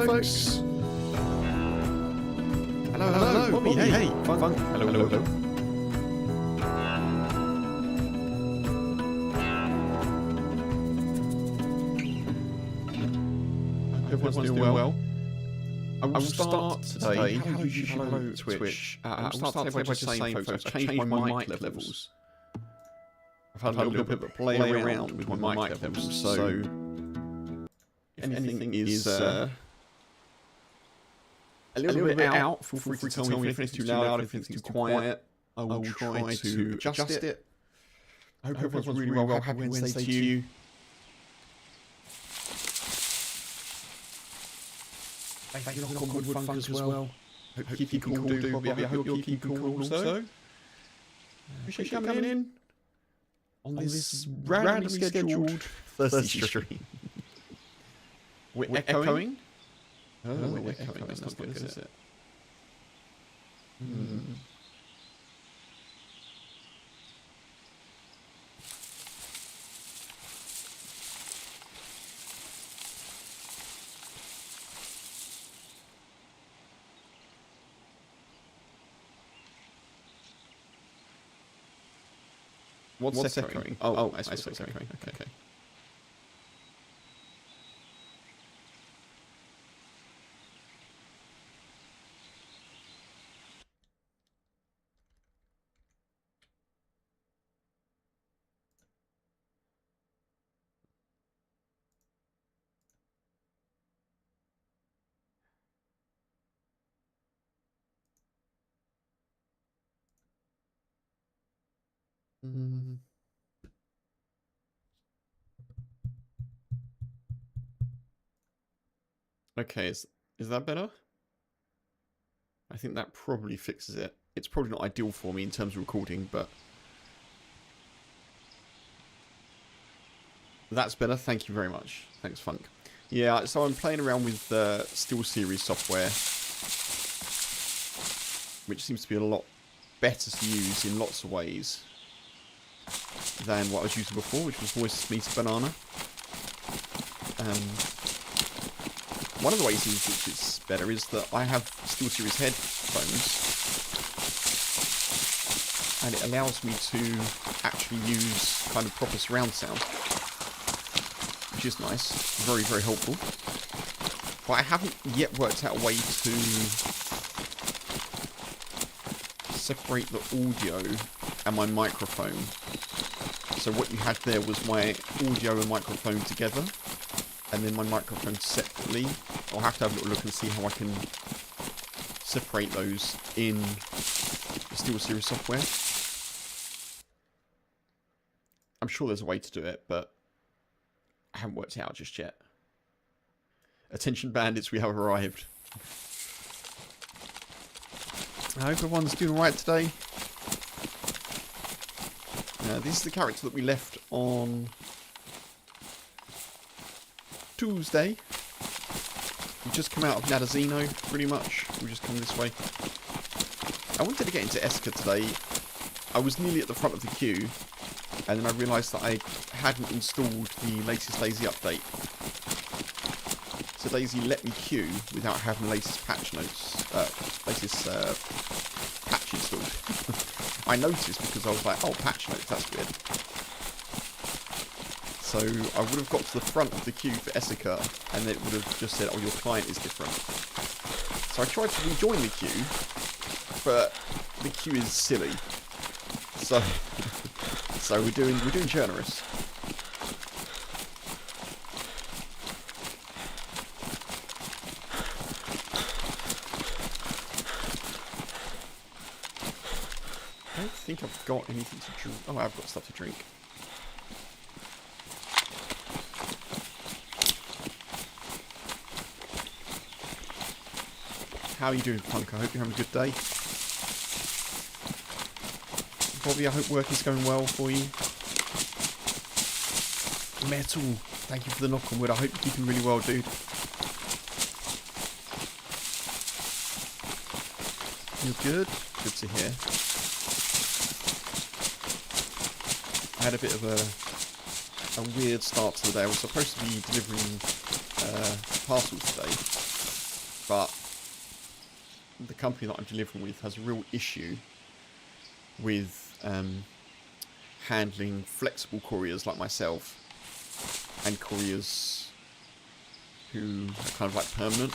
folks. Hello, Bobby. Hey, Funk. Hello. Everyone's doing well. I will start today. Hello, Twitch. I will start today by just saying, folks, I've changed my mic levels. I've had a little bit of a play around with my mic levels, so if anything is a little bit out, feel free to tell me if it's too loud, if it's too quiet. I will try to adjust it. I hope everyone's really well. Happy Wednesday to you. Thank you, knock on wood, Funk as well. Hope you keep cool, Bobby. I hope you're keeping cool also. Appreciate you coming in on this randomly scheduled Thursday stream. We're echoing. Oh, we're echoing. That's not good, is it? What's echoing? Oh, I suppose it's echoing. Okay. Okay, is that better? I think that probably fixes it. It's probably not ideal for me in terms of recording, but that's better. Thank you very much. Thanks, Funk. Yeah, so I'm playing around with SteelSeries software, which seems to be a lot better to use in lots of ways than what I was using before, which was Voice Meets Banana. One of the ways in which it's better is that I have SteelSeries headphones, and it allows me to actually use kind of proper surround sound, which is nice, very, very helpful. But I haven't yet worked out a way to separate the audio and my microphone. So what you had there was my audio and microphone together, and then my microphone separately. I'll have to have a little look and see how I can separate those in the SteelSeries software. I'm sure there's a way to do it, but I haven't worked it out just yet. Attention bandits, we have arrived. I hope everyone's doing alright today. This is the character that we left on Tuesday. We've just come out of Nadazino, pretty much. We've just come this way. I wanted to get into Eska today. I was nearly at the front of the queue, and then I realised that I hadn't installed the latest DayZ update. So DayZ let me queue without having the latest patch notes, latest patch installed. I noticed because I was like, oh, patch notes, that's weird. So I would have got to the front of the queue for Essica, and it would have just said, oh, your client is different. So I tried to rejoin the queue, but the queue is silly. So we're doing generous. I don't think I've got anything to drink. Oh, I've got stuff to drink. How are you doing, Punk? I hope you're having a good day. Bobby, I hope work is going well for you. Metal, thank you for the knock on wood. I hope you're keeping really well, dude. You're good? Good to hear. I had a bit of a weird start to the day. I was supposed to be delivering parcels today. but the company that I'm delivering with has a real issue with handling flexible couriers like myself and couriers who are kind of like permanent.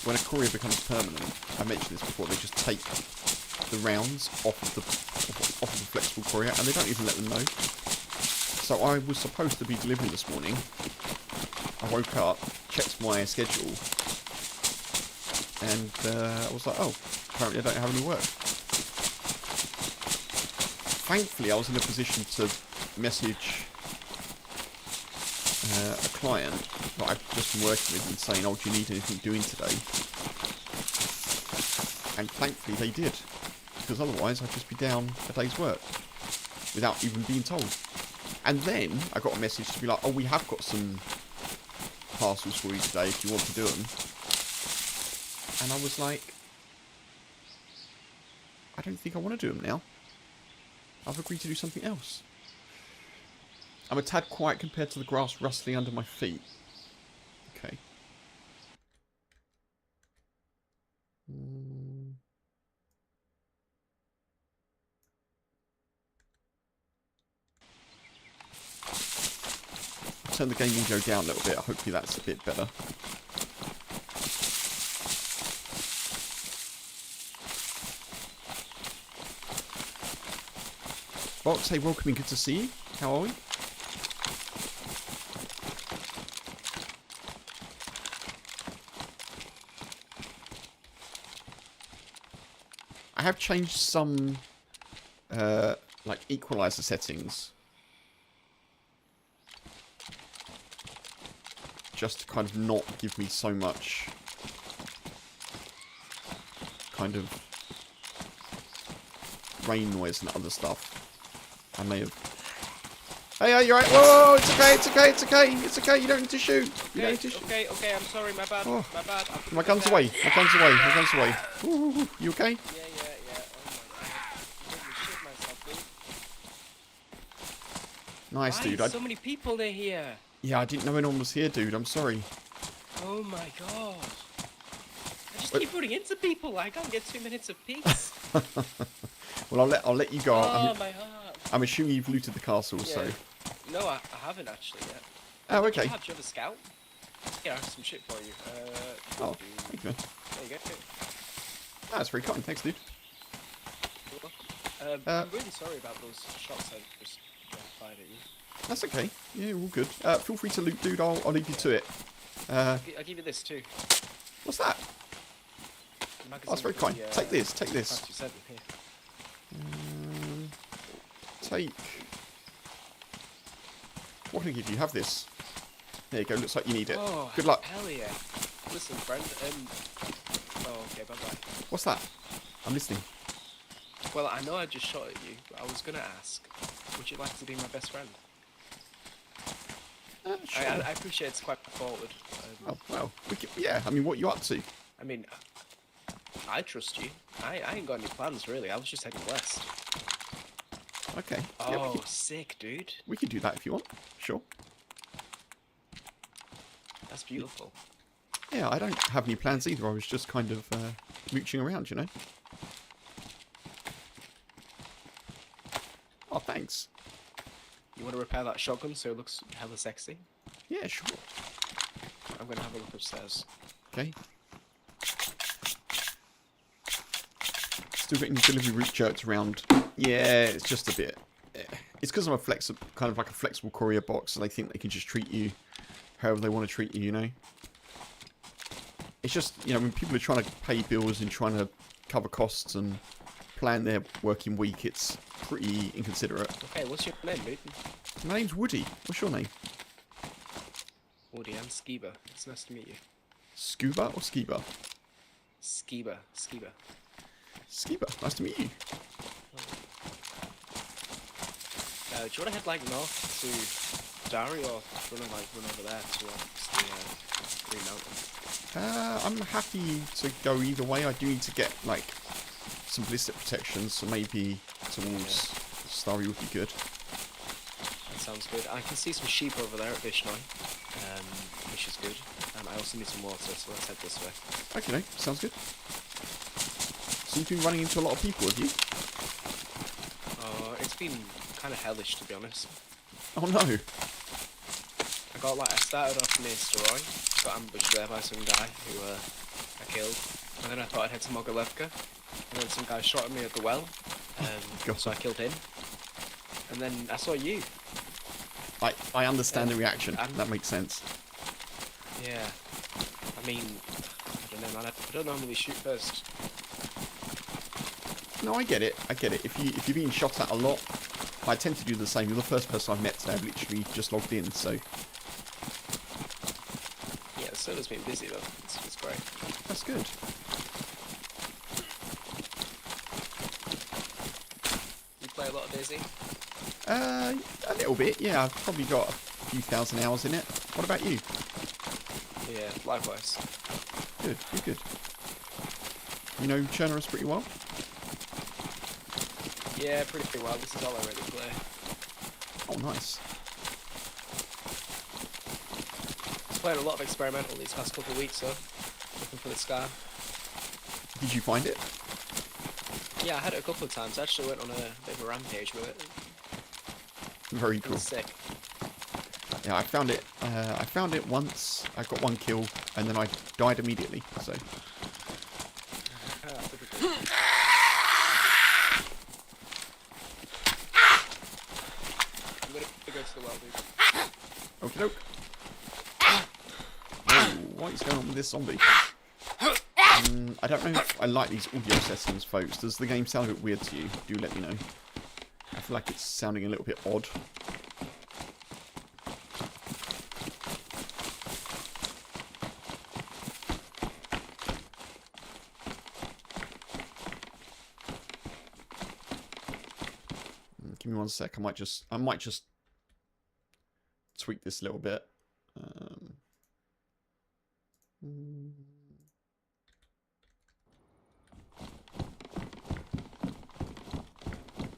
When a courier becomes permanent, I mentioned this before, they just take the rounds off of the flexible courier and they don't even let them know. So I was supposed to be delivering this morning. I woke up, checked my schedule, and I was like, oh, apparently I don't have any work. Thankfully, I was in a position to message a client that I've just been working with and saying, oh, do you need anything doing today? And thankfully they did, because otherwise I'd just be down a day's work without even being told. And then I got a message to be like, oh, we have got some parcels for you today if you want to do them. And I was like, I don't think I want to do them now. I've agreed to do something else. I'm a tad quiet compared to the grass rustling under my feet. Okay. Turn the game audio down a little bit. Hopefully that's a bit better. Box, hey, welcome and good to see you. How are we? I have changed some like equalizer settings just to kind of not give me so much kind of rain noise and other stuff. I may have... Hey, you're right. Whoa, it's okay, it's okay, it's okay. It's okay, you don't need to shoot. You don't need to shoot. Okay, I'm sorry, my bad. Oh. My bad. My gun's away. My gun's away. My gun's away. Ooh, you okay? Yeah. Oh my god. I made me shit myself, dude. Nice, Why dude. is so many people in here? Yeah, I didn't know anyone was here, dude. I'm sorry. Oh my god. I just keep running into people. I can't get 2 minutes of peace. Well, I'll let you go. Oh, my heart. I'm assuming you've looted the castle, Yeah. so... No, I haven't actually yet. Oh, okay. Do you have a scout? Yeah, I have some shit for you. Oh, thank you, man. There you go. That's very kind. Thanks, dude. I'm really sorry about those shots I just fired at you. That's okay. Yeah, all good. Feel free to loot, dude. I'll leave you to it. I'll give you this too. What's that? Oh, that's very kind. Take this. Take this. Take... What can I give you? Have this. There you go. Looks like you need it. Oh, good luck. Hell yeah. Listen, friend. Oh, okay. Bye bye. What's that? I'm listening. Well, I know I just shot at you, but I was gonna ask, would you like to be my best friend? Sure. I appreciate it's quite forward. Oh, well. Yeah, I mean, what are you up to? I mean, I trust you. I ain't got any plans, really. I was just heading west. Okay. Oh, Yeah, sick, dude. we could do that if you want. Sure. That's beautiful. Yeah, I don't have any plans either. I was just kind of mooching around, you know? Oh, thanks. You want to repair that shotgun so it looks hella sexy? Yeah, sure. I'm gonna have a look upstairs. Okay. Still getting delivery route jerked around. Yeah, it's just a bit... It's because I'm kind of like a flexible courier box, and they think they can just treat you however they want to treat you, you know? It's just, you know, when people are trying to pay bills and trying to cover costs and plan their working week, it's pretty inconsiderate. Okay, what's your name, dude? My name's Woody. What's your name? Woody, I'm Skiba. It's nice to meet you. Scuba or Skiba? Skiba. Skiba. Nice to meet you. Do you want to head like north to Dari or run over there towards the Green Mountain? I'm happy to go either way. I do need to get, like, some ballistic protection, so maybe towards Starry would be good. That sounds good. I can see some sheep over there at Vishnoi, which is good. and I also need some water, so let's head this way. Okay, sounds good. So you've been running into a lot of people, have you? It's been kind of hellish, to be honest. Oh no. I started off near Steroy, got ambushed there by some guy who I killed, and then I thought I'd head to Mogilevka, and then some guy shot at me at the well, so I killed him, and then I saw you. I understand the reaction. That makes sense. Yeah. I mean, I don't know, man. I don't normally shoot first. No, I get it. If you're being shot at a lot, I tend to do the same. You're the first person I've met today. I've literally just logged in, so... Yeah, the server's been busy, though. It's great. That's good. You play a lot of DayZ? A little bit, yeah. I've probably got a few thousand hours in it. What about you? Yeah, likewise. Good. You know Chernarus pretty well? Yeah, pretty well. This is all I really play. Oh, nice. I've played a lot of experimental these past couple of weeks, so looking for the scar. Did you find it? Yeah, I had it a couple of times. I actually went on a bit of a rampage with it. Very It cool. was sick. Yeah, I found it. I found it once. I got one kill, and then I died immediately. So. Typical. I'm gonna go to the well, dude. Okie doke. Oh, what is going on with this zombie? I don't know if I like these audio settings, folks. Does the game sound a bit weird to you? Do let me know. I feel like it's sounding a little bit odd. Give me one sec. I might just tweak this a little bit. I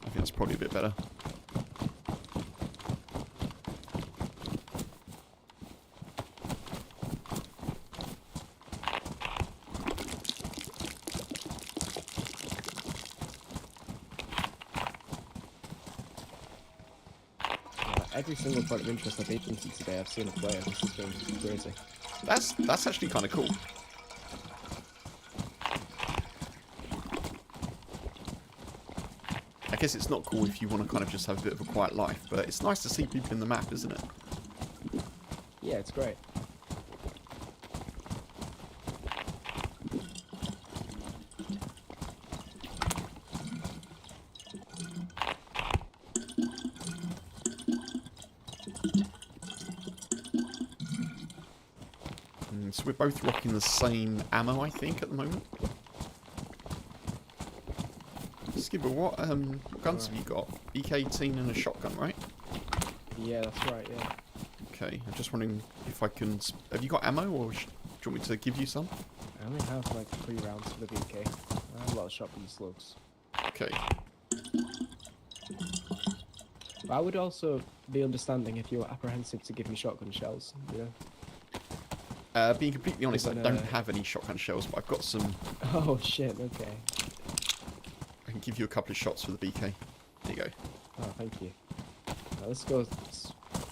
think that's probably a bit better. Every single point of interest I've been to today, I've seen a player. This has been crazy. That's actually kind of cool. I guess it's not cool if you want to kind of just have a bit of a quiet life, but it's nice to see people in the map, isn't it? Yeah, it's great. So we're both rocking the same ammo, I think, at the moment. Skibber, what guns have you got? BK-18 and a shotgun, right? Yeah, that's right, yeah. Okay, I'm just wondering if I can... Have you got ammo, or do you want me to give you some? I only have like 3 rounds for the BK. I have a lot of shotgun slugs. Okay. But I would also be understanding if you were apprehensive to give me shotgun shells, you know? Being completely honest, I don't have any shotgun shells, but I've got some... Oh shit, okay. I can give you a couple of shots for the BK. There you go. Oh, thank you. Now let's go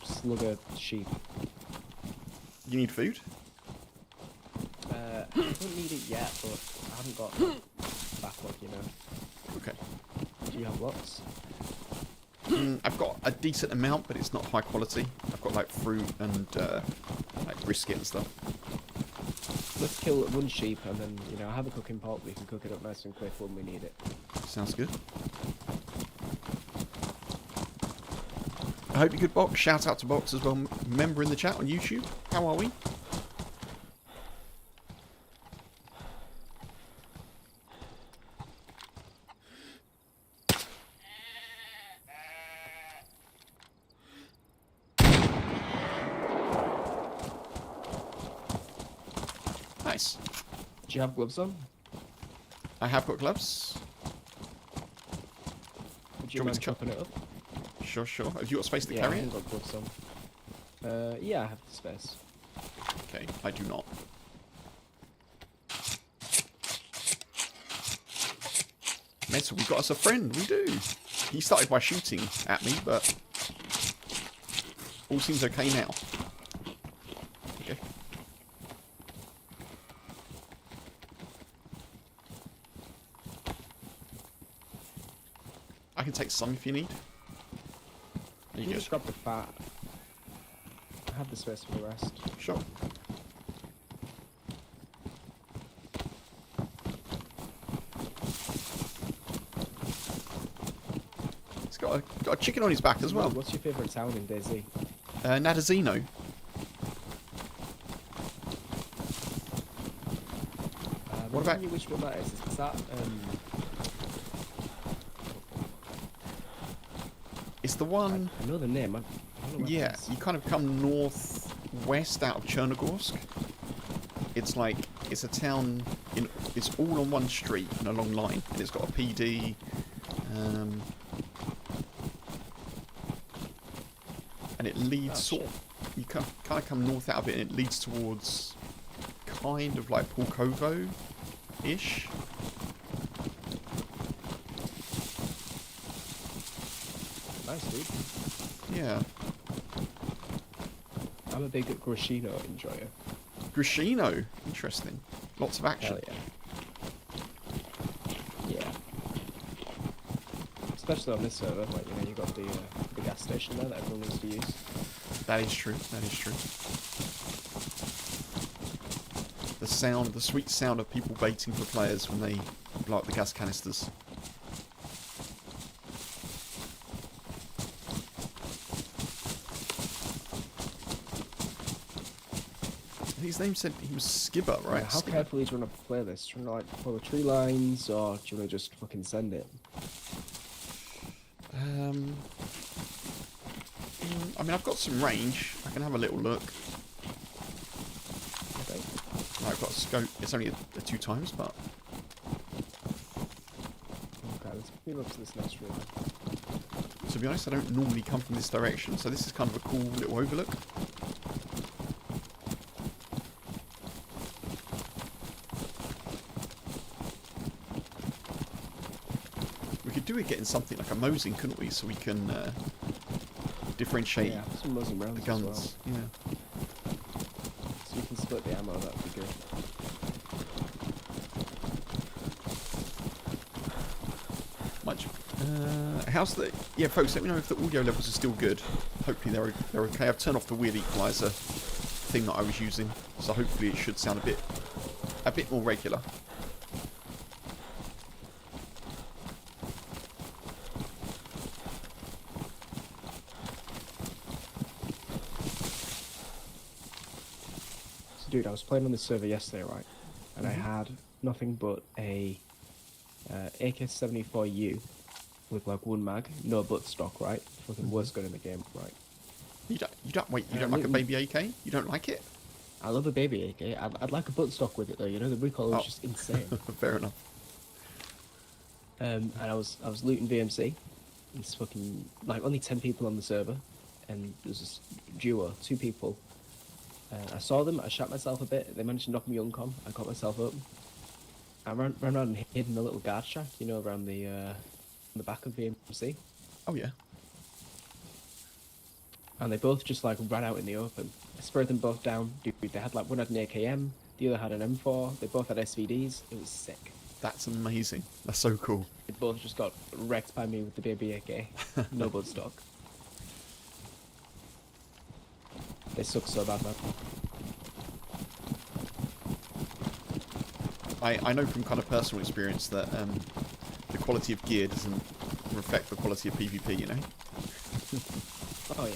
slug a sheep. You need food? I don't need it yet, but I haven't got backlog, you know. Okay. Do you have lots? I've got a decent amount, but it's not high quality. I've got like fruit and like brisket and stuff. Let's kill one sheep and then, you know, I have a cooking pot. We can cook it up nice and quick when we need it. Sounds good. I hope you're good, Box. Shout out to Box as well, member in the chat on YouTube. How are we? Nice. Do you have gloves on? I have got gloves. Would you you want me mind to chopping it up? Sure. Have you got space to Yeah, I carry it? haven't got gloves on. Yeah, I have the space. Okay, I do not. Mental, we got us a friend. We do. He started by shooting at me, but all seems okay now. Okay. I can take some if you need. There You you go. just grab the fat. I have the space for the rest. Sure. He's got a chicken on his back as well. What's your favourite town in DayZ? Nadazino. What about- You which one that is? Is that It's the one. I know the name. I don't know where Yeah, it is. you kind of come northwest out of Chernogorsk. It's like it's a town in. It's all on one street in a long line, and it's got a PD. And it leads sort. You kind of come north out of it, and it leads towards kind of like Pulkovo-ish. Nice, dude. Yeah. I'm a big Grishino enjoyer. Grishino. Interesting. Lots of action. Hell yeah. Yeah. Especially on this server, like, you know, you got the gas station there that everyone needs to use. That is true. That is true. The sound, the sweet sound of people baiting for players when they blow up the gas canisters. His name said he was Skibber, right? Yeah, how Skibber. carefully do you want to play this? Do you want to, like, follow tree lines, or do you want to just fucking send it? I mean, I've got some range. I can have a little look. Okay. I've got a scope. It's only a 2 times, but Okay, let's move up to this next room. to be honest, I don't normally come from this direction, so this is kind of a cool little overlook. We could do it getting something like a Mosing, couldn't we? So we can differentiate Yeah, some muzzle rounds the guns. as well. Yeah. So you can split the ammo, that'd be good. Much. How's the? Yeah, folks. Let me know if the audio levels are still good. Hopefully they're okay. I've turned off the weird equalizer thing that I was using, so hopefully it should sound a bit more regular. So, dude, I was playing on this server yesterday, right? And I had nothing but a AK-74U with like 1 mag, no butt stock, right? Fucking worst gun in the game, right? You don't like a baby AK? You don't like it? I love a baby AK. I'd like a butt stock with it though. You know, the recoil is just insane. Fair enough. And I was looting VMC. It's fucking like only 10 people on the server, and there's this duo, 2 people. I saw them. I shot myself a bit. They managed to knock me uncon. I got myself up. I ran around and hid in a little guard shack, you know, around the back of VMC. Oh yeah. And they both just like ran out in the open. I sprayed them both down. Dude, they had like one had an AKM, the other had an M4. They both had SVDs. It was sick. That's amazing. That's so cool. They both just got wrecked by me with the baby AK. No blood stock. They suck so bad, man. I know from kind of personal experience that the quality of gear doesn't reflect the quality of PvP, you know? Oh yeah,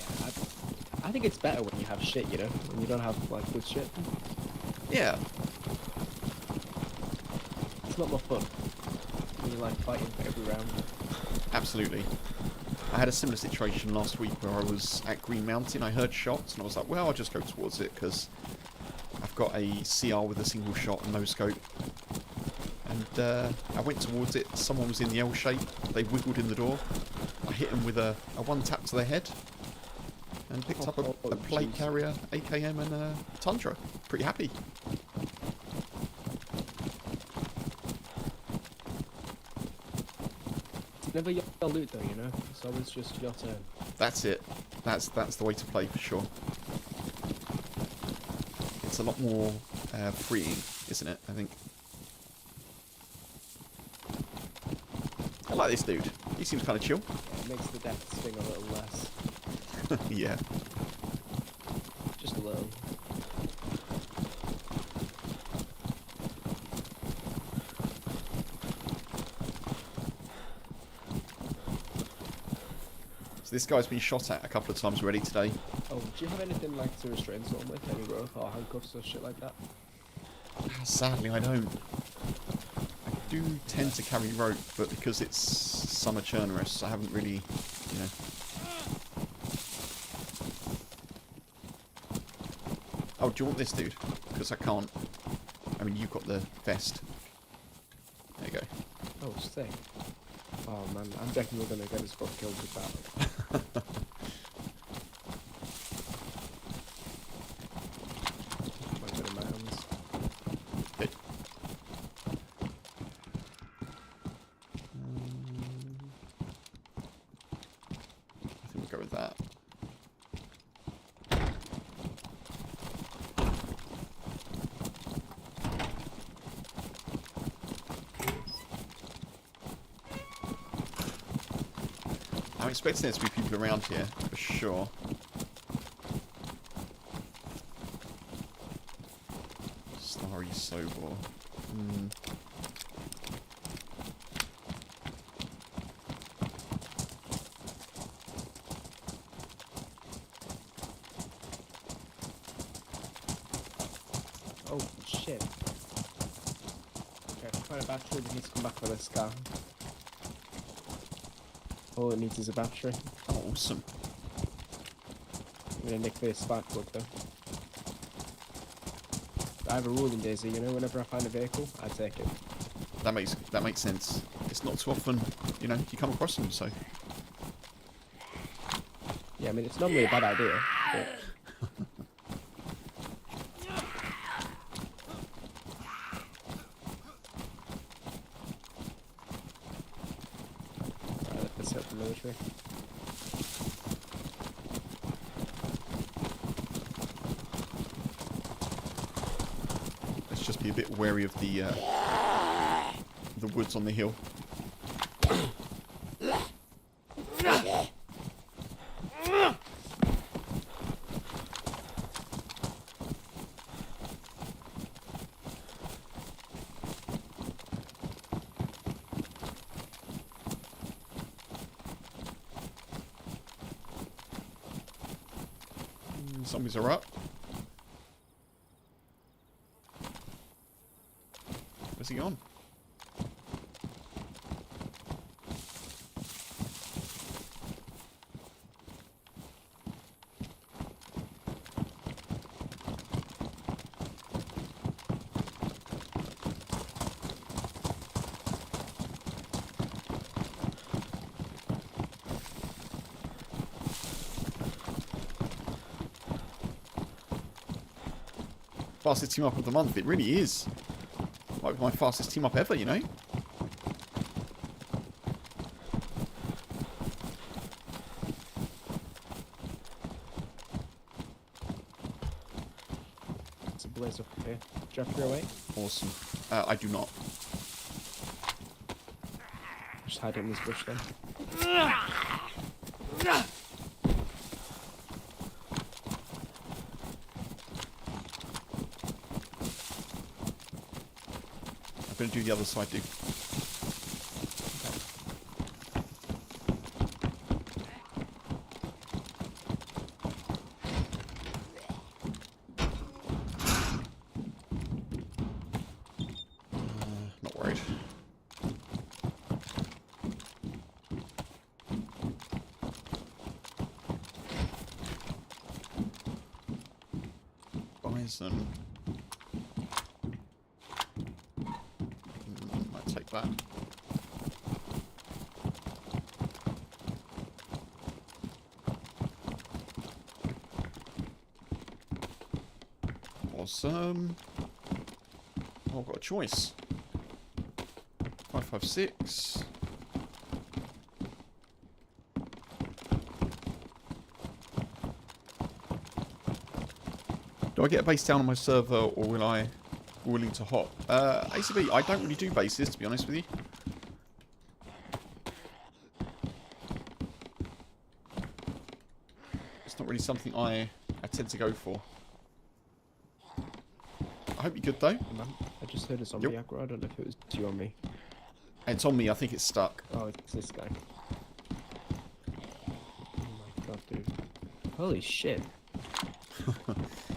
I think it's better when you have shit, you know? When you don't have like good shit. Yeah. It's a lot more fun. When you're like fighting for every round. Absolutely. I had a similar situation last week where I was at Green Mountain. I heard shots and I was like, well, I'll just go towards it because I've got a CR with a single shot and no scope. And I went towards it. Someone was in the L shape. They wiggled in the door. I hit them with a 1 tap to their head. and picked up Oh, a plate jeez. carrier, AKM, and a Tundra. Pretty happy. It's never your loot though, you know. It's always just your turn. That's it. That's the way to play for sure. It's a lot more freeing, isn't it? I think. I like this dude. He seems kind of chill. Yeah, it makes the death sting a little less. Yeah. Just a little. So this guy's been shot at a couple of times already today. Oh, do you have anything like to restrain someone with? Any rope or handcuffs or shit like that? Sadly, I don't. I do tend to carry rope, but because it's summer churnerous, I haven't really, you know. Oh, do you want this dude? Because I can't. I mean, you've got the vest. There you go. Oh, sick. Oh man, I'm definitely gonna get us both killed with that. Might get in my hands. Good. I think we'll go with that. I'm expecting there to be people around here, for sure. Starry Sobor. Oh shit. Okay, find a battery, we need to come back for this car. All it needs is a battery. Oh, awesome. I'm gonna nick this spark plug though. I have a rule in DayZ, you know, whenever I find a vehicle, I take it. That makes sense. It's not too often, you know, you come across them, so. Yeah, I mean, it's normally a bad idea, but... Alright, let's hit the military. Let's just be a bit wary of the woods on the hill. Zombies are up. Where's he gone? Fastest team up of the month. It really is. Like my fastest team up ever, you know? It's a blaze up here. Do you have to go away? Awesome. I do not. Just hide it in this bush then. I'm going to do the other side, dude. Not worried. Bison. Might take that. was. Oh, I've got a choice. 556. Do I get a base down on my server, or will I willing to hop? ACB, I don't really do bases, to be honest with you. It's not really something I tend to go for. I hope you're good, though. Man, I just heard a zombie aggro. I don't know if it was you or me. It's on me. I think it's stuck. Oh, it's this guy. Oh my god, dude. Holy shit.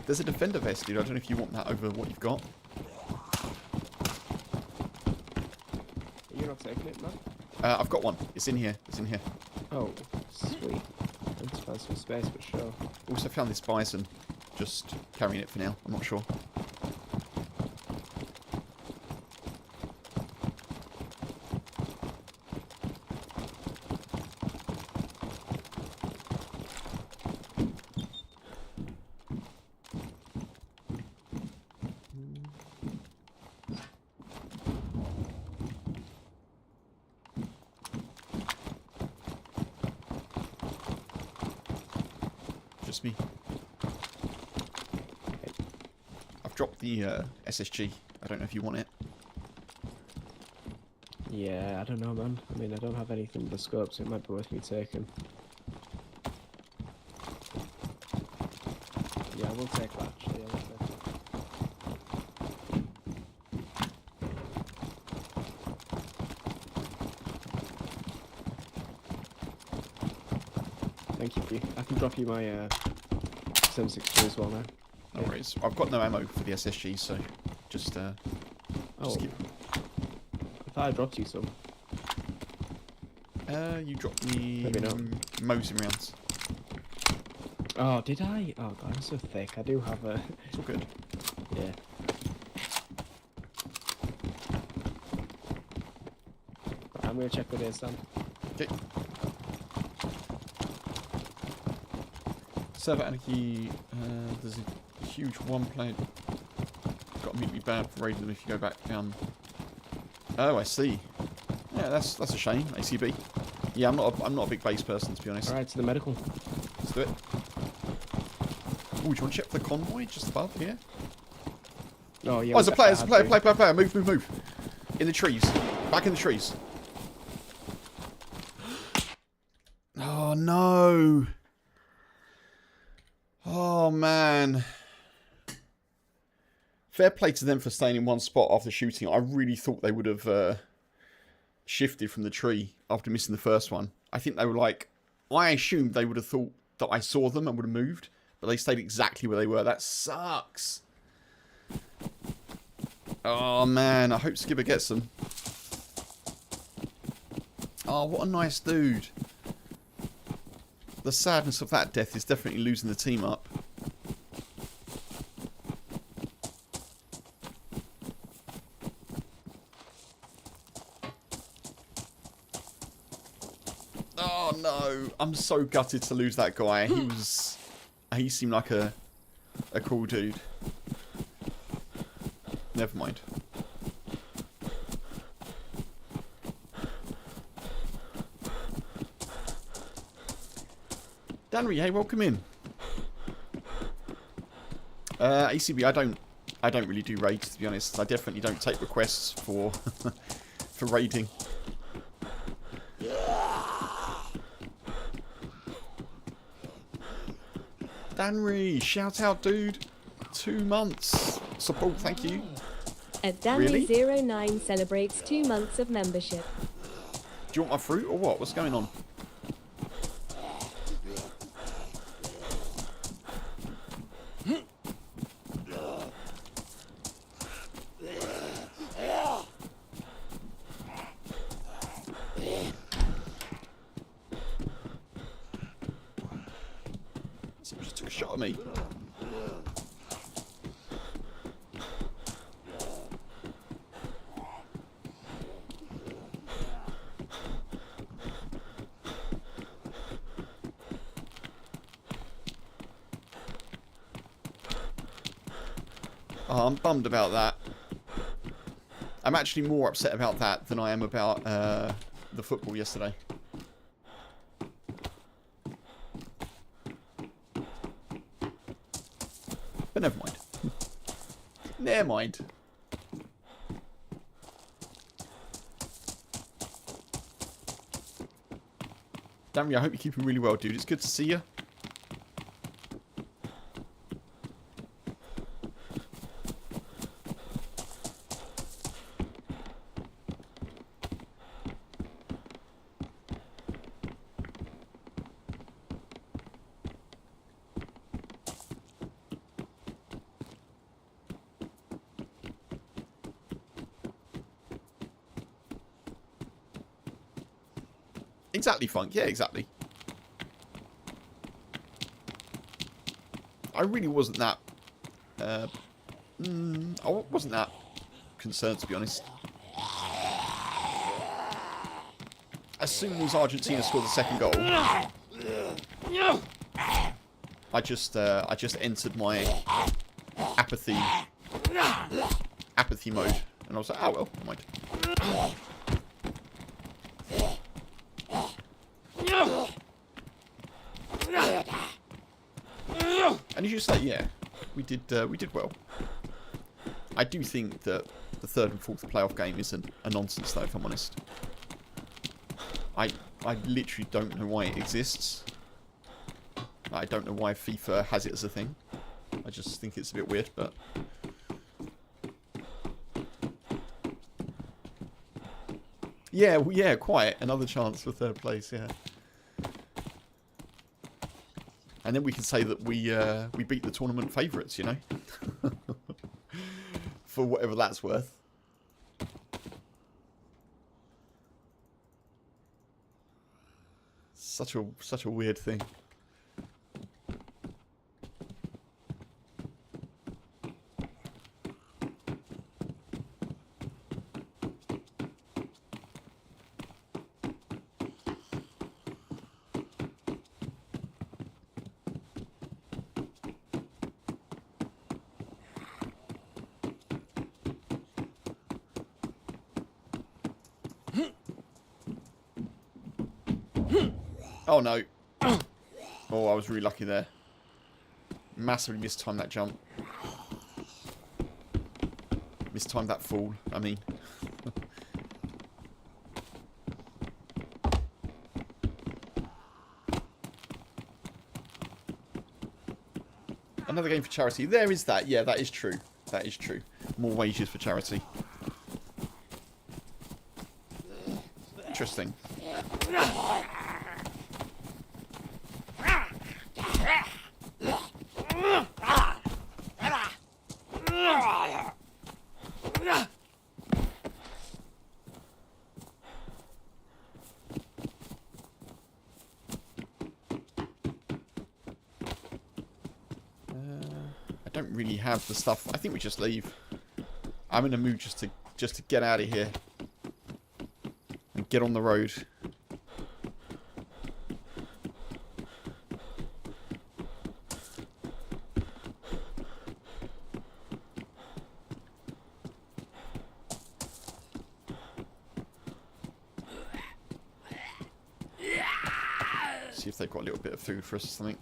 There's a defender vest, dude. I don't know if you want that over what you've got. You're not taking it, man? I've got one. It's in here. It's in here. Oh, sweet. I need to find some space, but sure. Also found this bison. Just carrying it for now. I'm not sure. Just me. I've dropped the SSG. I don't know if you want it. Yeah, I don't know, man. I mean, I don't have anything but the scope, so it might be worth me taking. Yeah, I will take that, actually. I will take that. Thank you. I can drop you my 762 as well now. No worries. I've got no ammo for the SSG, so just keep... I thought I dropped you some. You dropped me Maybe not. Mosin rounds. Oh, did I? Oh god, I'm so thick. I do have a... It's all good. Yeah. I'm gonna check with DayZ. Okay. Server Anarchy, there's a huge one player. Got to meet me bad for raiding them if you go back down. Oh, I see. Yeah, that's a shame. ACB. Yeah, I'm not a big base person, to be honest. All right, to the medical. Let's do it. Oh, do you want to check for the convoy just above here? Oh yeah. Oh, there's a player. There's a player. Move. In the trees. Back in the trees. Oh no. Oh man. Fair play to them for staying in one spot after shooting. I really thought they would have shifted from the tree after missing the first one. I think they were like... I assumed they would have thought that I saw them and would have moved. But they stayed exactly where they were. That sucks. Oh man, I hope Skipper gets them. Oh, what a nice dude. The sadness of that death is definitely losing the team up. Oh no, I'm so gutted to lose that guy. He seemed like a cool dude. Never mind. Danry, hey, welcome in. ACB, I don't really do raids, to be honest. I definitely don't take requests for for raiding. Danry, shout out, dude. 2 months support, thank you. At Danry09 celebrates 2 months of membership. Do you want my fruit or what? What's going on? Someone just took a shot at me. Oh, I'm bummed about that. I'm actually more upset about that than I am about the football yesterday. But never mind. Never mind. Damn, I hope you're keeping really well, dude. It's good to see you. Exactly, Funk. Yeah, exactly. I really wasn't that... I wasn't that concerned, to be honest. As soon as Argentina scored the second goal, I just entered my apathy mode, and I was like, oh well, never mind. And as you say, yeah, we did well. I do think that the third and fourth playoff game is a nonsense, though, if I'm honest. I literally don't know why it exists. I don't know why FIFA has it as a thing. I just think it's a bit weird, but... Yeah, well, yeah, quite. Another chance for third place, yeah. And then we can say that we beat the tournament favourites, you know? For whatever that's worth. Such a weird thing. Oh no. Oh, I was really lucky there. Massively mistimed that jump. Mistimed that fall, I mean. Another game for charity. There is that. Yeah, that is true. That is true. More wages for charity. Interesting. I don't really have the stuff. I think we just leave. I'm in a mood just to get out of here and get on the road. See if they've got a little bit of food for us or something.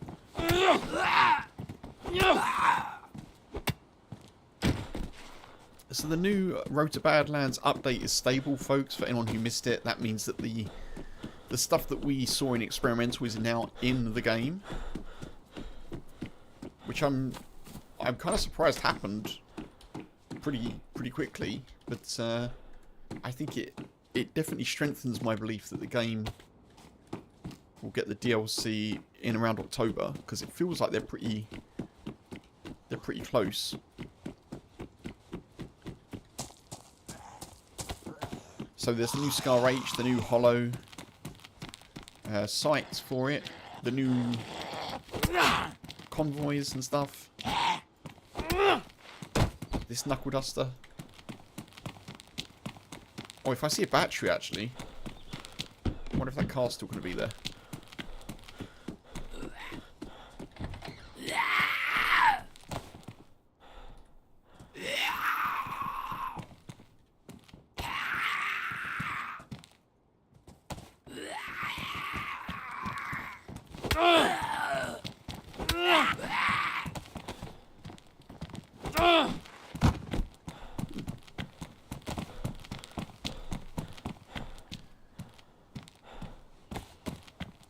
So the new Road to Badlands update is stable, folks. For anyone who missed it, that means that the stuff that we saw in experimental is now in the game, which I'm kind of surprised happened pretty quickly. But I think it definitely strengthens my belief that the game will get the DLC in around October, because it feels like they're pretty close. So there's the new Scar H, the new Hollow sights for it, the new convoys and stuff. This Knuckle Duster. Oh, if I see a battery, actually. I wonder if that car's still going to be there.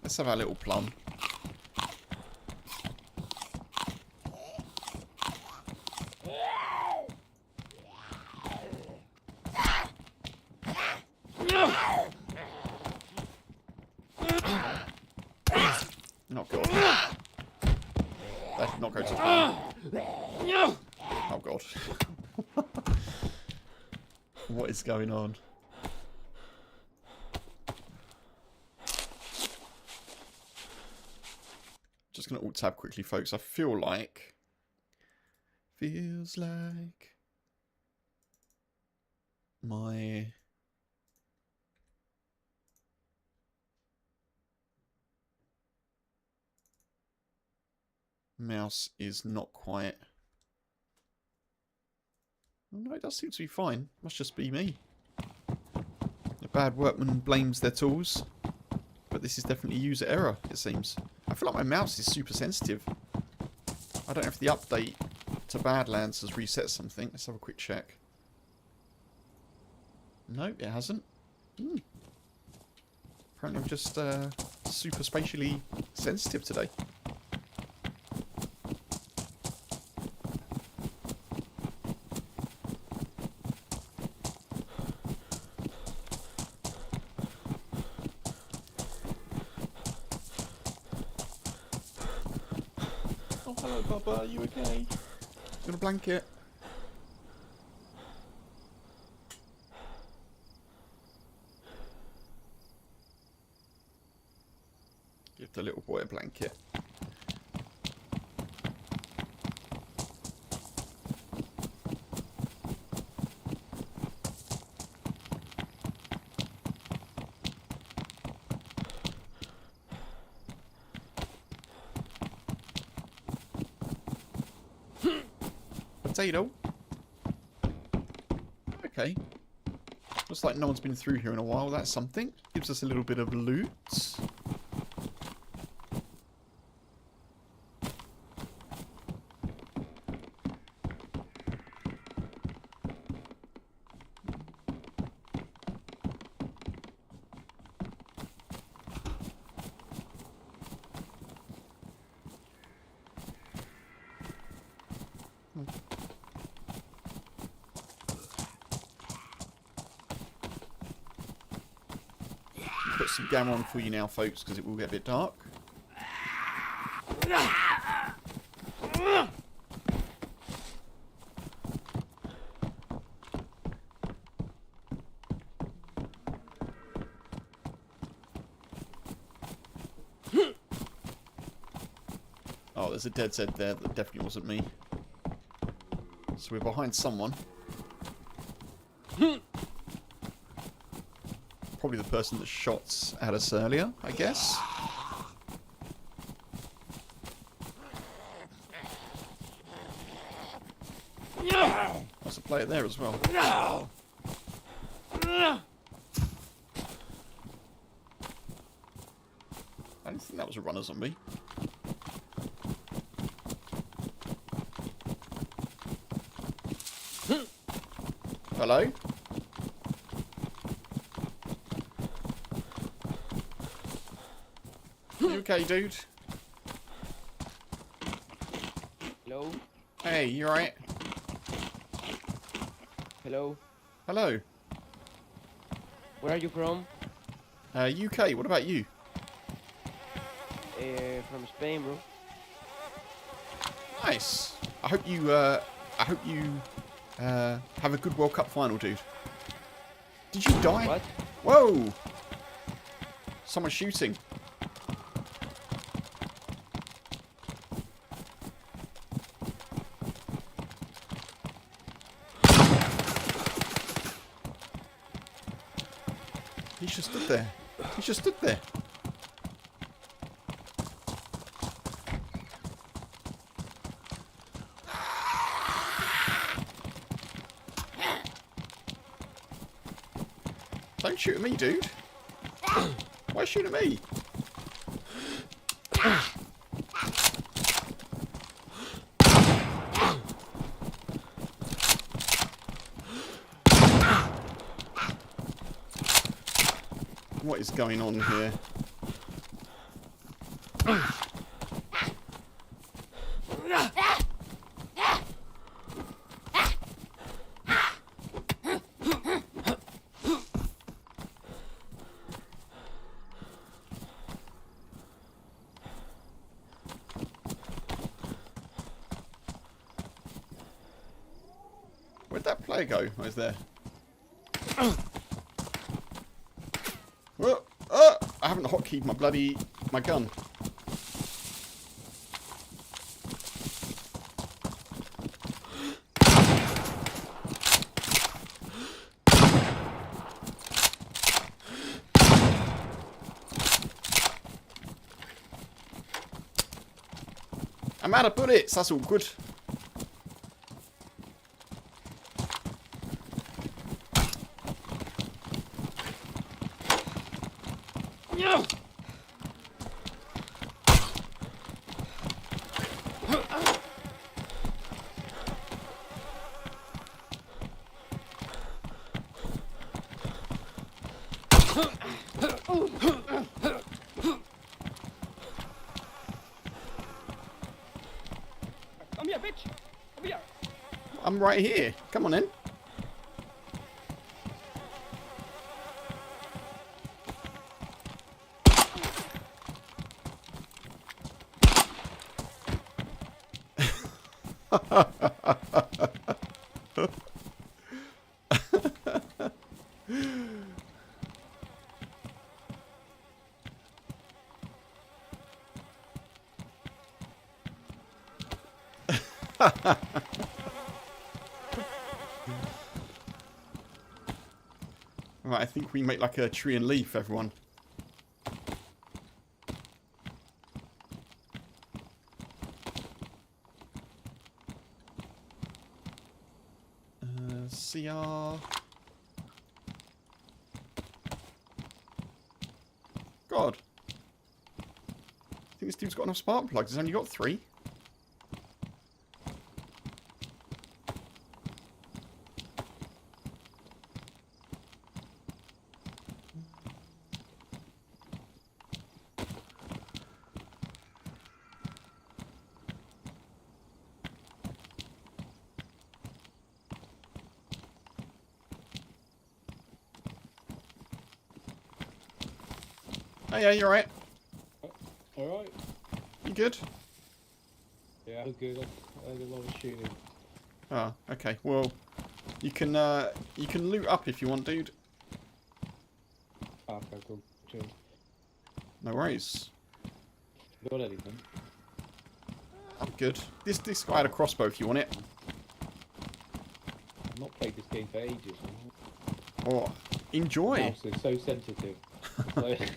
Let's have our little plum. Oh god. That did not go to plan. Oh god. What is going on? Just gonna alt tab quickly, folks. I feel like my mouse is not quite. Oh, no, it does seem to be fine. Must just be me. A bad workman blames their tools, but this is definitely user error, it seems. I feel like my mouse is super sensitive. I don't know if the update to Badlands has reset something. Let's have a quick check. No, it hasn't. Apparently I'm just super spatially sensitive today. Oh, hello, Bubba. Are you okay? You want a blanket? Give the little boy a blanket. Potato. Okay. Looks like no one's been through here in a while. That's something. Gives us a little bit of loot. Put some gamma on for you now, folks, because it will get a bit dark. Oh, there's a DayZ there. That definitely wasn't me. So we're behind someone. Probably the person that shot at us earlier, I guess. There's a player there as well. I don't think that was a runner zombie. Hello? You okay, dude? Hello? Hey, you alright? Hello? Hello. Where are you from? UK, what about you? From Spain, bro. Nice. I hope you have a good World Cup final, dude. Did you die? What? Whoa! Someone's shooting. He just stood there. He just stood there. Don't shoot at me, dude. Why shoot at me? What is going on here? Where'd that player go? Oh, he's there. Whoa. I haven't hotkeyed my gun. I'm out of bullets. That's all good. Come here, bitch! Come here! I'm right here. Come on in. Right, I think we make like a tree and leaf, everyone. CR. God. I think this dude's got enough spark plugs. He's only got 3. Oh yeah, you're right. Alright. You good? Yeah, I'm good. I had a lot of shooting. Oh, okay. Well, you can loot up if you want, dude. Ah, okay, cool. Chill. No worries. Got anything? I'm good. This guy had a crossbow if you want it. I've not played this game for ages. Oh, enjoy. Mouse is so sensitive. Like,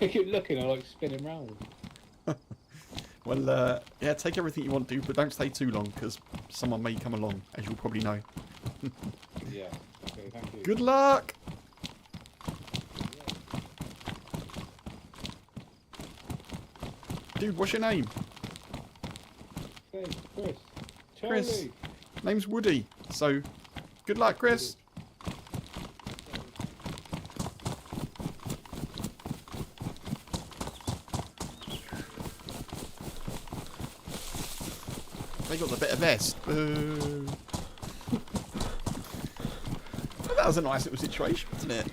I keep looking, I like spinning round. Well, yeah, take everything you want to, but don't stay too long, because someone may come along, as you'll probably know. Yeah. Okay, thank you. Good luck! Dude, what's your name? Hey, Chris. Chris. Charlie. Name's Woody, so good luck, Chris. They got the better vest. Boo. That was a nice little situation, wasn't it?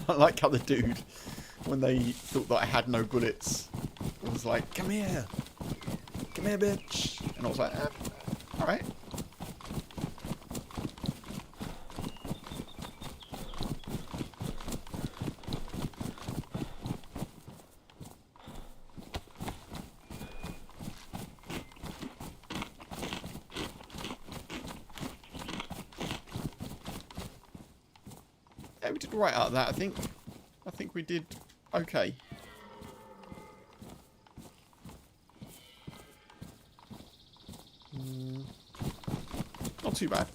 I like how the dude, when they thought that I had no bullets, was like, "Come here, bitch," and I was like, "All right." Yeah, we did right out of that, I think. I think we did okay. too bad.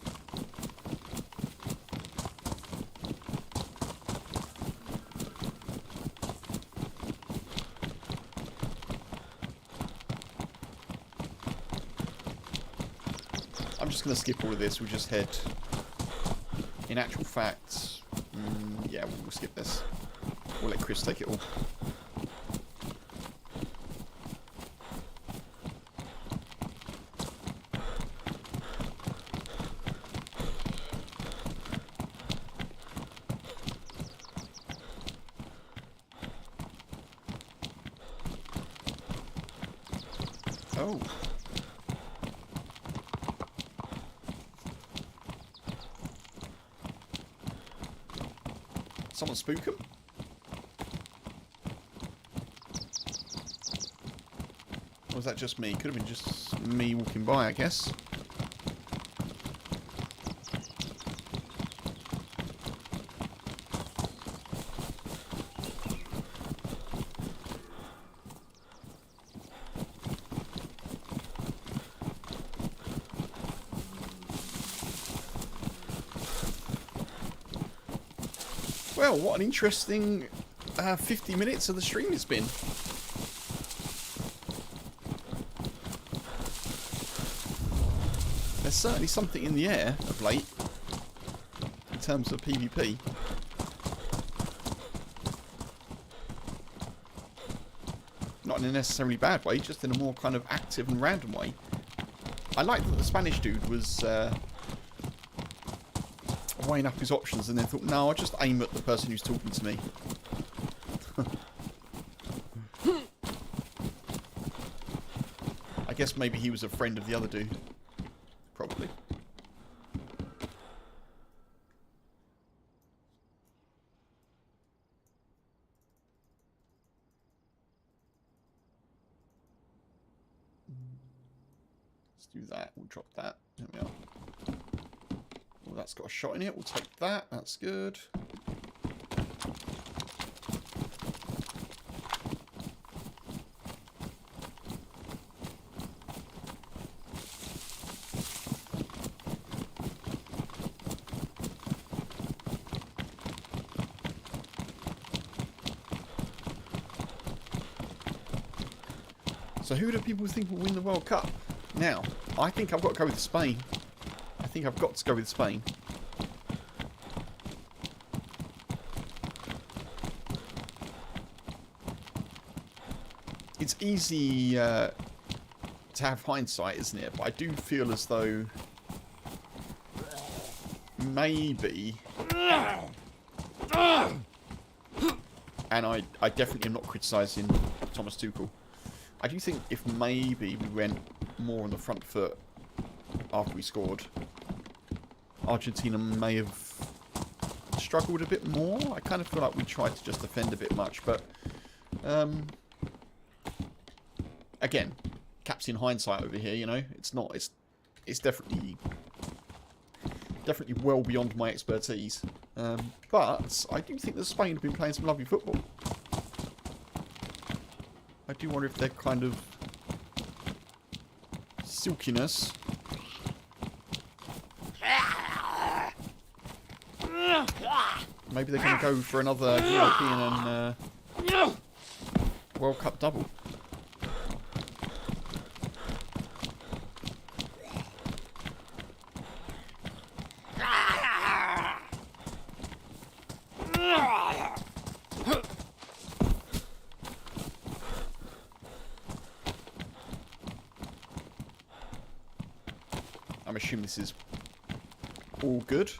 I'm just going to skip all of this. We'll just head... In actual fact... yeah, we'll skip this. We'll let Chris take it all. Oh. Someone spook him? Or was that just me? Could have been just me walking by, I guess. Well, what an interesting 50 minutes of the stream it's been. There's certainly something in the air of late, in terms of PvP. Not in a necessarily bad way, just in a more kind of active and random way. I like that the Spanish dude was... weighing up his options and then thought, no, I'll just aim at the person who's talking to me. I guess maybe he was a friend of the other dude. Probably. Let's do that. We'll drop that. There we are. Well, that's got a shot in it. We'll take that. That's good. So who do people think will win the World Cup? Now, I think I've got to go with Spain. I think I've got to go with Spain. It's easy to have hindsight, isn't it? But I do feel as though maybe... And I definitely am not criticising Thomas Tuchel. I do think if maybe we went more on the front foot after we scored, Argentina may have struggled a bit more. I kind of feel like we tried to just defend a bit much, but again, caps in hindsight over here. You know, it's not. It's definitely well beyond my expertise. But I do think that Spain have been playing some lovely football. I do wonder if they're kind of silkiness. Maybe they're going to go for another European and World Cup double. I'm assuming this is all good.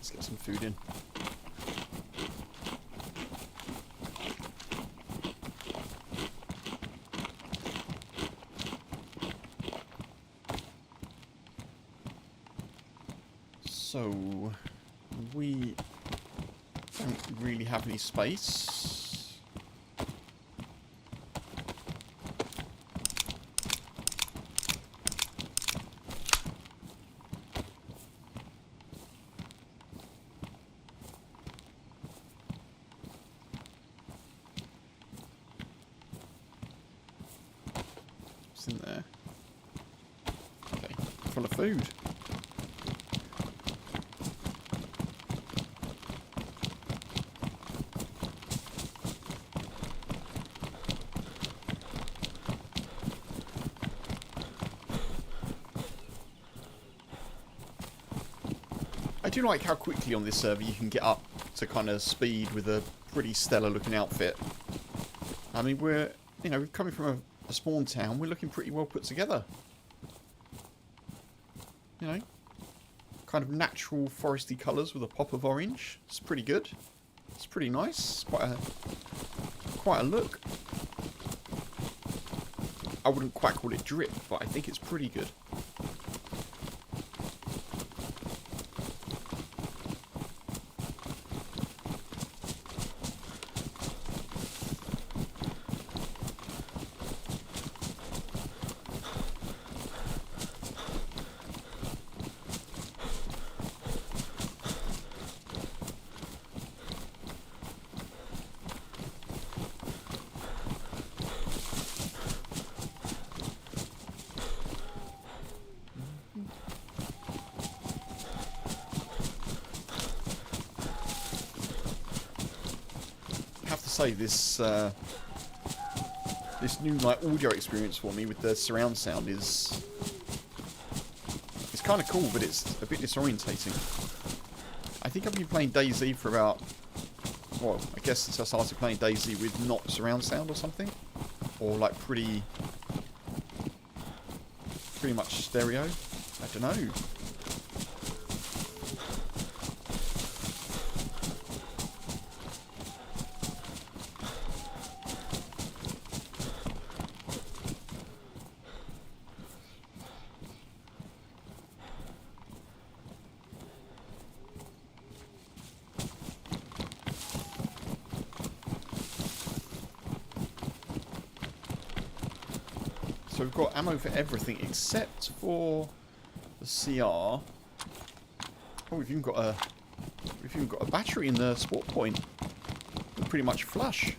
Let's get some food in. So, we don't really have any space. What's in there? Okay, full of food. I do like how quickly on this server you can get up to kind of speed with a pretty stellar looking outfit. I mean, we're, you know, coming from a spawn town, we're looking pretty well put together. You know, kind of natural foresty colours with a pop of orange. It's pretty good. It's pretty nice. Quite a look. I wouldn't quite call it drip, but I think it's pretty good. Say this this new like audio experience for me with the surround sound is kind of cool, but it's a bit disorientating. I think I've been playing DayZ for about, well, I guess since I started playing DayZ with not surround sound or something, or like pretty much stereo. I don't know. So we've got ammo for everything except for the CR. Oh, we've even got a battery in the sport point. We're pretty much flush.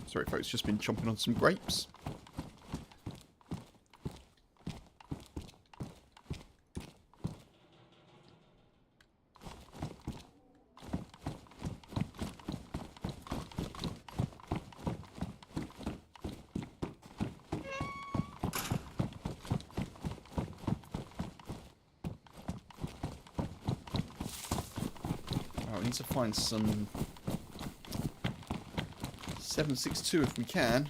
Sorry folks, just been chomping on some grapes. I need to find some 7.62 if we can.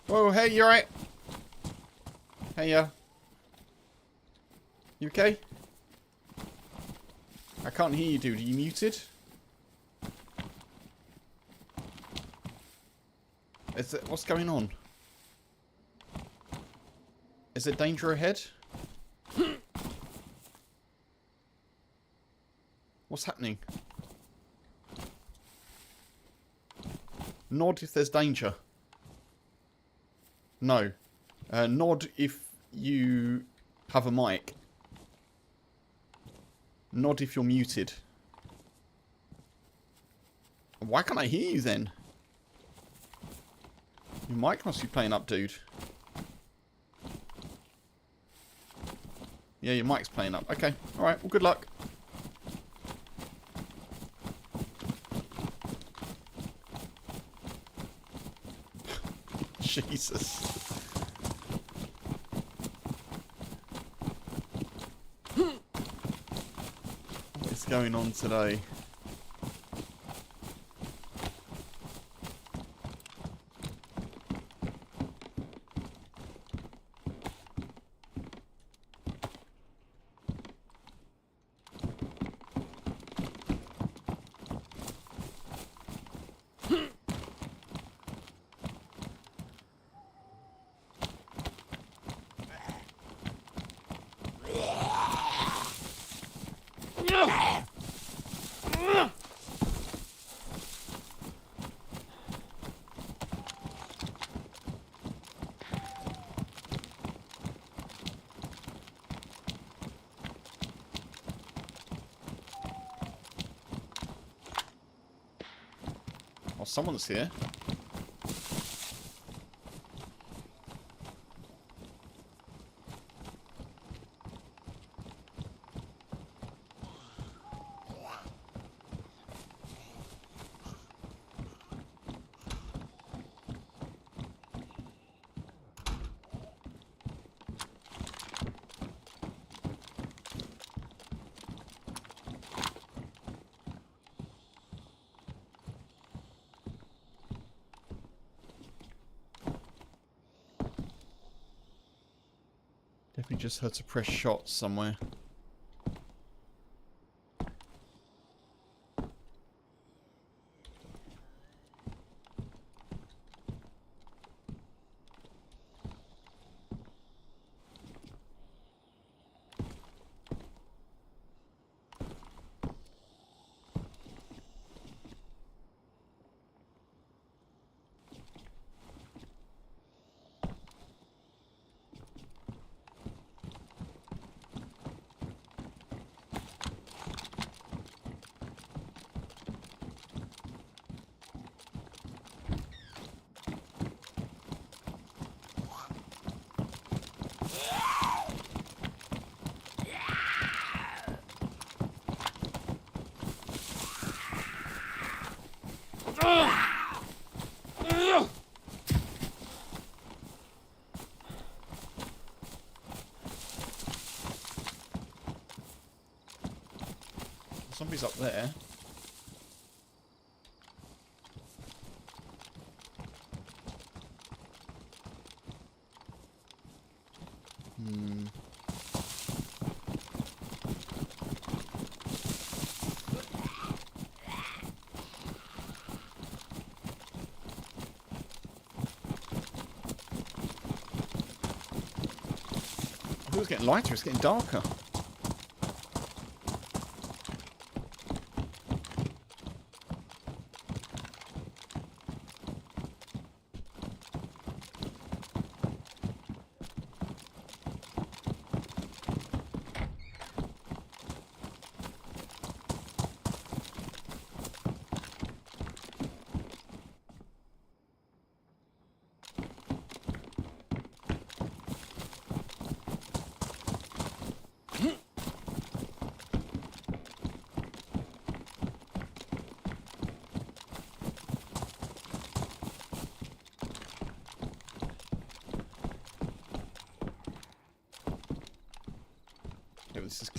Whoa, hey, you alright? Hey, you okay? I can't hear you, dude. Are you muted? What's going on? Is there danger ahead? What's happening? Nod if there's danger. No. Nod if you have a mic. Nod if you're muted. Why can't I hear you then? Your mic must be playing up, dude. Yeah, your mic's playing up. Okay, alright, well, good luck. Jesus. What is going on today? Oh, someone's here. Definitely just heard to press shots somewhere. Somebody's up there. It was getting lighter, it's getting darker.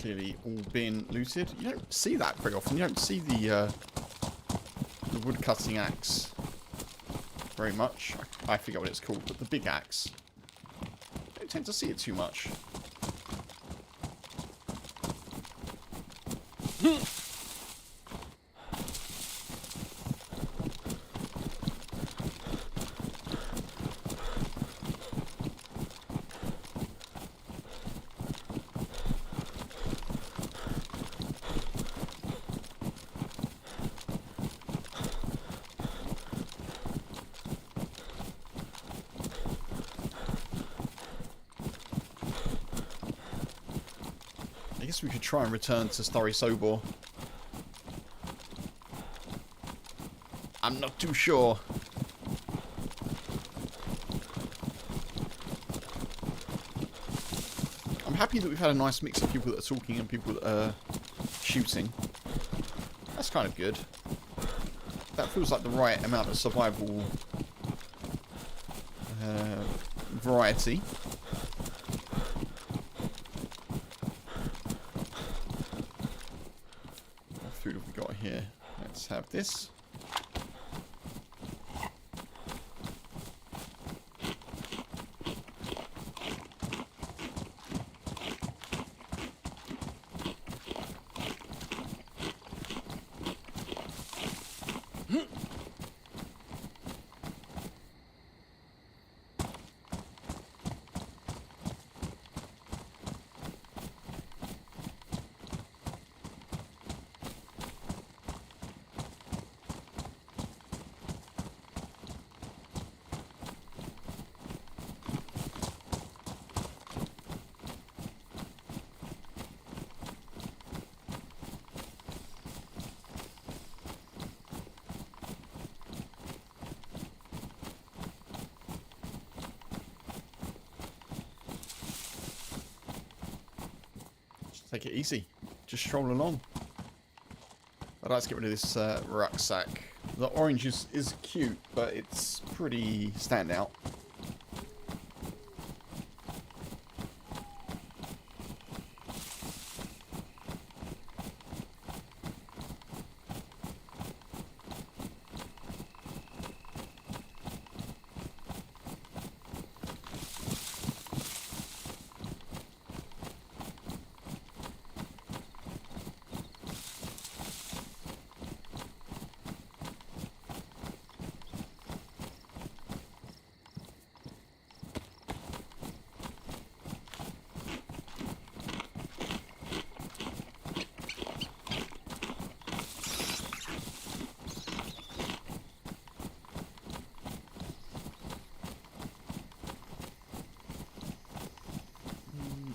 clearly all been looted. You don't see that very often. You don't see the wood cutting axe very much. I forget what it's called, but the big axe. I don't tend to see it too much. I guess we could try and return to Starry Sobor. I'm not too sure. I'm happy that we've had a nice mix of people that are talking and people that are shooting. That's kind of good. That feels like the right amount of survival variety. What food have we got here? Let's have this. Take it easy. Just stroll along. I'd like to get rid of this rucksack. The orange is cute, but it's pretty standout.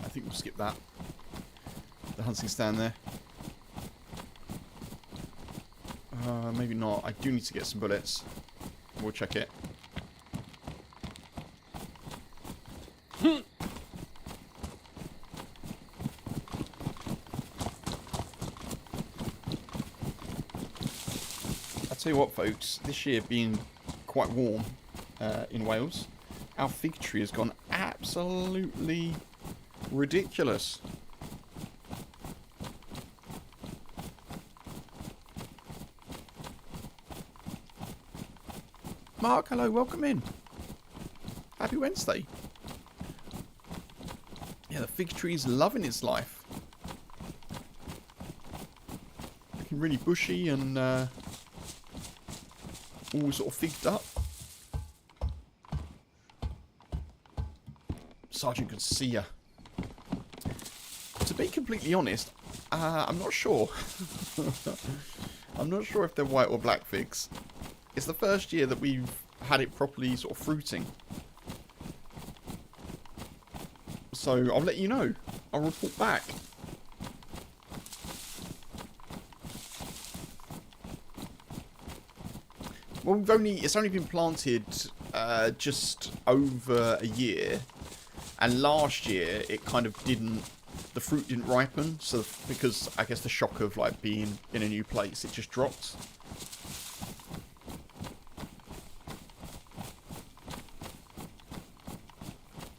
I think we'll skip that. The hunting stand there. Maybe not. I do need to get some bullets. We'll check it. I'll tell you what, folks. This year being quite warm in Wales, our fig tree has gone absolutely ridiculous. Mark, hello, welcome in. Happy Wednesday. Yeah, the fig tree's loving its life. Looking really bushy and all sort of figged up. Sergeant could see ya. To be completely honest, I'm not sure. I'm not sure if they're white or black figs. It's the first year that we've had it properly sort of fruiting. So I'll let you know. I'll report back. Well, it's only been planted just over a year. And last year it kind of the fruit didn't ripen, so because I guess the shock of like being in a new place, it just dropped.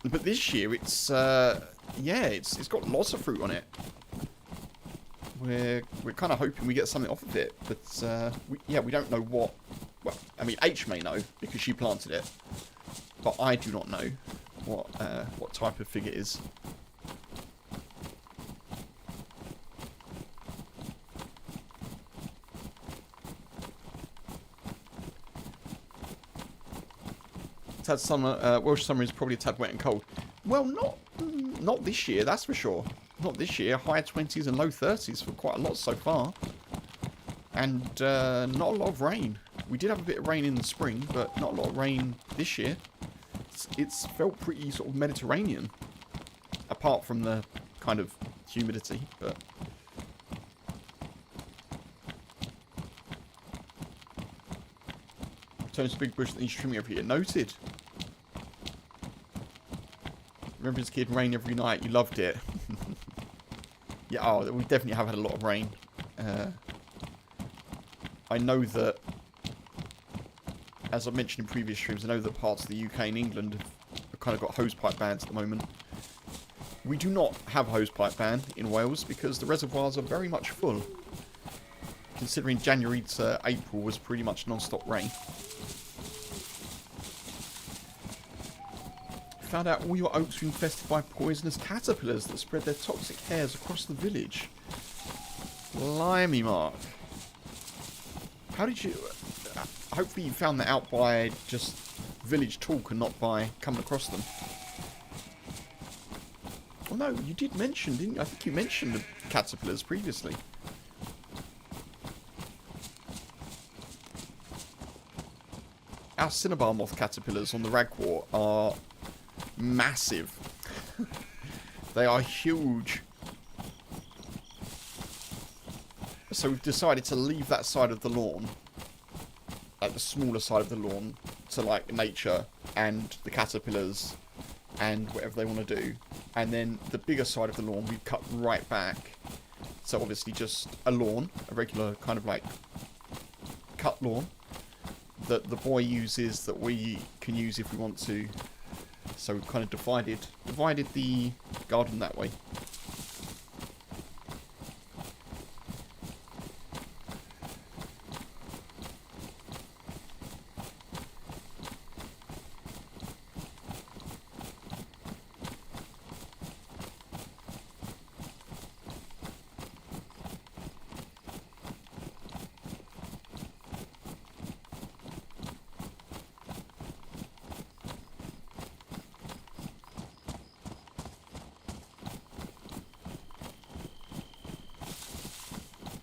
But this year it's yeah, it's got lots of fruit on it. we're kind of hoping we get something off of it, but we don't know what. Well, I mean, H may know because she planted it, but I do not know what type of fig it is. Tad summer, Welsh summer is probably a tad wet and cold. Well, not this year, that's for sure. Not this year. High 20s and low 30s for quite a lot so far, and not a lot of rain. We did have a bit of rain in the spring, but not a lot of rain this year. It's felt pretty sort of Mediterranean, apart from the kind of humidity, but. Turns to big bush that needs trimming every year. Noted. Remember as a kid, rain every night. You loved it. Yeah, oh, we definitely have had a lot of rain. I know that, as I mentioned in previous streams, I know that parts of the UK and England have kind of got hosepipe bans at the moment. We do not have a hosepipe ban in Wales because the reservoirs are very much full, considering January to April was pretty much non-stop rain. Found out all your oaks were infested by poisonous caterpillars that spread their toxic hairs across the village. Blimey, Mark. How did you... hopefully you found that out by just village talk and not by coming across them. Well, no, you did mention, didn't you? I think you mentioned the caterpillars previously. Our cinnabar moth caterpillars on the ragwort are massive. They are huge. So we've decided to leave that side of the lawn, like the smaller side of the lawn, to like nature and the caterpillars and whatever they want to do. And then the bigger side of the lawn we've cut right back. So obviously just a lawn, a regular kind of like cut lawn that the boy uses, that we can use if we want to. So we've kind of divided the garden that way.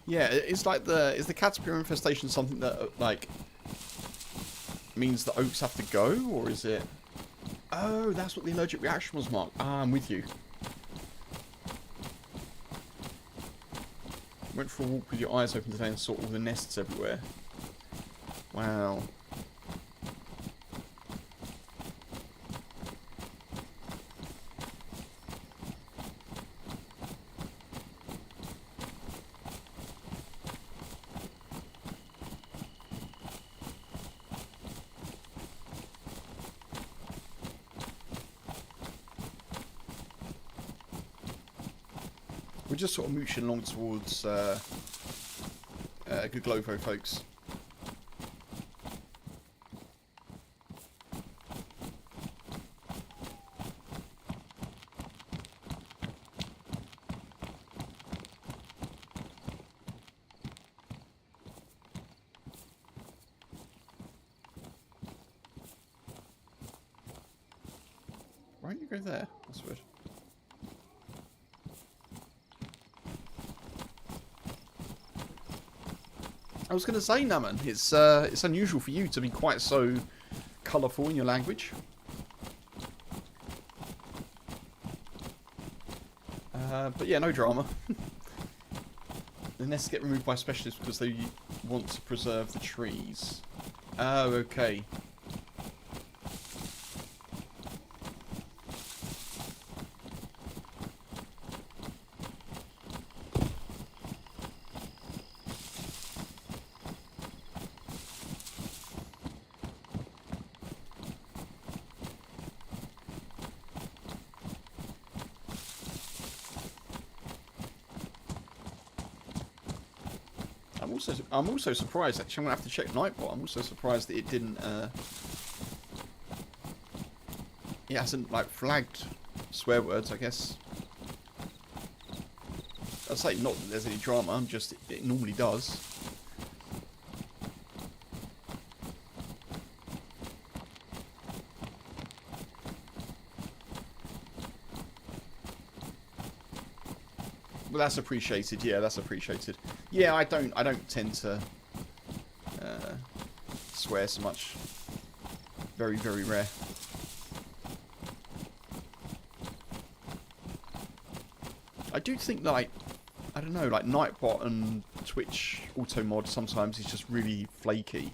Yeah, it's like is the caterpillar infestation something that like means the oaks have to go, or is it? Oh, that's what the allergic reaction was, Mark. Ah, I'm with you. Went for a walk with your eyes open today and saw all the nests everywhere. Wow. We're just sort of mooching along towards Guglovo, folks. Why don't you go there? That's weird. I was going to say, Naman, it's unusual for you to be quite so colourful in your language. But yeah, no drama. The nests get removed by specialists because they want to preserve the trees. Oh, okay. I'm also surprised. Actually, I'm gonna have to check Nightbot. I'm also surprised that it didn't. It hasn't like flagged swear words. I guess. I'd say not that there's any drama. I'm just it normally does. Well, that's appreciated. Yeah, that's appreciated. Yeah, I don't tend to swear so much. Very, very rare. I do think that, like, I don't know, like Nightbot and Twitch auto mod sometimes is just really flaky.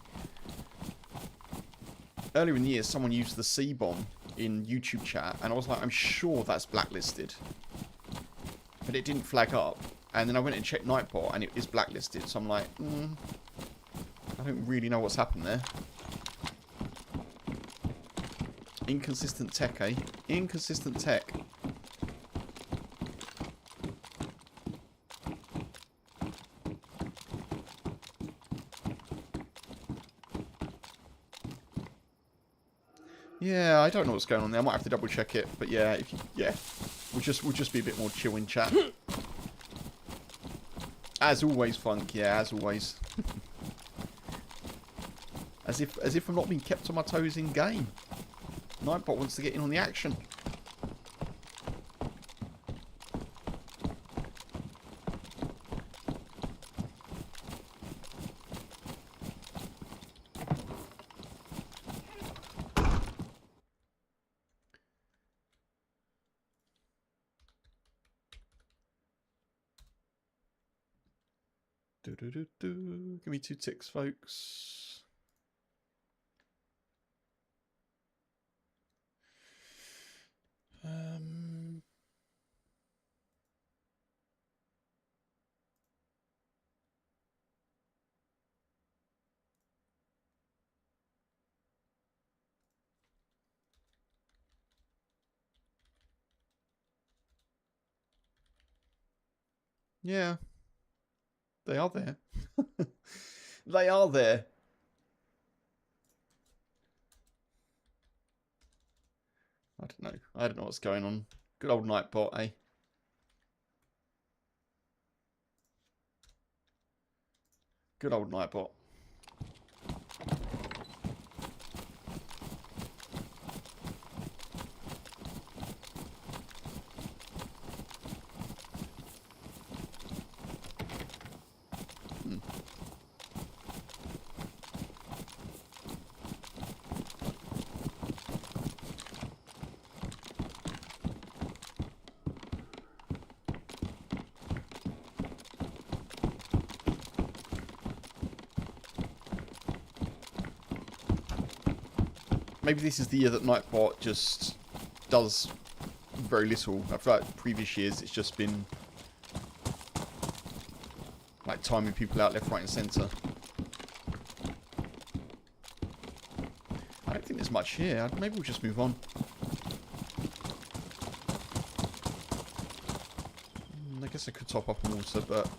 Earlier in the year, someone used the C-bomb in YouTube chat, and I was like, I'm sure that's blacklisted. But it didn't flag up. And then I went and checked Nightbot, and it is blacklisted. So I'm like, I don't really know what's happened there. Inconsistent tech, eh? Inconsistent tech. Yeah, I don't know what's going on there. I might have to double check it, but yeah, we'll just be a bit more chill in chat. As always, Funk. Yeah, as always. as if I'm not being kept on my toes in game. Nightbot wants to get in on the action. Give me 2 ticks, folks. Yeah. They are there. They are there. I don't know. I don't know what's going on. Good old Nightbot, eh? Good old Nightbot. Maybe this is the year that Nightbot just does very little. I feel like previous years it's just been like timing people out left, right and centre. I don't think there's much here. Maybe we'll just move on. I guess I could top up on water, but...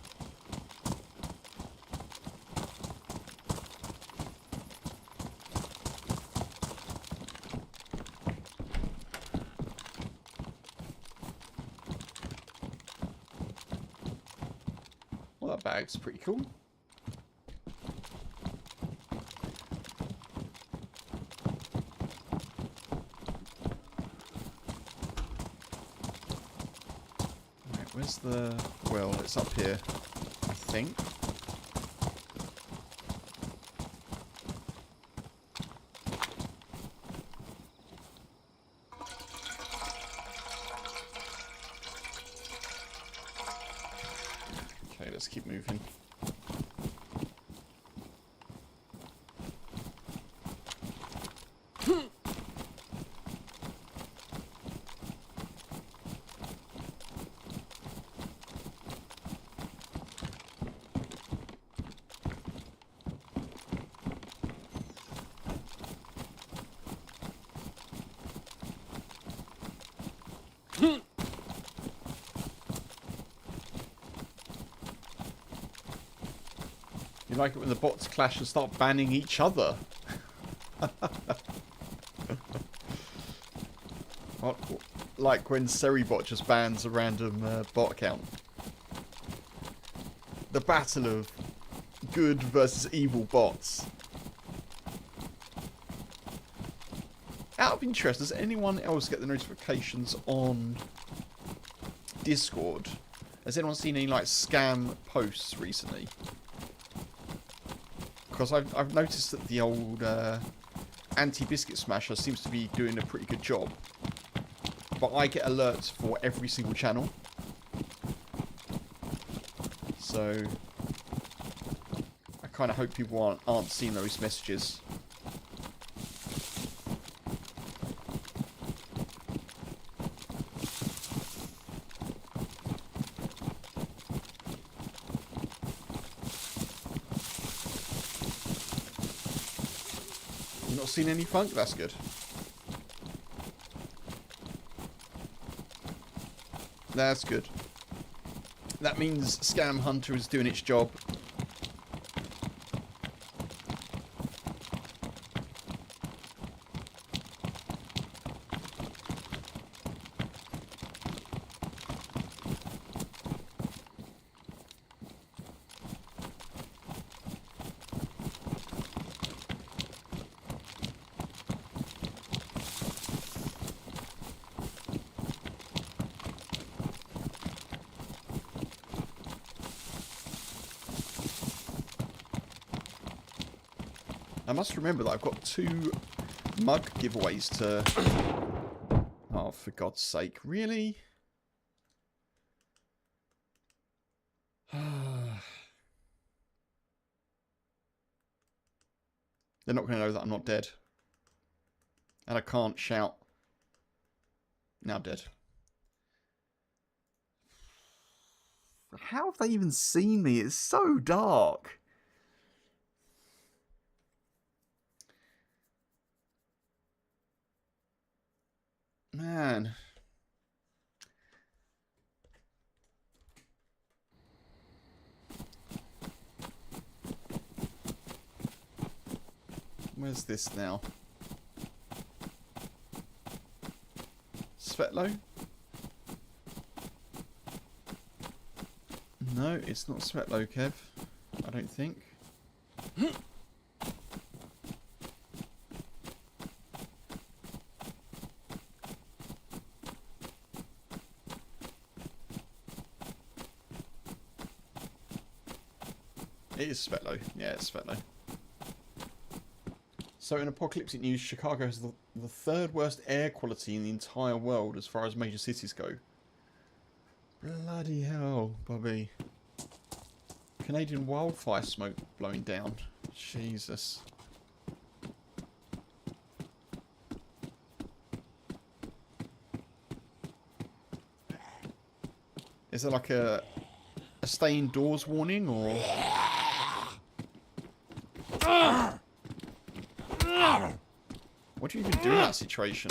well, that bag's pretty cool. Where's the... well, it's up here, I think. Okay, let's keep moving. You like it when the bots clash and start banning each other. Like when Seribot just bans a random bot account. The battle of good versus evil bots. Out of interest, does anyone else get the notifications on Discord? Has anyone seen any like scam posts recently? Because I've noticed that the old anti-biscuit smasher seems to be doing a pretty good job. But I get alerts for every single channel. So I kind of hope people aren't seeing those messages. You've not seen any funk? That's good. That's good. That means Scam Hunter is doing its job. I must remember that I've got 2 mug giveaways to... Oh, for God's sake. Really? They're not going to know that I'm not dead. And I can't shout. Now I'm dead. How have they even seen me? It's so dark. Man. Where's this now? Svetlo? No, it's not Svetlo, Kev. I don't think. It is Svetlo. Yeah, it's Svetlo. So in apocalyptic news, Chicago has the 3rd worst air quality in the entire world as far as major cities go. Bloody hell, Bobby. Canadian wildfire smoke blowing down. Jesus. Is there like a stay indoors warning or... What do you even do in that situation?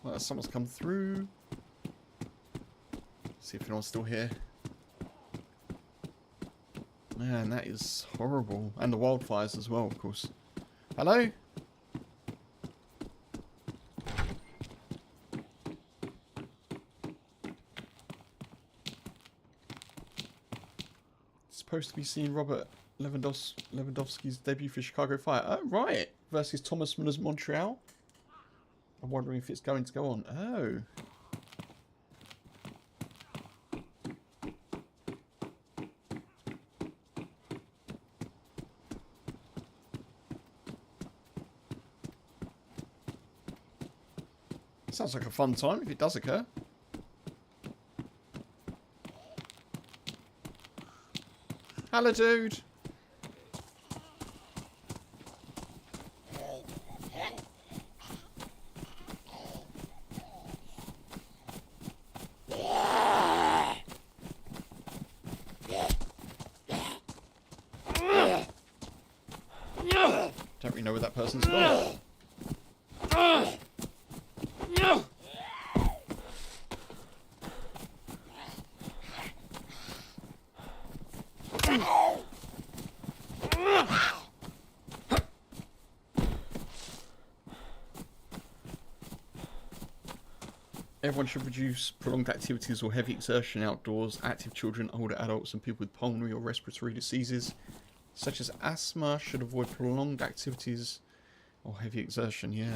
Well, someone's come through. See if anyone's still here. Man, that is horrible. And the wildfires as well, of course. Hello? Supposed to be seeing Robert Lewandowski's debut for Chicago Fire. Oh, right. Versus Thomas Muller's Montreal. I'm wondering if it's going to go on. Oh. Sounds like a fun time if it does occur. Hello, dude. we know where that person's gone. Everyone should reduce prolonged activities or heavy exertion outdoors. Active children, older adults, and people with pulmonary or respiratory diseases, such as asthma, should avoid prolonged activities or heavy exertion. Yeah.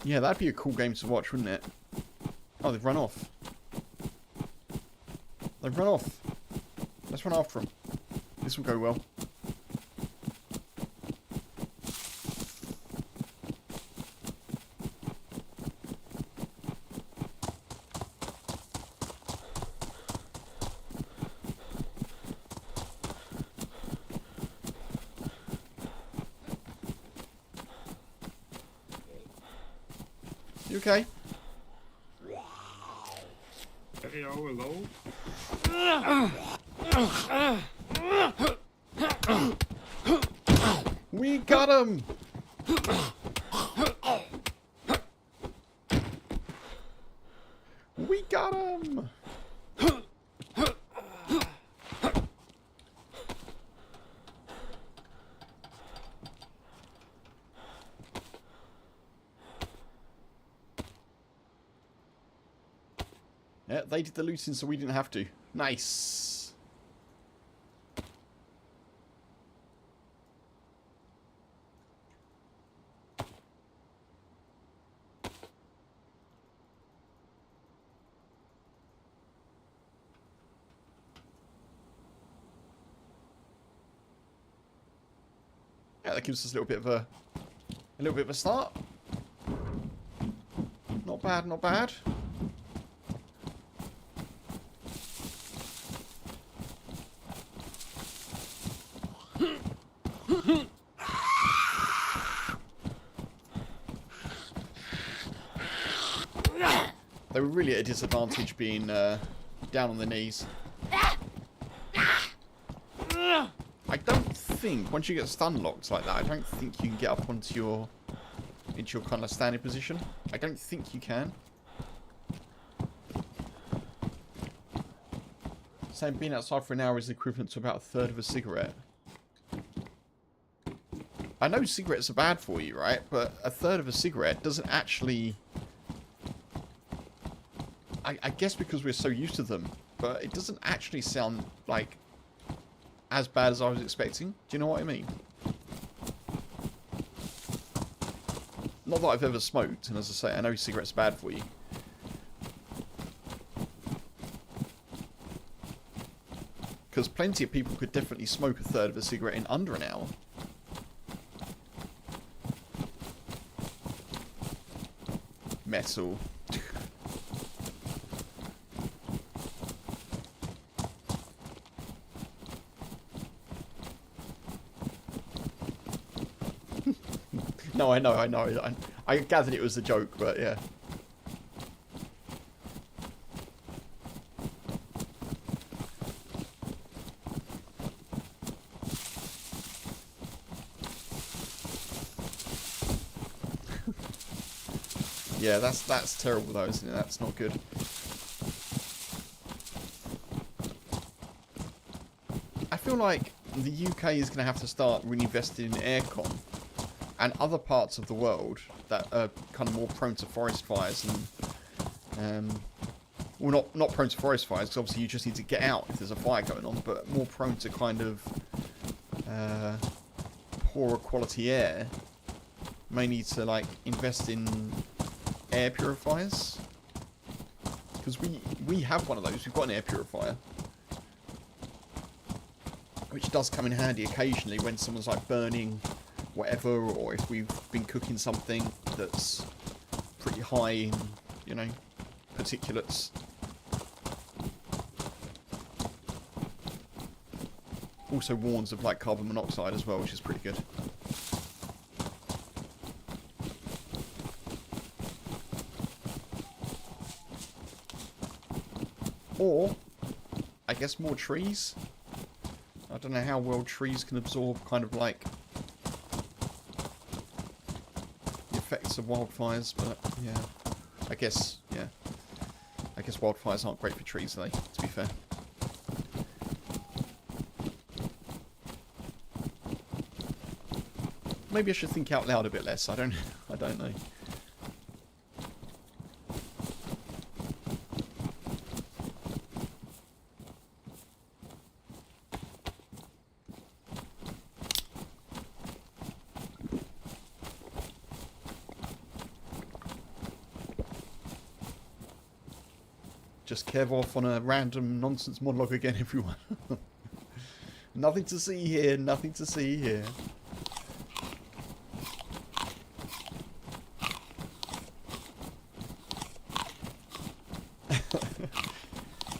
Yeah, that'd be a cool game to watch, wouldn't it? Oh, they've run off. They've run off. Let's run after them. This will go well. You okay? Hello. We got him! We got him! Yeah, they did the looting so we didn't have to. Nice! Yeah, that gives us a little bit of a start. Not bad, not bad. They were really at a disadvantage being down on their knees. I don't think, once you get stun locked like that, I don't think you can get up into your kind of standing position. I don't think you can. Saying being outside for an hour is equivalent to about a third of a cigarette. I know cigarettes are bad for you, right? But a third of a cigarette doesn't actually... I guess because we're so used to them, but it doesn't actually sound like as bad as I was expecting. Do you know what I mean? Not that I've ever smoked, and as I say, I know cigarettes are bad for you. Because plenty of people could definitely smoke a third of a cigarette in under an hour. Metal. No, I know. I gathered it was a joke, but yeah. Yeah, that's terrible though, isn't it? That's not good. I feel like the UK is going to have to start really investing in aircon. And other parts of the world that are kind of more prone to forest fires and, well, not prone to forest fires, because obviously you just need to get out if there's a fire going on, but more prone to kind of poorer quality air, may need to like invest in air purifiers. Because we have one of those. We've got an air purifier, which does come in handy occasionally when someone's like burning whatever, or if we've been cooking something that's pretty high in, you know, particulates. Also warns of like carbon monoxide as well, which is pretty good. Or, I guess more trees. I don't know how well trees can absorb kind of like the effects of wildfires, but yeah. I guess, yeah. I guess wildfires aren't great for trees, are they, to be fair. Maybe I should think out loud a bit less. I don't know. Just Kev off on a random nonsense monologue again, everyone. Nothing to see here, nothing to see here.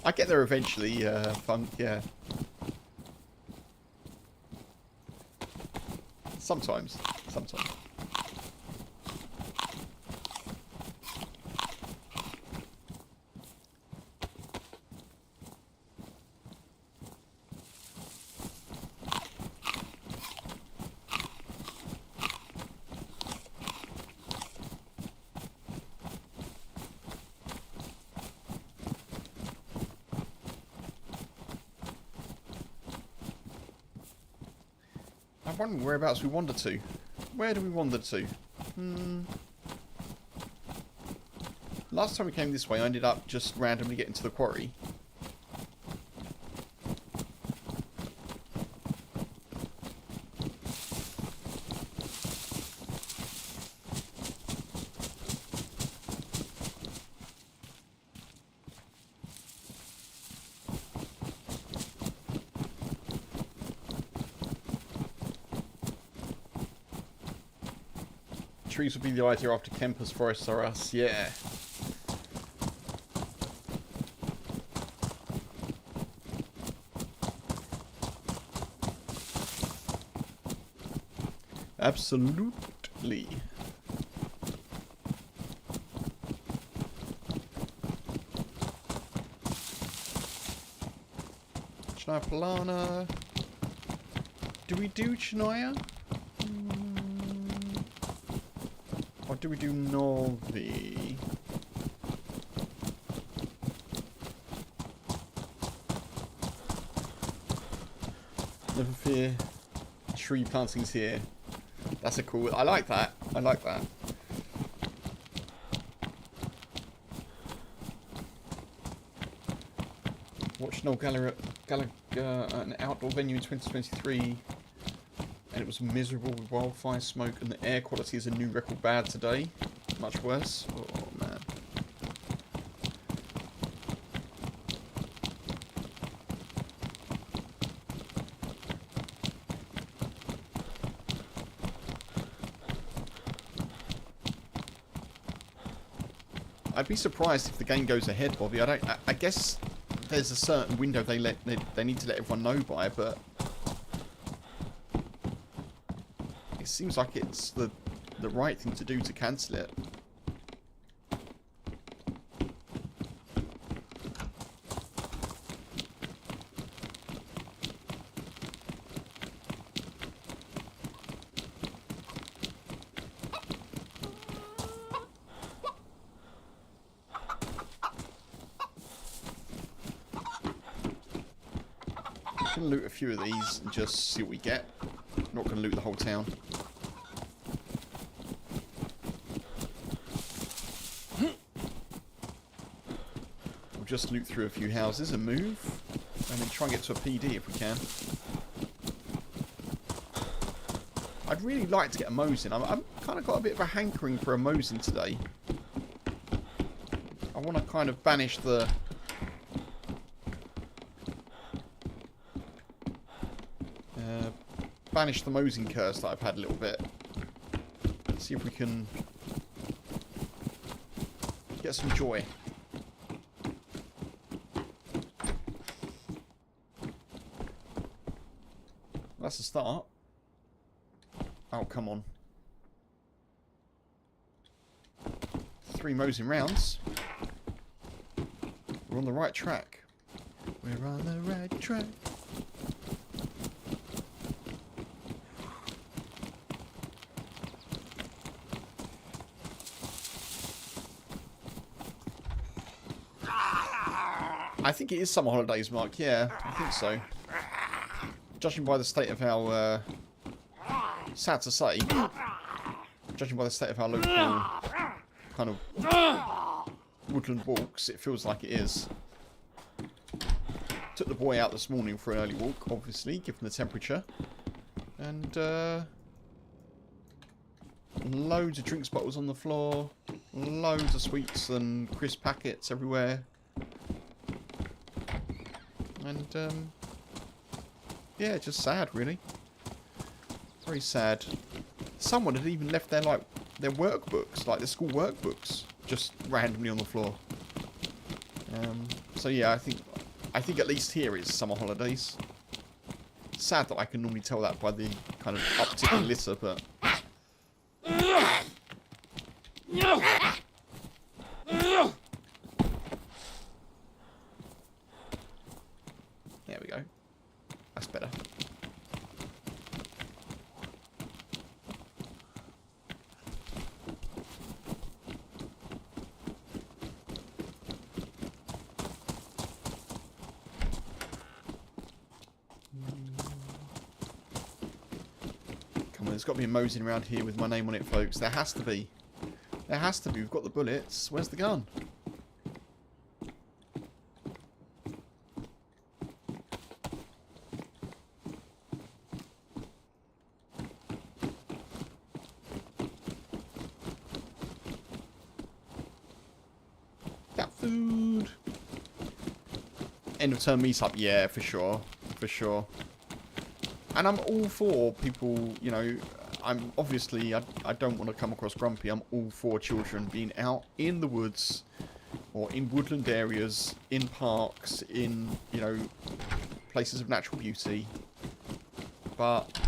I get there eventually, Funk, yeah. Sometimes. I'm wondering whereabouts we wandered to. Where do we wander to? Last time we came this way, I ended up just randomly getting to the quarry. Trees would be the idea after Kempis forests are us, yeah. Absolutely. Chania Polana. Do we do Chania? Or do we do Novi? Never fear. Tree plantings here. That's a cool... I like that. I like that. Watched an an outdoor venue in 2023. And it was miserable with wildfire smoke, and the air quality is a new record bad today. Much worse. Oh, man. I'd be surprised if the game goes ahead, Bobby. I guess there's a certain window they need to let everyone know by, but it seems like it's the right thing to do to cancel it. I'm gonna loot a few of these and just see what we get. Not gonna loot the whole town. We'll just loot through a few houses and move, and then try and get to a PD if we can. I'd really like to get a Mosin. I'm kind of got a bit of a hankering for a Mosin today. I want to kind of banish the Mosin curse that I've had a little bit. See if we can get some joy. That's a start. Oh, come on. 3 Mosin rounds. We're on the right track. We're on the right track. I think it is summer holidays, Mark. Yeah, I think so. Judging by the state of our... sad to say. Judging by the state of our local kind of woodland walks, it feels like it is. Took the boy out this morning for an early walk, obviously, given the temperature. And loads of drinks bottles on the floor. Loads of sweets and crisp packets everywhere. And, yeah, just sad, really. Very sad. Someone had even left their, like, their workbooks, like their school workbooks, just randomly on the floor. So, yeah, I think at least here it's summer holidays. Sad that I can normally tell that by the kind of uptick in litter, but... There we go. That's better. Come on, there's got to be a mosing around here with my name on it, folks. There has to be. There has to be. We've got the bullets. Where's the gun? Got food. End of term meetup. Yeah, for sure. For sure. And I'm all for people, you know, I'm obviously, I don't want to come across grumpy. I'm all for children being out in the woods or in woodland areas, in parks, in, you know, places of natural beauty. But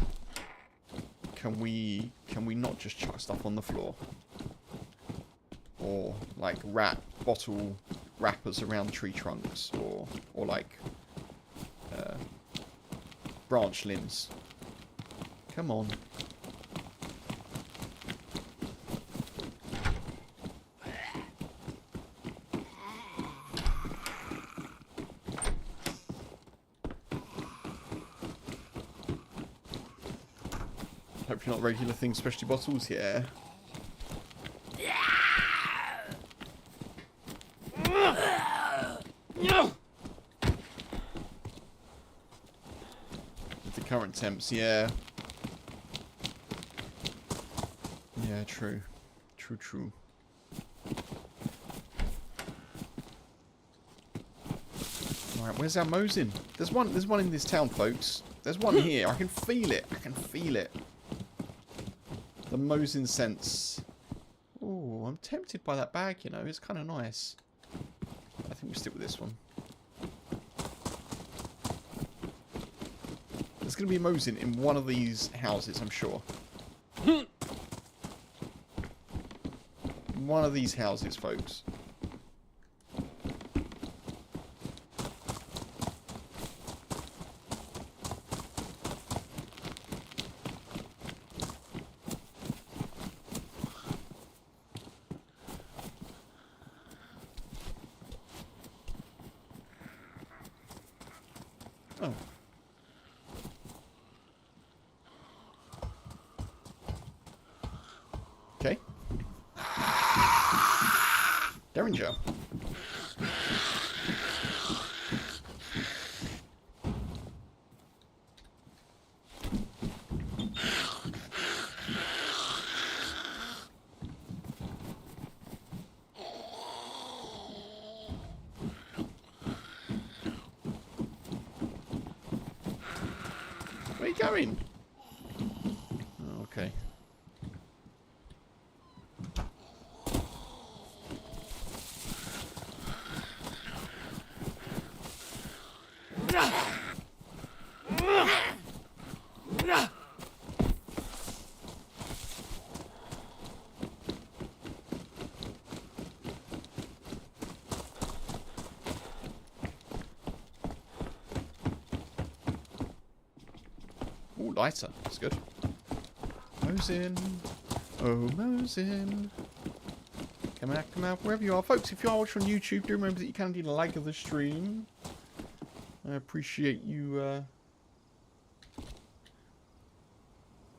can we not just chuck stuff on the floor? Or like wrap bottle wrappers around tree trunks, or like branch limbs. Come on. Hope you're not regular things, especially bottles, yeah. Current temps, yeah. Yeah, true. True. Alright, where's our mosing? There's one in this town, folks. There's one here. I can feel it. I can feel it. The mosing sense. Oh, I'm tempted by that bag, you know. It's kind of nice. I think we stick with this one. There's going to be a mosing in one of these houses, I'm sure. One of these houses, folks. Oh. Okay. Derringer. Where are you going? Oh, okay. lighter. That's good. Mosin. Oh, Mosin. Come out, wherever you are. Folks, if you are watching on YouTube, do remember that you can do the like of the stream. I appreciate you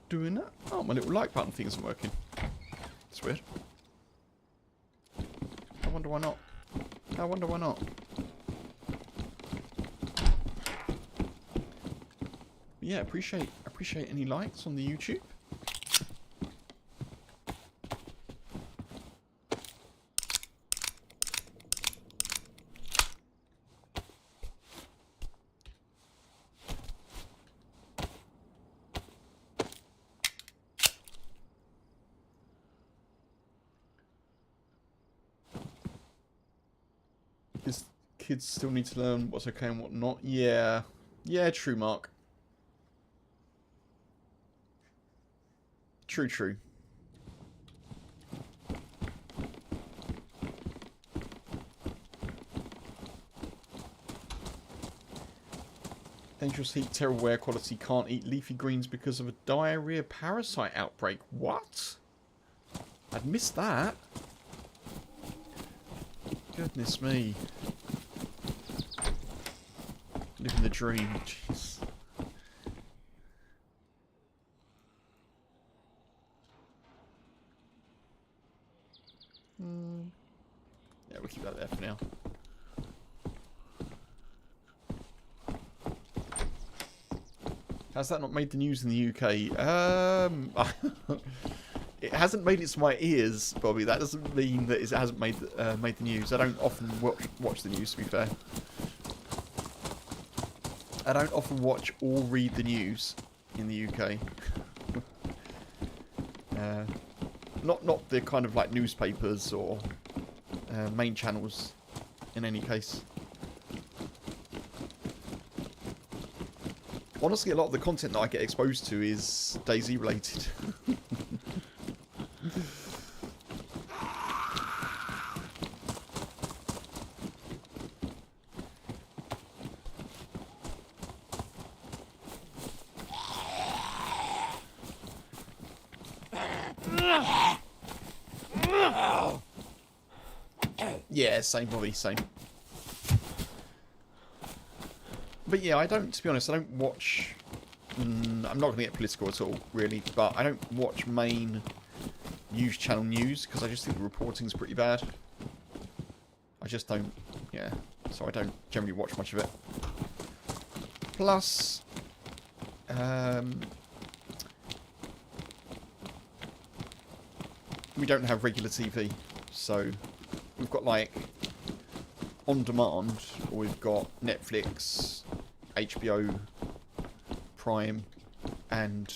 doing that. Oh, my little like button thing isn't working. That's weird. I wonder why not. I wonder why not. Yeah, appreciate any likes on the YouTube. Kids still need to learn what's okay and what not. Yeah. Yeah, true, Mark. True. Dangerous heat, terrible air quality, can't eat leafy greens because of a diarrhea parasite outbreak. What? I'd missed that. Goodness me. Living the dream. Jeez. Yeah, we'll keep that there for now. Has that not made the news in the UK? It hasn't made it to my ears, Bobby. That doesn't mean that it hasn't made the news. I don't often watch the news, to be fair. I don't often watch or read the news in the UK. Not the kind of like newspapers or main channels in any case. Honestly, a lot of the content that I get exposed to is DayZ related. Yeah, same, Bobby, same. But yeah, I don't, to be honest, I don't watch... I'm not going to get political at all, really, but I don't watch main news channel news, because I just think the reporting's pretty bad. I just don't, yeah, so I don't generally watch much of it. Plus, we don't have regular TV, so we've got like on demand, or we've got Netflix, HBO, Prime, and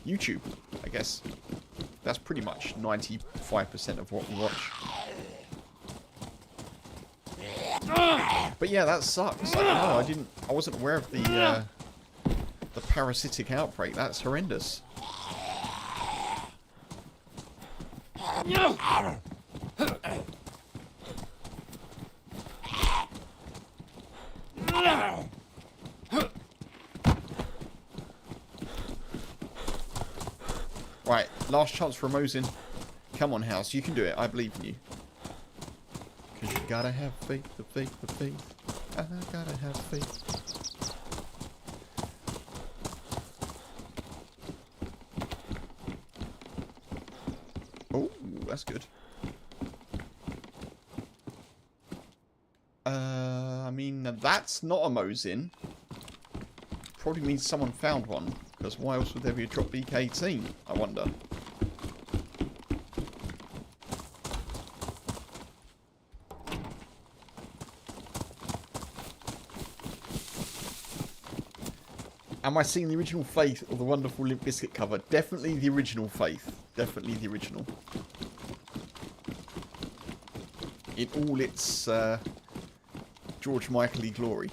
YouTube, I guess. That's pretty much 95% of what we watch. But yeah, that sucks. I don't know, I wasn't aware of the parasitic outbreak. That's horrendous. Right, last chance for a Mosin. Come on, House, you can do it. I believe in you. Because you gotta have faith, the faith, the faith. I gotta have faith. Oh, that's good. I mean, that's not a Mosin. Probably means someone found one. Because why else would there be a drop BK18? I wonder. Am I seeing the original Faith or the wonderful Limp Bizkit cover? Definitely the original Faith. Definitely the original. In all its George Michael-y glory.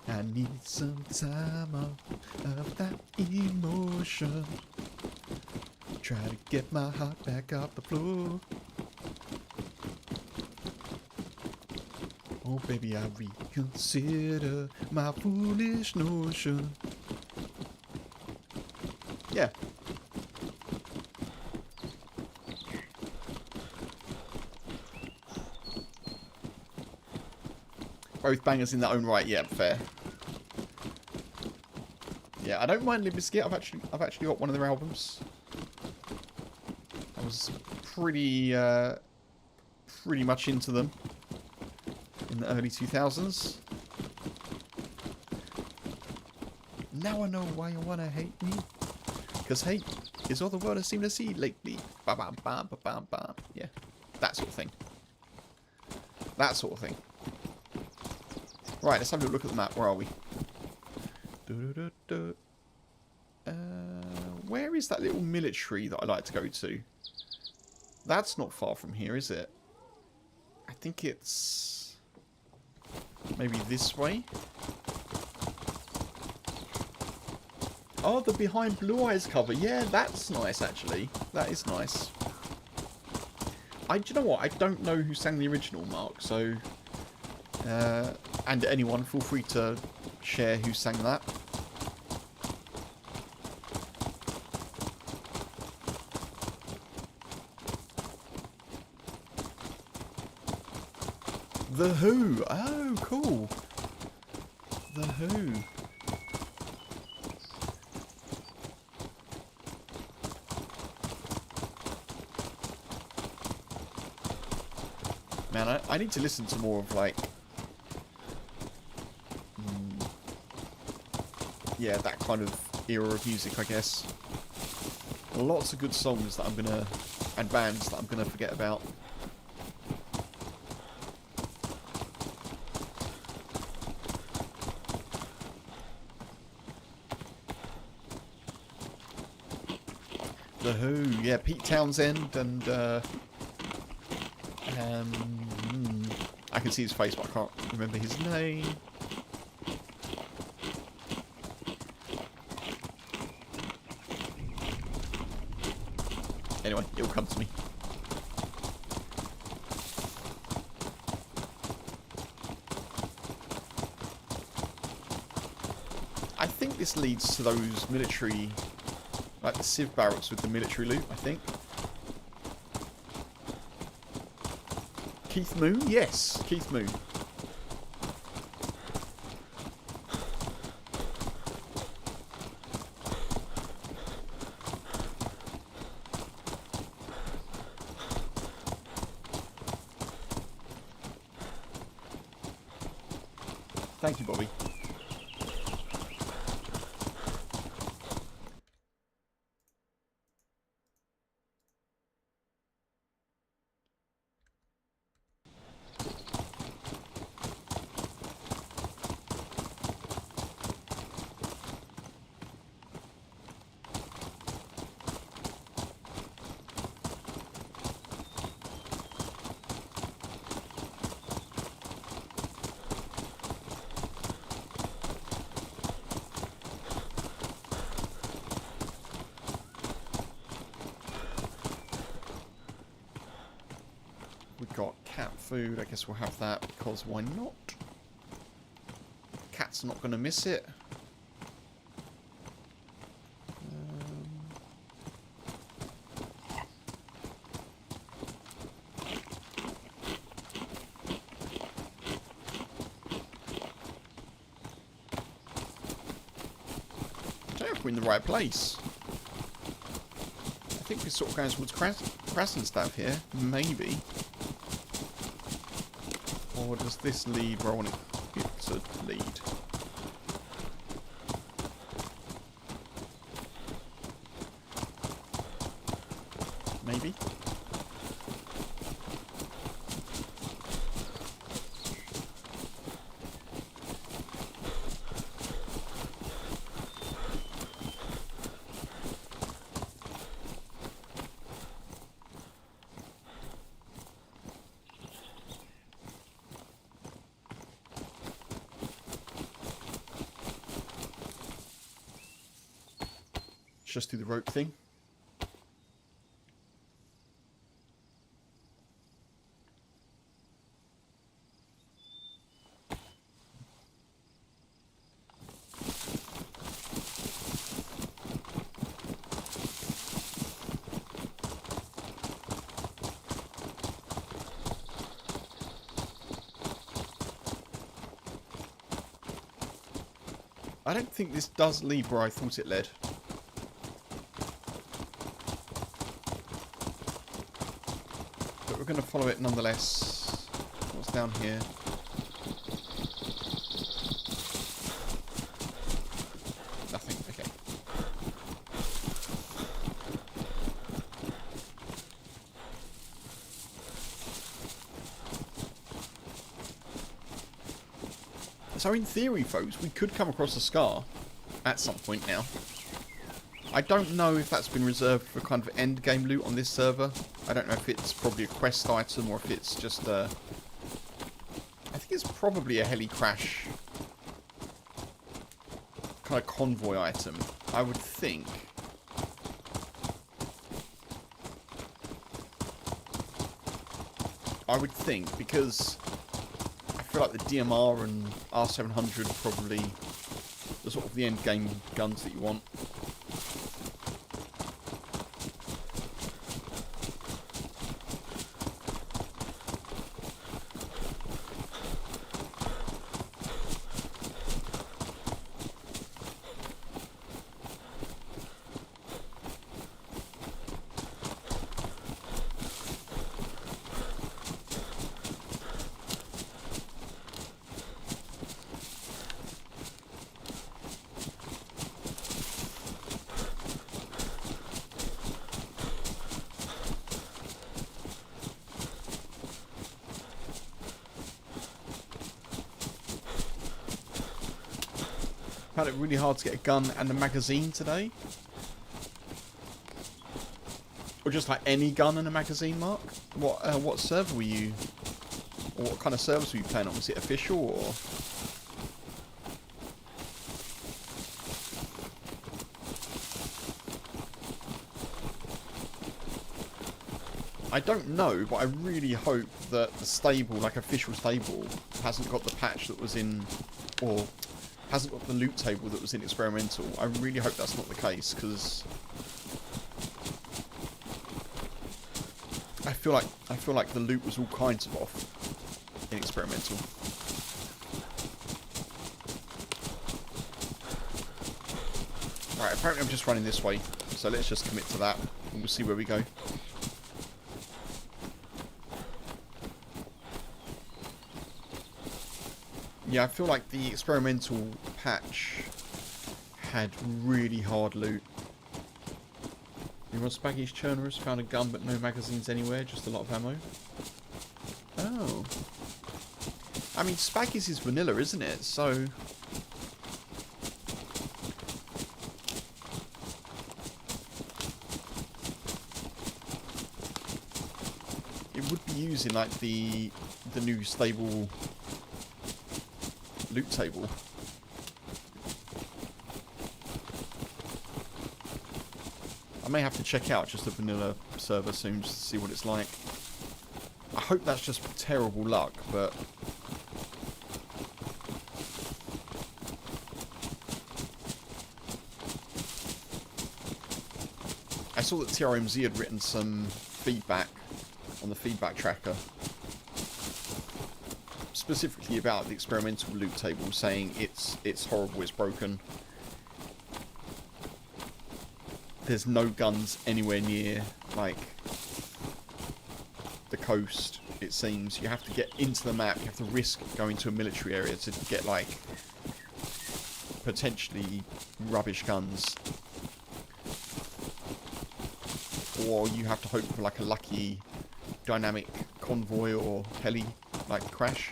I need some time off of that emotion. Try to get my heart back off the floor. Oh, baby, I reconsider my foolish notion. Yeah. Both bangers in their own right. Yeah, fair. Yeah, I don't mind Limp Bizkit. I've actually got one of their albums. I was pretty much into them in the early 2000s. Now I know why you wanna hate me. Because hate is all the world has seemed to see lately. Ba bam bam ba bam bam. Yeah, that sort of thing. That sort of thing. Right, let's have a look at the map. Where are we? Where is that little military that I like to go to? That's not far from here, is it? I think it's maybe this way. Oh, the Behind Blue Eyes cover. Yeah, that's nice, actually. That is nice. Do you know what? I don't know who sang the original, Mark, so... and anyone, feel free to share who sang that. The Who. Oh, cool. The Who. Man, I need to listen to more of, like... yeah, that kind of era of music, I guess. Lots of good songs that I'm gonna... and bands that I'm gonna forget about. The Who, yeah, Pete Townsend and I can see his face, but I can't remember his name. Anyway, it will come to me. I think this leads to those military, like the Civ barracks with the military loot, I think. Keith Moon? Yes, Keith Moon. Thank you, Bobby. We've got cat food. I guess we'll have that because why not? Cat's not going to miss it. I don't know if we're in the right place. I think we're sort of going towards Krasnstav here. Maybe. Or does this lead where I want it to lead? Maybe? Just do the rope thing. I don't think this does lead where I thought it led. But we're going to follow it nonetheless. What's down here? Nothing, okay. So in theory, folks, we could come across a scar at some point now. I don't know if that's been reserved for kind of end game loot on this server. I don't know if it's probably a quest item or if it's just a... I think it's probably a heli crash kind of convoy item, I would think. Because I feel like the DMR and R700 are probably the sort of the end game guns that you want. Found it really hard to get a gun and a magazine today. Or just like any gun and a magazine, Mark? What server were you... Or what kind of servers were you playing on? Was it official or... I don't know, but I really hope that the stable, like official stable, hasn't got the patch that was in... Or... hasn't got the loot table that was in experimental. I really hope that's not the case, because I feel like the loot was all kinds of off in experimental. Right, apparently I'm just running this way, so let's just commit to that and we'll see where we go. Yeah, I feel like the experimental patch had really hard loot. You want Spaggy's Churners? Found a gun but no magazines anywhere, just a lot of ammo. Oh. I mean, Spaggy's is vanilla, isn't it? So... it would be using like the new stable... loot table. I may have to check out just the vanilla server soon just to see what it's like. I hope that's just terrible luck, but... I saw that TRMZ had written some feedback on the feedback tracker specifically about the experimental loot table, saying it's horrible, it's broken. There's no guns anywhere near, like, the coast, it seems. You have to get into the map, you have to risk going to a military area to get, like, potentially rubbish guns. Or you have to hope for, like, a lucky dynamic convoy or heli, like, crash.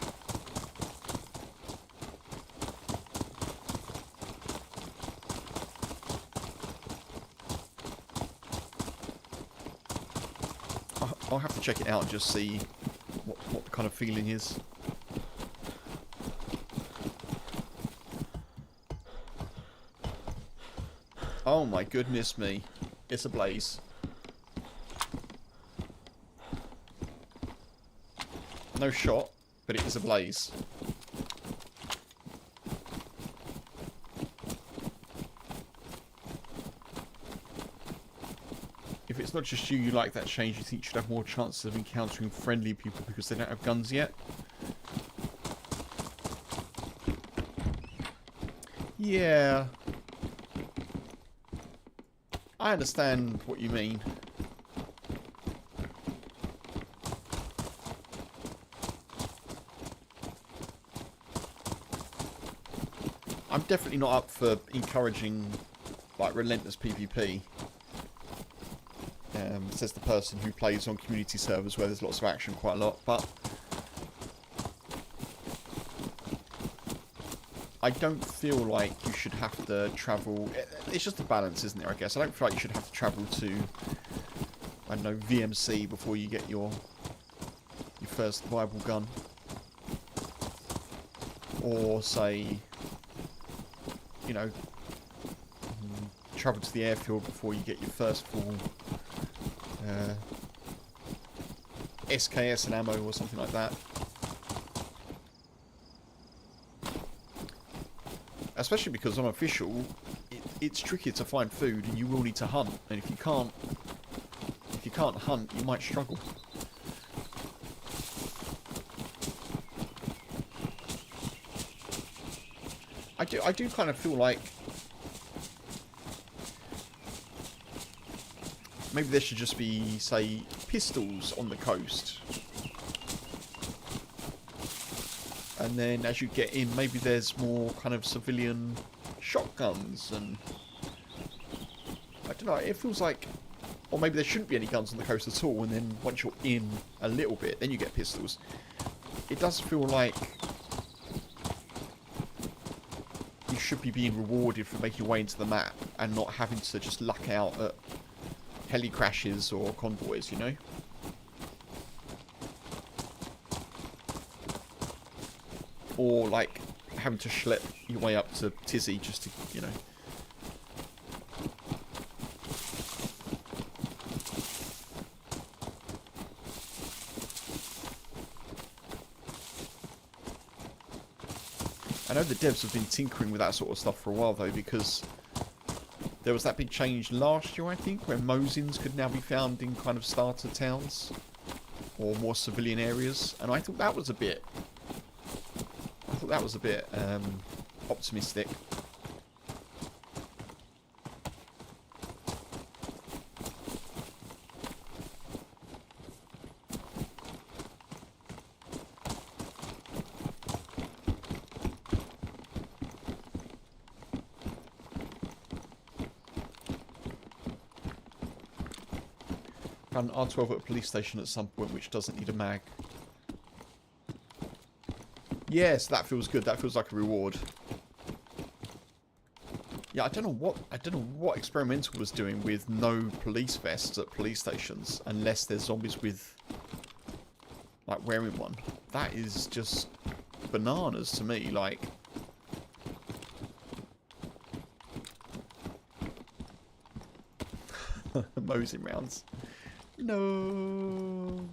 I'll have to check it out and just see what the kind of feeling is. Oh my goodness me. It's a blaze. No shot, but it is a blaze. If it's not just you like that change, you think you should have more chances of encountering friendly people because they don't have guns yet? Yeah. I understand what you mean. I'm definitely not up for encouraging, like, relentless PvP. Says the person who plays on community servers where there's lots of action quite a lot, but I don't feel like you should have to travel. It's just a balance, isn't there, I guess? I don't feel like you should have to travel to, I don't know, VMC before you get your first viable gun. Or, say, you know, travel to the airfield before you get your first full SKS and ammo or something like that. Especially because on official, it's tricky to find food and you will need to hunt. And if you can't hunt, you might struggle. I do kind of feel like maybe there should just be, say, pistols on the coast. And then as you get in, maybe there's more kind of civilian shotguns and... I don't know, it feels like... Or maybe there shouldn't be any guns on the coast at all, and then once you're in a little bit, then you get pistols. It does feel like you should be being rewarded for making your way into the map and not having to just luck out at heli crashes or convoys, you know? Or, like, having to schlep your way up to Tizzy just to, you know... I know the devs have been tinkering with that sort of stuff for a while, though, because there was that big change last year, I think, where Mosins could now be found in kind of starter towns or more civilian areas, and I thought that was a bit... optimistic. Found an R12 at a police station at some point which doesn't need a mag. Yes, that feels good. That feels like a reward. Yeah, I don't know what Experimental was doing with no police vests at police stations unless there's zombies with, like, wearing one. That is just bananas to me, like... Mosin rounds. No.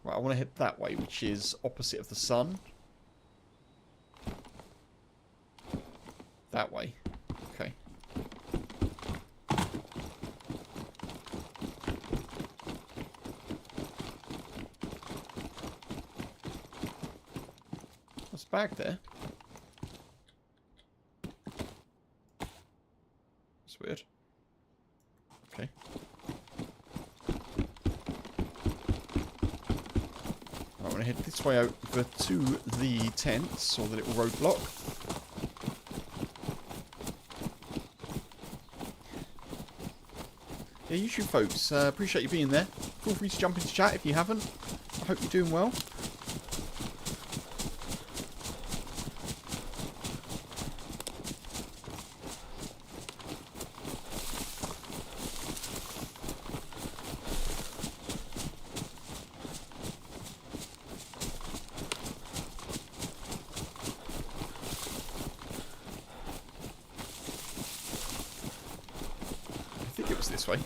Right, I want to head that way, which is opposite of the sun. That way. Okay. What's back there? That's weird. Okay. I'm going to head this way over to the tents, or the little roadblock. Yeah, you two folks, appreciate you being there. Feel free to jump into chat if you haven't. I hope you're doing well. I think it was this way.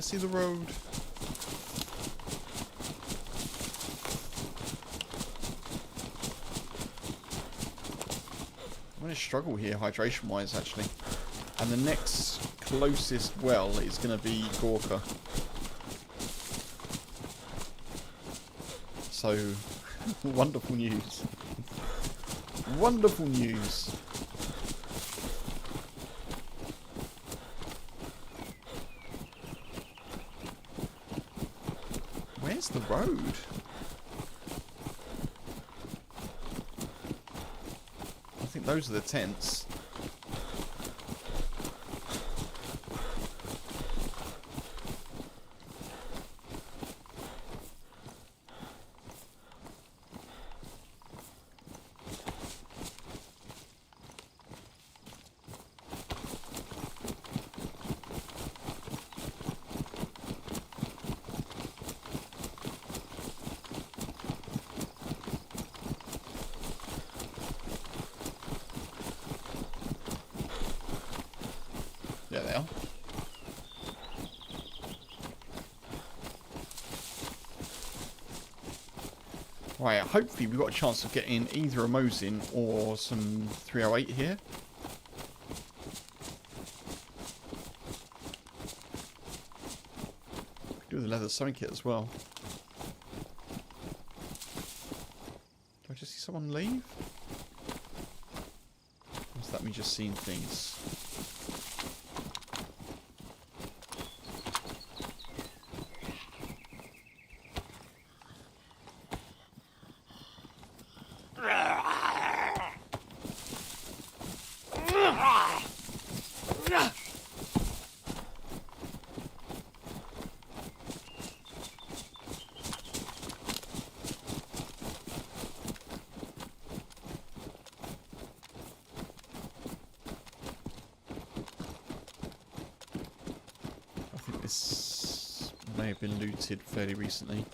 see the road. I'm going to struggle here hydration-wise, actually. And the next closest well is going to be Gorka. So, wonderful news. Wonderful news. Where's the road? I think those are the tents. There they are. Right, hopefully we've got a chance of getting either a Mosin or some 308 here. Could do the leather sewing kit as well. Do I just see someone leave? Or is that me just seeing things? This may have been looted fairly recently.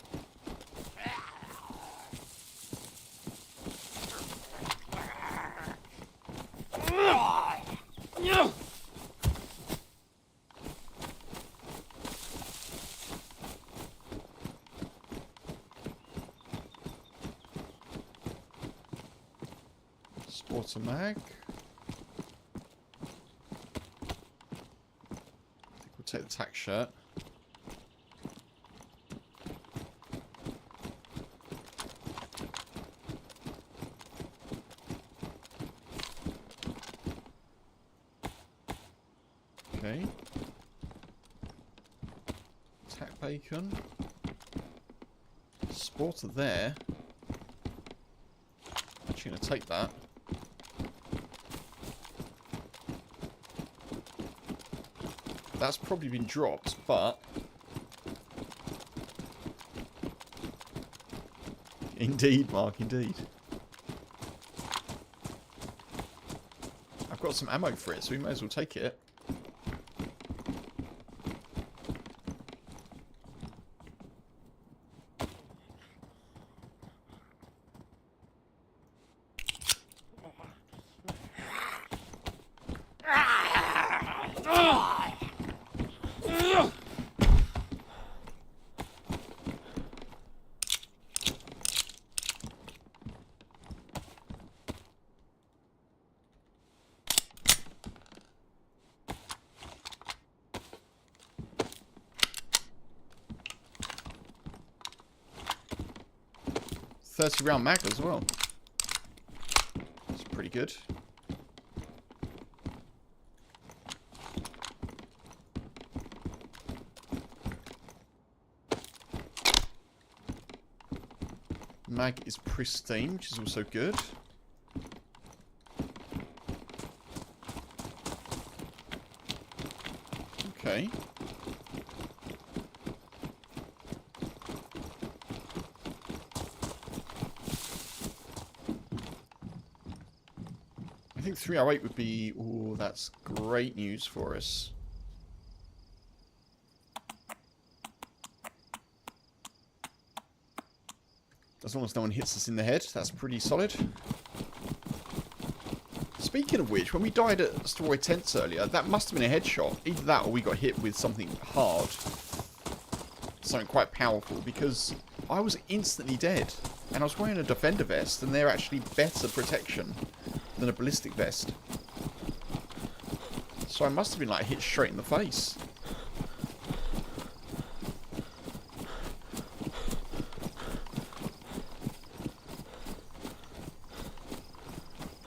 Sports a mag. Take the tack shirt. Okay. Tack bacon. Sporter there. Actually gonna take that. That's probably been dropped, but indeed, Mark, indeed. I've got some ammo for it, so we may as well take it. .30 round mag as well. That's pretty good. Mag is pristine, which is also good. Okay. I think 308 would be... Oh, that's great news for us. As long as no one hits us in the head, that's pretty solid. Speaking of which, when we died at Story Tents earlier, that must have been a headshot. Either that or we got hit with something hard. something quite powerful, because I was instantly dead. And I was wearing a defender vest, and they're actually better protection than a ballistic vest. So I must have been like hit straight in the face.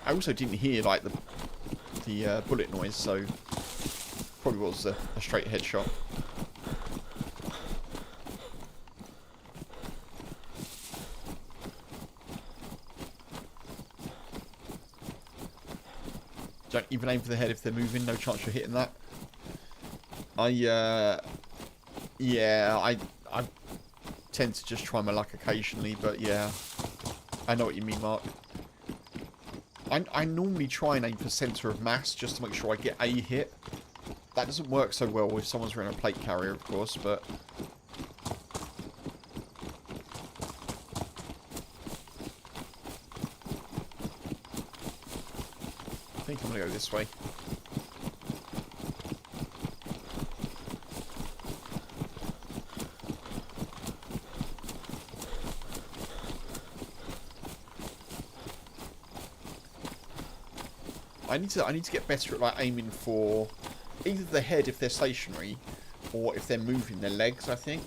I also didn't hear like the bullet noise, so probably was a straight headshot. Don't even aim for the head if they're moving. No chance you're hitting that. Yeah, I tend to just try my luck occasionally, but yeah, I know what you mean, Mark. I normally try and aim for centre of mass just to make sure I get a hit. That doesn't work so well if someone's wearing a plate carrier, of course, but... I think I'm going to go this way. I need to get better at like aiming for either the head if they're stationary, or if they're moving their legs, I think.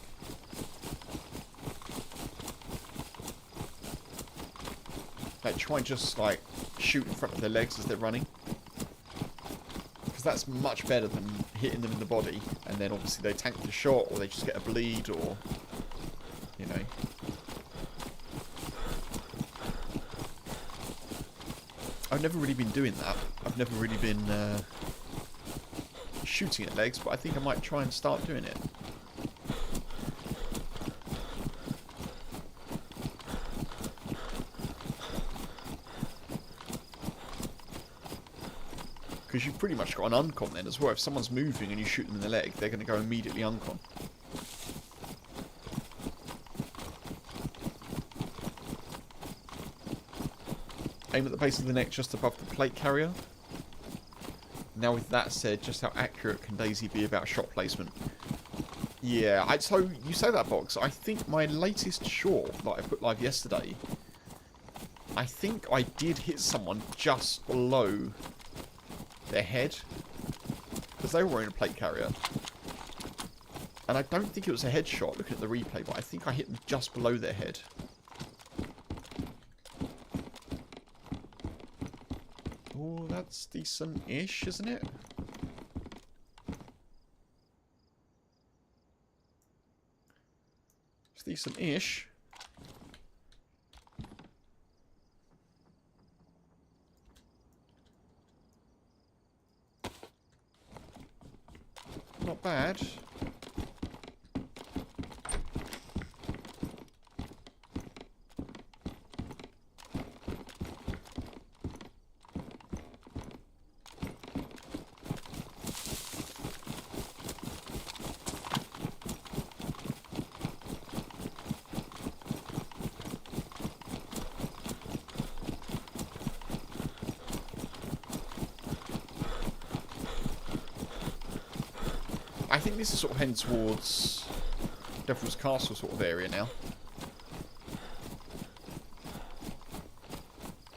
Like try and just like shoot in front of their legs as they're running, because that's much better than hitting them in the body and then obviously they tank the shot, or they just get a bleed, or you know. I've never really been doing that. I've never really been shooting at legs, but I think I might try and start doing it. Because you've pretty much got an uncon then as well. If someone's moving and you shoot them in the leg, they're going to go immediately uncon. Aim at the base of the neck just above the plate carrier. Now with that said, just how accurate can DayZ be about shot placement? Yeah, so you say that, Box. I think my latest shot that I put live yesterday, I think I did hit someone just below their head, because they were wearing a plate carrier. And I don't think it was a headshot looking at the replay, but I think I hit them just below their head. Oh, that's decent-ish, isn't it? It's decent-ish. Not bad. I think this is sort of heading towards Devil's Castle sort of area now.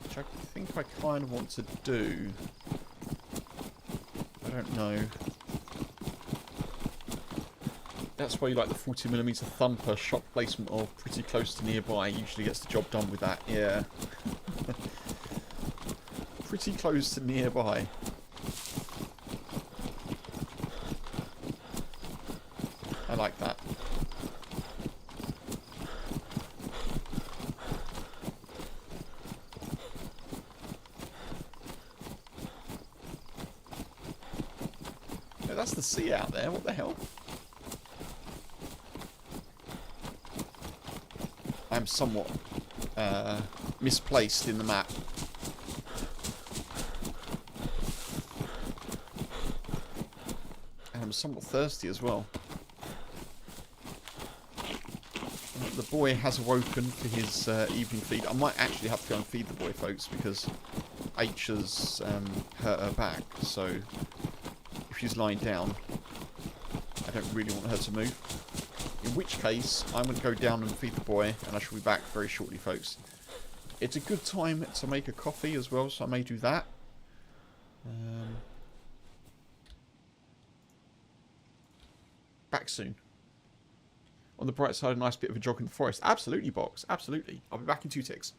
Which I think I kind of want to do. I don't know. That's why you like the 40mm thumper shot placement of pretty close to nearby. Usually gets the job done with that, yeah. Pretty close to nearby. I like that. No, that's the sea out there. What the hell? I'm somewhat misplaced in the map. And I'm somewhat thirsty as well. The boy has awoken for his evening feed. I might actually have to go and feed the boy, folks, because H has hurt her back. So if she's lying down, I don't really want her to move. In which case, I'm going to go down and feed the boy, and I shall be back very shortly, folks. It's a good time to make a coffee as well, so I may do that. Back soon. On the bright side, a nice bit of a jog in the forest. Absolutely, Box. Absolutely. I'll be back in 2 ticks.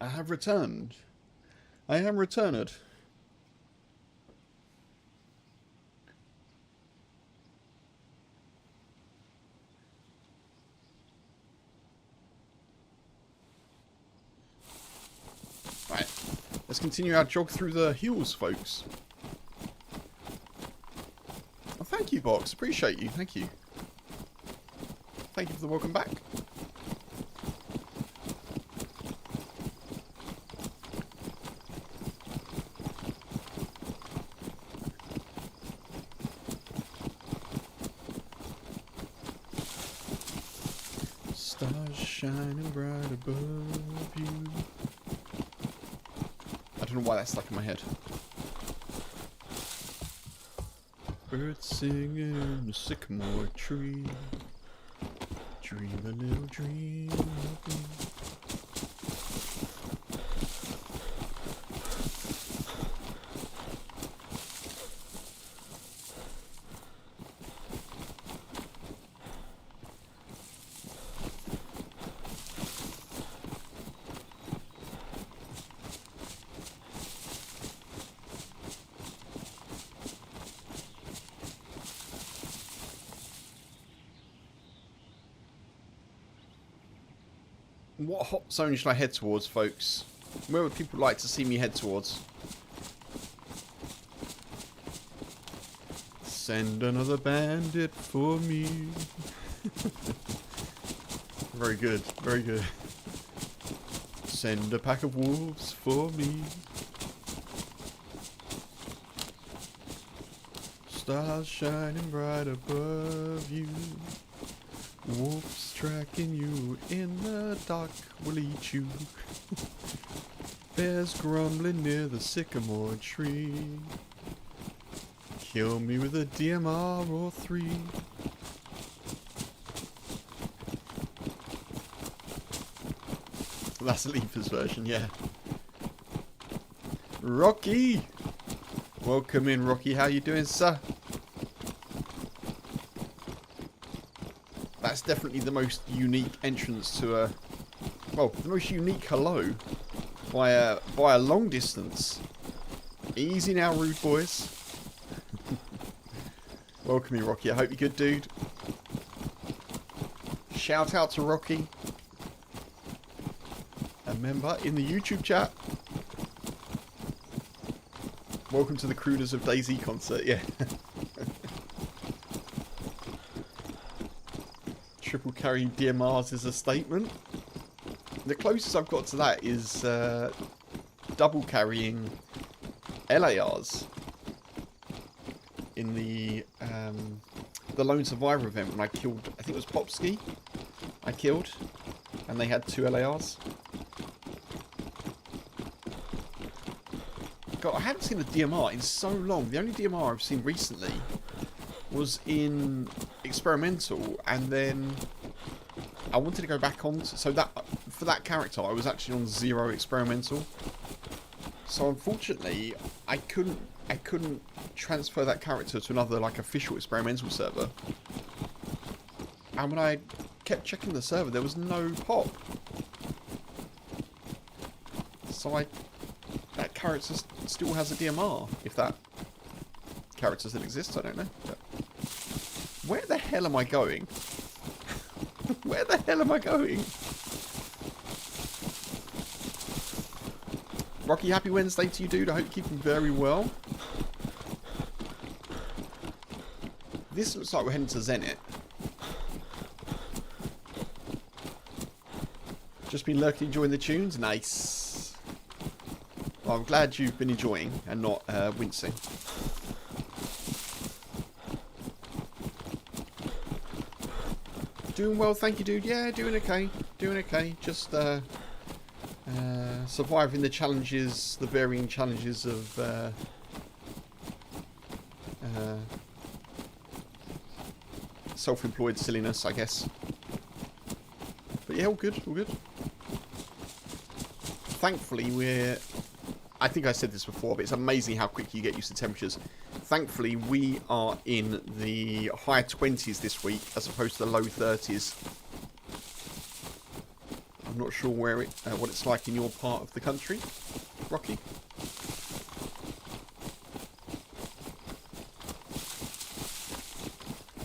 I have returned. I am returned. Right, let's continue our jog through the hills, folks. Oh, thank you, Box. Appreciate you. Thank you. Thank you for the welcome back. Stars shining bright above you. I don't know why that's stuck in my head. Birds singing in the sycamore tree. Dream a little dream of me. What hot zone should I head towards, folks? Where would people like to see me head towards? Send another bandit for me. Very good, very good. Send a pack of wolves for me. Stars shining bright above you. Wolves tracking you in the dark will eat you. Bears grumbling near the sycamore tree. Kill me with a DMR or 3. That's a Leapers version, yeah. Rocky! Welcome in, Rocky. How you doing, sir? That's definitely the most unique entrance to a... Well, the most unique hello by a long distance. Easy now, rude boys. Welcome in, Rocky. I hope you're good, dude. Shout out to Rocky. A member in the YouTube chat. Welcome to the Crooners of DayZ concert, yeah. Triple carrying DMRs is a statement. The closest I've got to that is double carrying LARs in the Lone Survivor event when I killed, I think it was Popski I killed, and they had 2 LARs. God, I haven't seen a DMR in so long. The only DMR I've seen recently was in experimental, and then I wanted to go back on so that for that character I was actually on 0 experimental, so unfortunately I couldn't transfer that character to another like official experimental server, and when I kept checking the server there was no pop, so that character still has a DMR, if that character still exists, I don't know. But where the hell am I going? Where the hell am I going? Rocky, happy Wednesday to you, dude. I hope you're keeping very well. This looks like we're heading to Zenit. Just been lurking, enjoying the tunes. Nice. Well, I'm glad you've been enjoying and not wincing. Doing well, thank you, dude. Yeah, doing okay. Doing okay. Just surviving the challenges, the varying challenges of self-employed silliness, I guess. But yeah, all good, all good. Thankfully, I think I said this before, but it's amazing how quick you get used to temperatures. Thankfully, we are in the high 20s this week, as opposed to the low 30s. I'm not sure where what it's like in your part of the country, Rocky.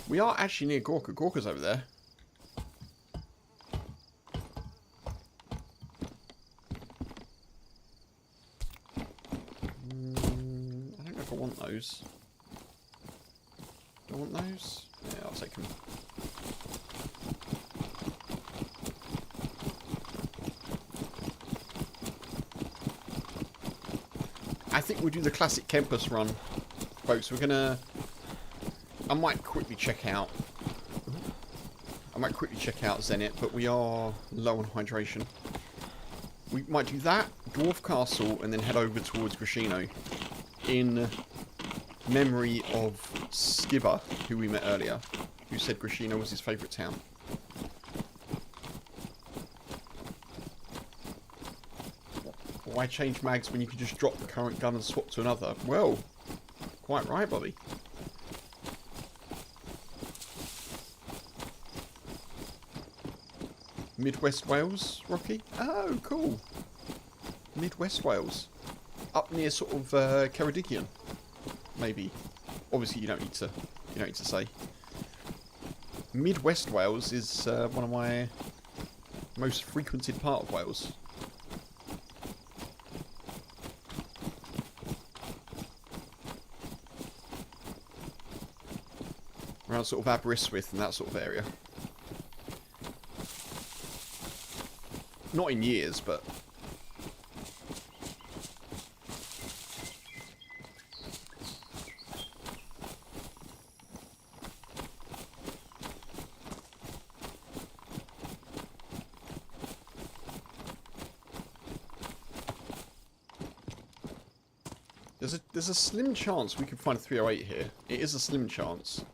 We are actually near Gorka. Gorka's over there. I don't know if I want those. Do I want those? Yeah, I'll take them. I think we'll do the classic Kempus run, folks. We're gonna... I might quickly check out Zenit, but we are low on hydration. We might do that, Dwarf Castle, and then head over towards Grishino in memory of Skibber, who we met earlier, who said Grishino was his favourite town. Why change mags when you can just drop the current gun and swap to another? Well, quite right, Bobby. Midwest Wales, Rocky? Oh, cool. Midwest Wales. Up near sort of Ceredigion, maybe. Obviously, you don't need to say. Midwest Wales is one of my most frequented part of Wales. Around sort of Aberystwyth and that sort of area. Not in years, but... There's a slim chance we could find a 308 here. It is a slim chance.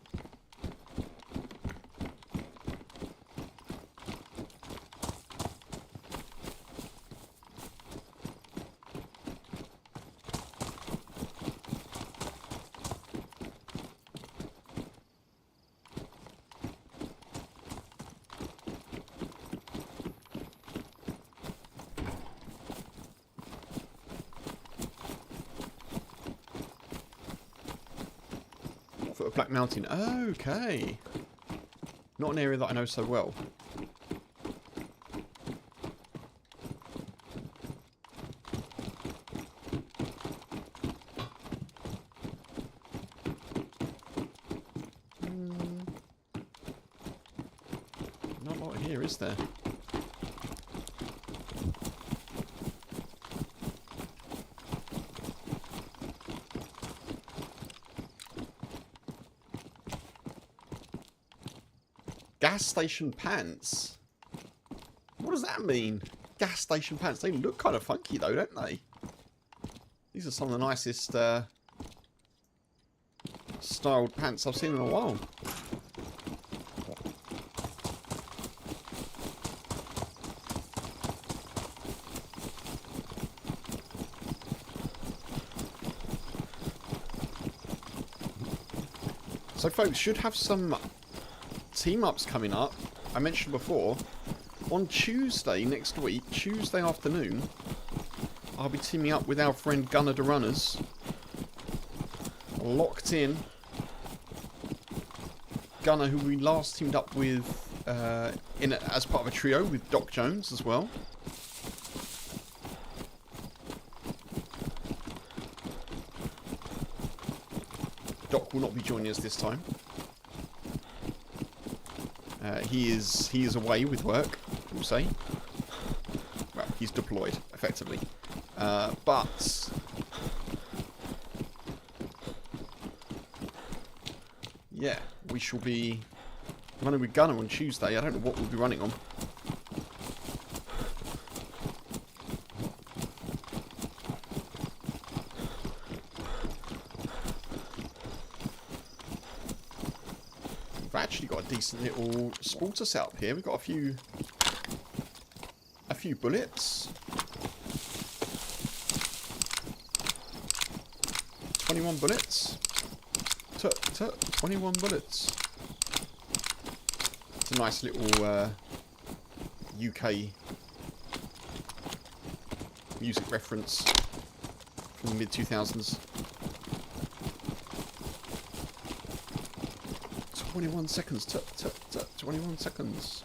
Foot of Black Mountain. Okay. Not an area that I know so well. Not a lot here, is there? Gas station pants? What does that mean? Gas station pants? They look kind of funky though, don't they? These are some of the nicest styled pants I've seen in a while. So folks, should have some team ups coming up. I mentioned before, on Tuesday next week, Tuesday afternoon, I'll be teaming up with our friend Gunner the Runners. Locked in. Gunner, who we last teamed up with as part of a trio with Doc Jones as well. Doc will not be joining us this time. He is away with work, we'll say. Well, he's deployed, effectively. But yeah, we shall be running with Gunner on Tuesday. I don't know what we'll be running on. We've actually got a decent little sporter setup here. We've got a few bullets. 21 bullets. 21 bullets. It's a nice little UK music reference from the mid-2000s. 21 seconds. 21 seconds.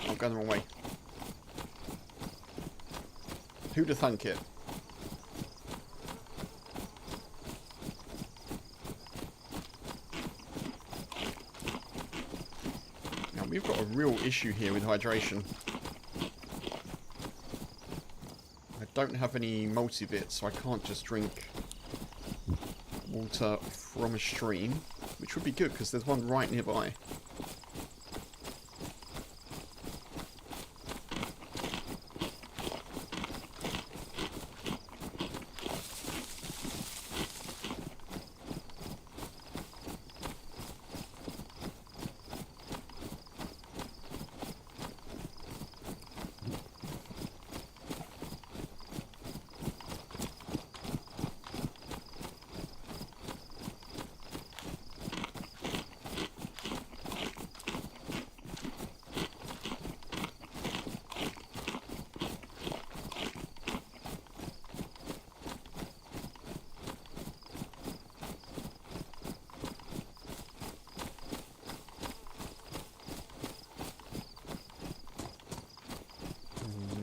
I'm going the wrong way. Who'd have thunk it? Now we've got a real issue here with hydration. I don't have any multivits, so I can't just drink water from a stream, which would be good because there's one right nearby.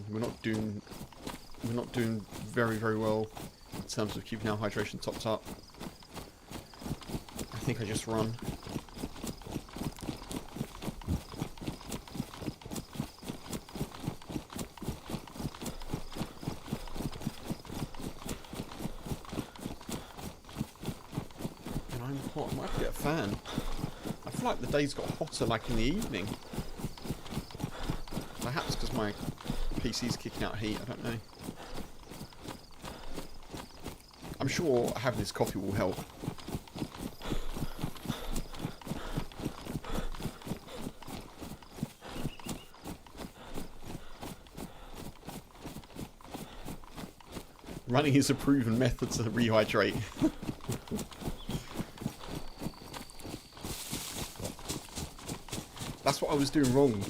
We're not doing very, very well in terms of keeping our hydration topped up. I think I just run. And I'm hot. I might have to get a fan. I feel like the days got hotter like in the evening. Perhaps because my PC's kicking out heat, I don't know. I'm sure having this coffee will help. Running is a proven method to rehydrate. That's what I was doing wrong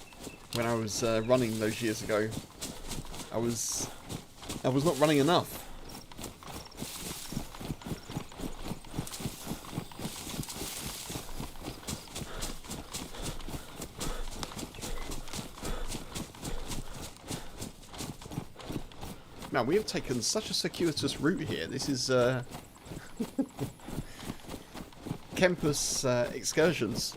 when I was running those years ago. I was not running enough. Now, we have taken such a circuitous route here. This is campus excursions.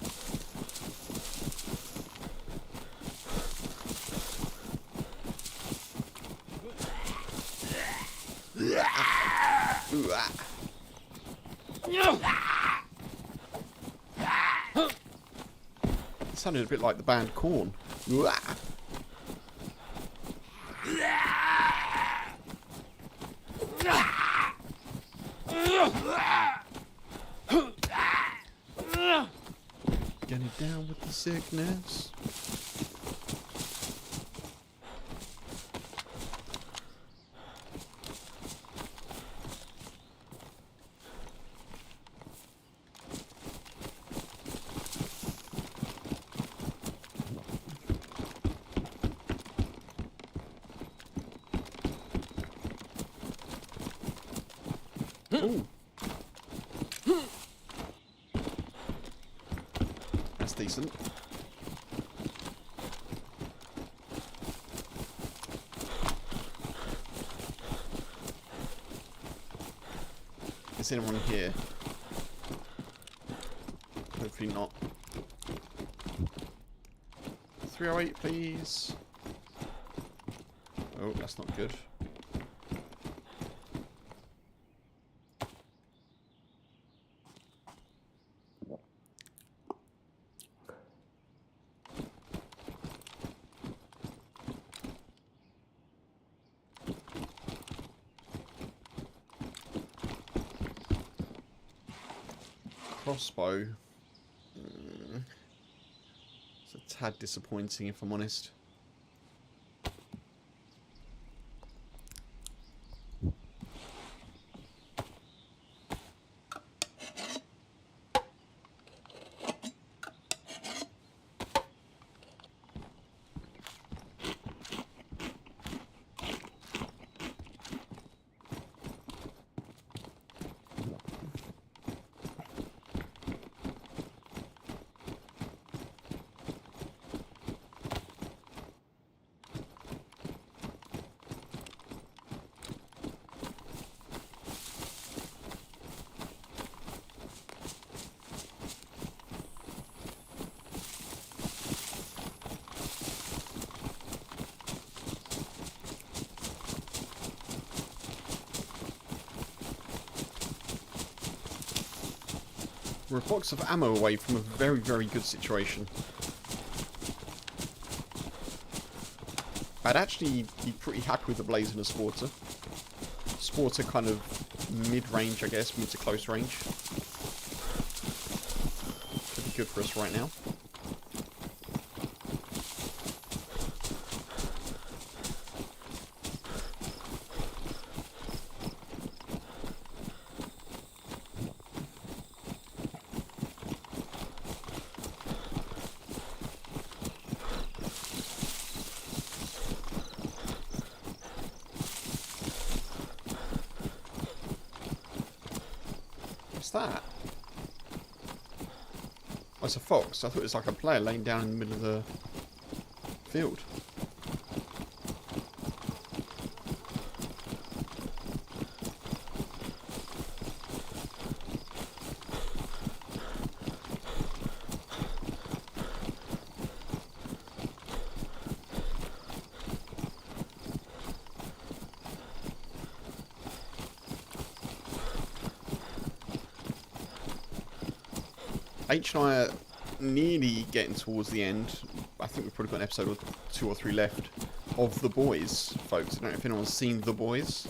It sounded a bit like the band Korn. Getting down with the sickness. Ooh. That's decent. Is anyone here? Hopefully not. 308, please. Oh, that's not good. Crossbow. It's a tad disappointing, if I'm honest. We're a box of ammo away from a very, very good situation. I'd actually be pretty happy with the Blaze and a Sporter. Sporter kind of mid-range, I guess, mid to close range. Could be good for us right now. What's that? Oh, it's a fox. I thought it was like a player laying down in the middle of the field. H and I are nearly getting towards the end. I think we've probably got an episode or 2 or 3 left of The Boys, folks. I don't know if anyone's seen The Boys.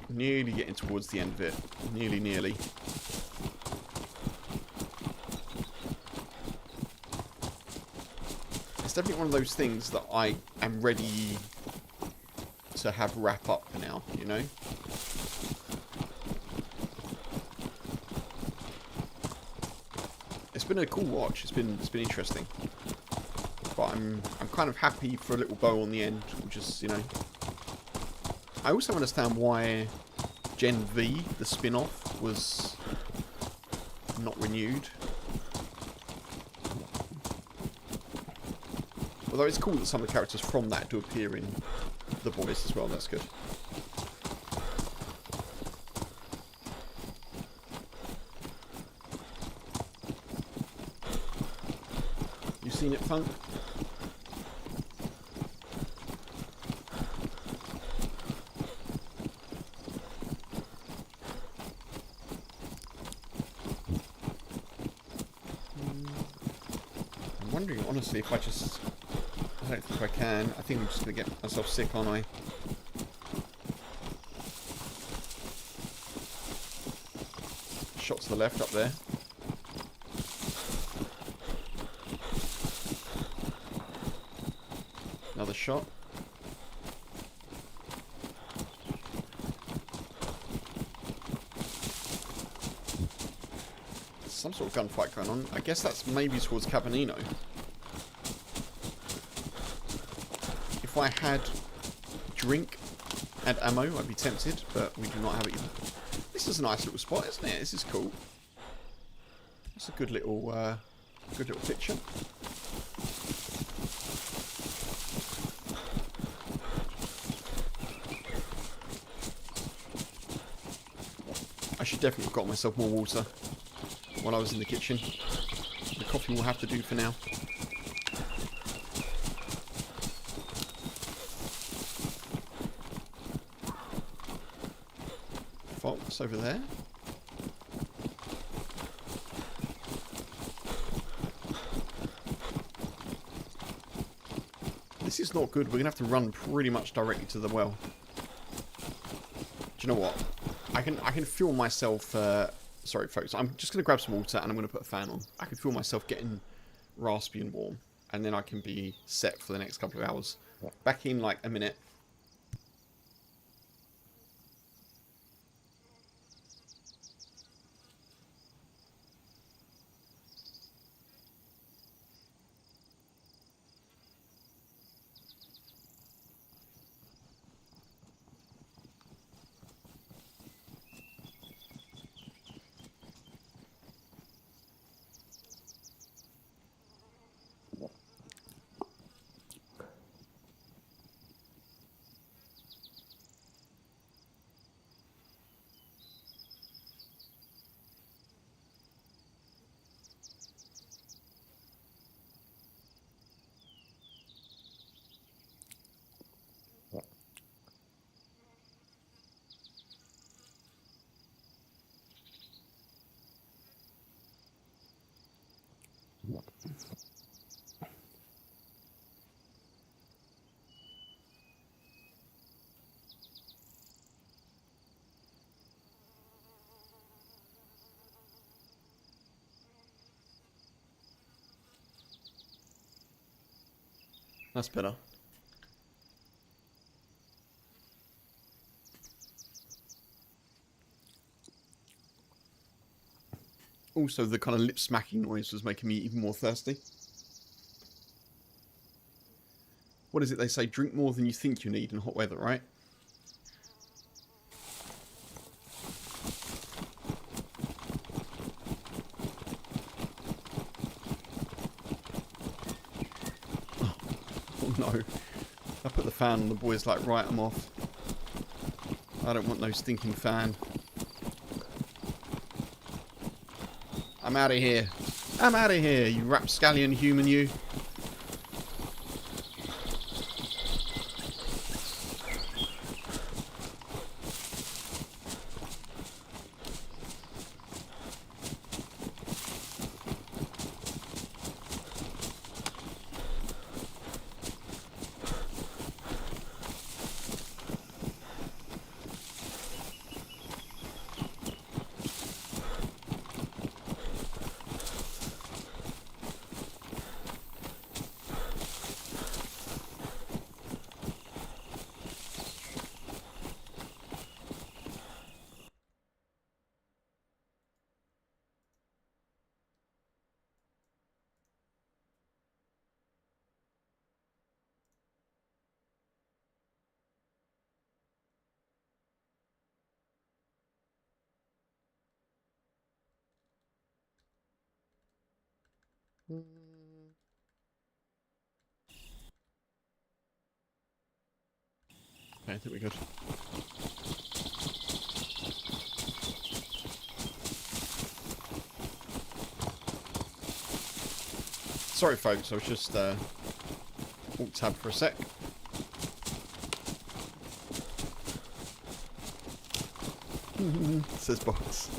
Nearly getting towards the end of it. Nearly. It's definitely one of those things that I am ready to have wrap up now, you know? It's been a cool watch. It's been interesting, but I'm kind of happy for a little bow on the end, which is, you know. I also understand why Gen V, the spin-off, was not renewed. Although it's cool that some of the characters from that do appear in The Boys as well. That's good. Seen it, Funk? I'm wondering, honestly, if I just... I don't think I can. I think I'm just going to get myself sick, aren't I? Shot to the left up there. Another shot. Some sort of gunfight going on. I guess that's maybe towards Cabanino. If I had drink and ammo, I'd be tempted, but we do not have it either. This is a nice little spot, isn't it? This is cool. It's a good little picture. I should definitely have got myself more water while I was in the kitchen. The coffee will have to do for now. Fox over there. This is not good. We're going to have to run pretty much directly to the well. Do you know what? I can feel myself... sorry, folks. I'm just going to grab some water and I'm going to put a fan on. I can feel myself getting raspy and warm. And then I can be set for the next couple of hours. Back in like a minute. That's better. Also, the kind of lip smacking noise was making me even more thirsty. What is it they say? Drink more than you think you need in hot weather, right? Oh no. I put the fan on, the boys like, right, I'm off. I don't want no stinking fan. I'm out of here. I'm out of here, you rapscallion human, you. Okay, I think we're good. Sorry folks, I was just alt tab for a sec. Says box.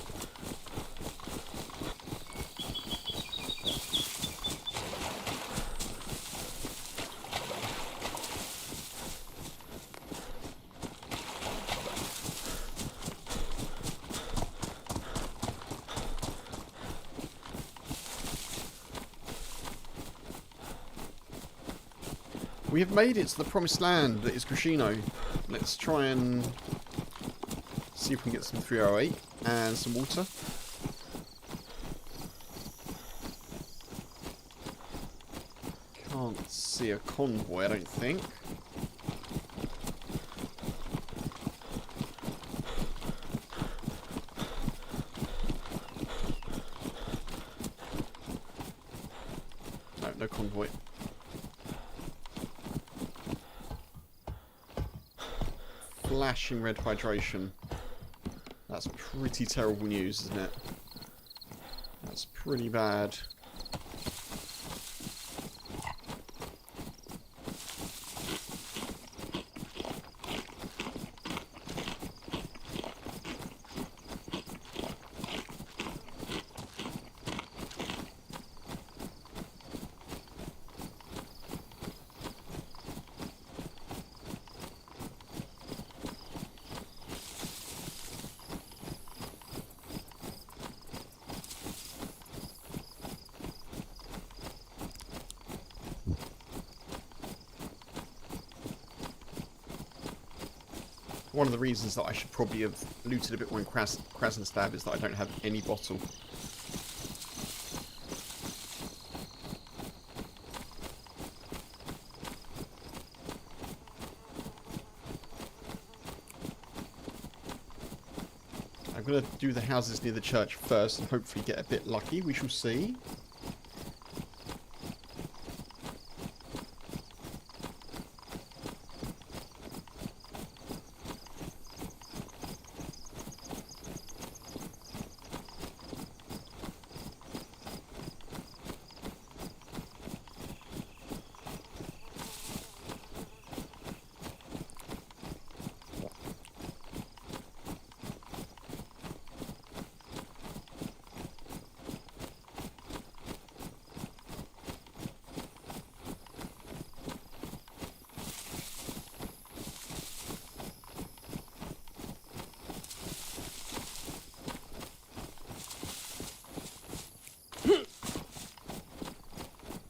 We have made it to the promised land that is Crescino. Let's try and see if we can get some 308 and some water. Can't see a convoy, I don't think. No, no convoy. Flashing red hydration. That's pretty terrible news, isn't it? That's pretty bad. One of the reasons that I should probably have looted a bit more in Krasnostab is that I don't have any bottle. I'm going to do the houses near the church first and hopefully get a bit lucky. We shall see.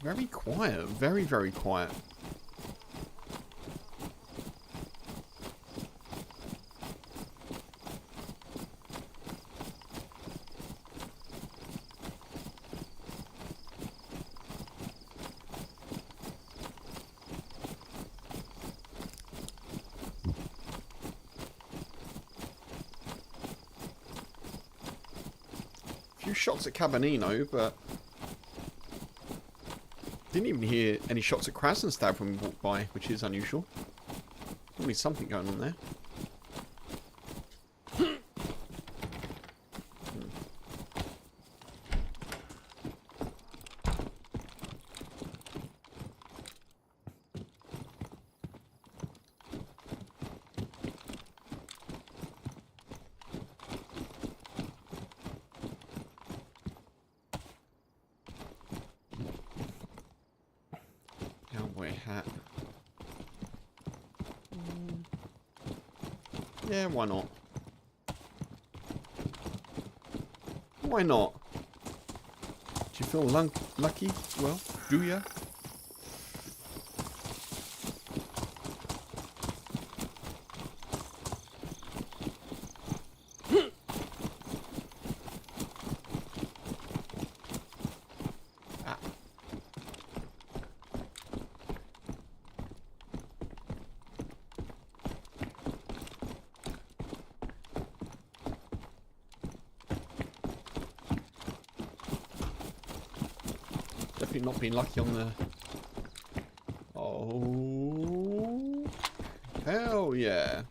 Very quiet. Very, very quiet. few shots at Cabanino, but didn't even hear any shots at Krasnstad when we walked by, which is unusual. Probably something going on there. Cowboy hat. Yeah, why not? Why not? Do you feel lucky? Well, do ya? Ah. Definitely not been lucky on the... Oh... Hell yeah.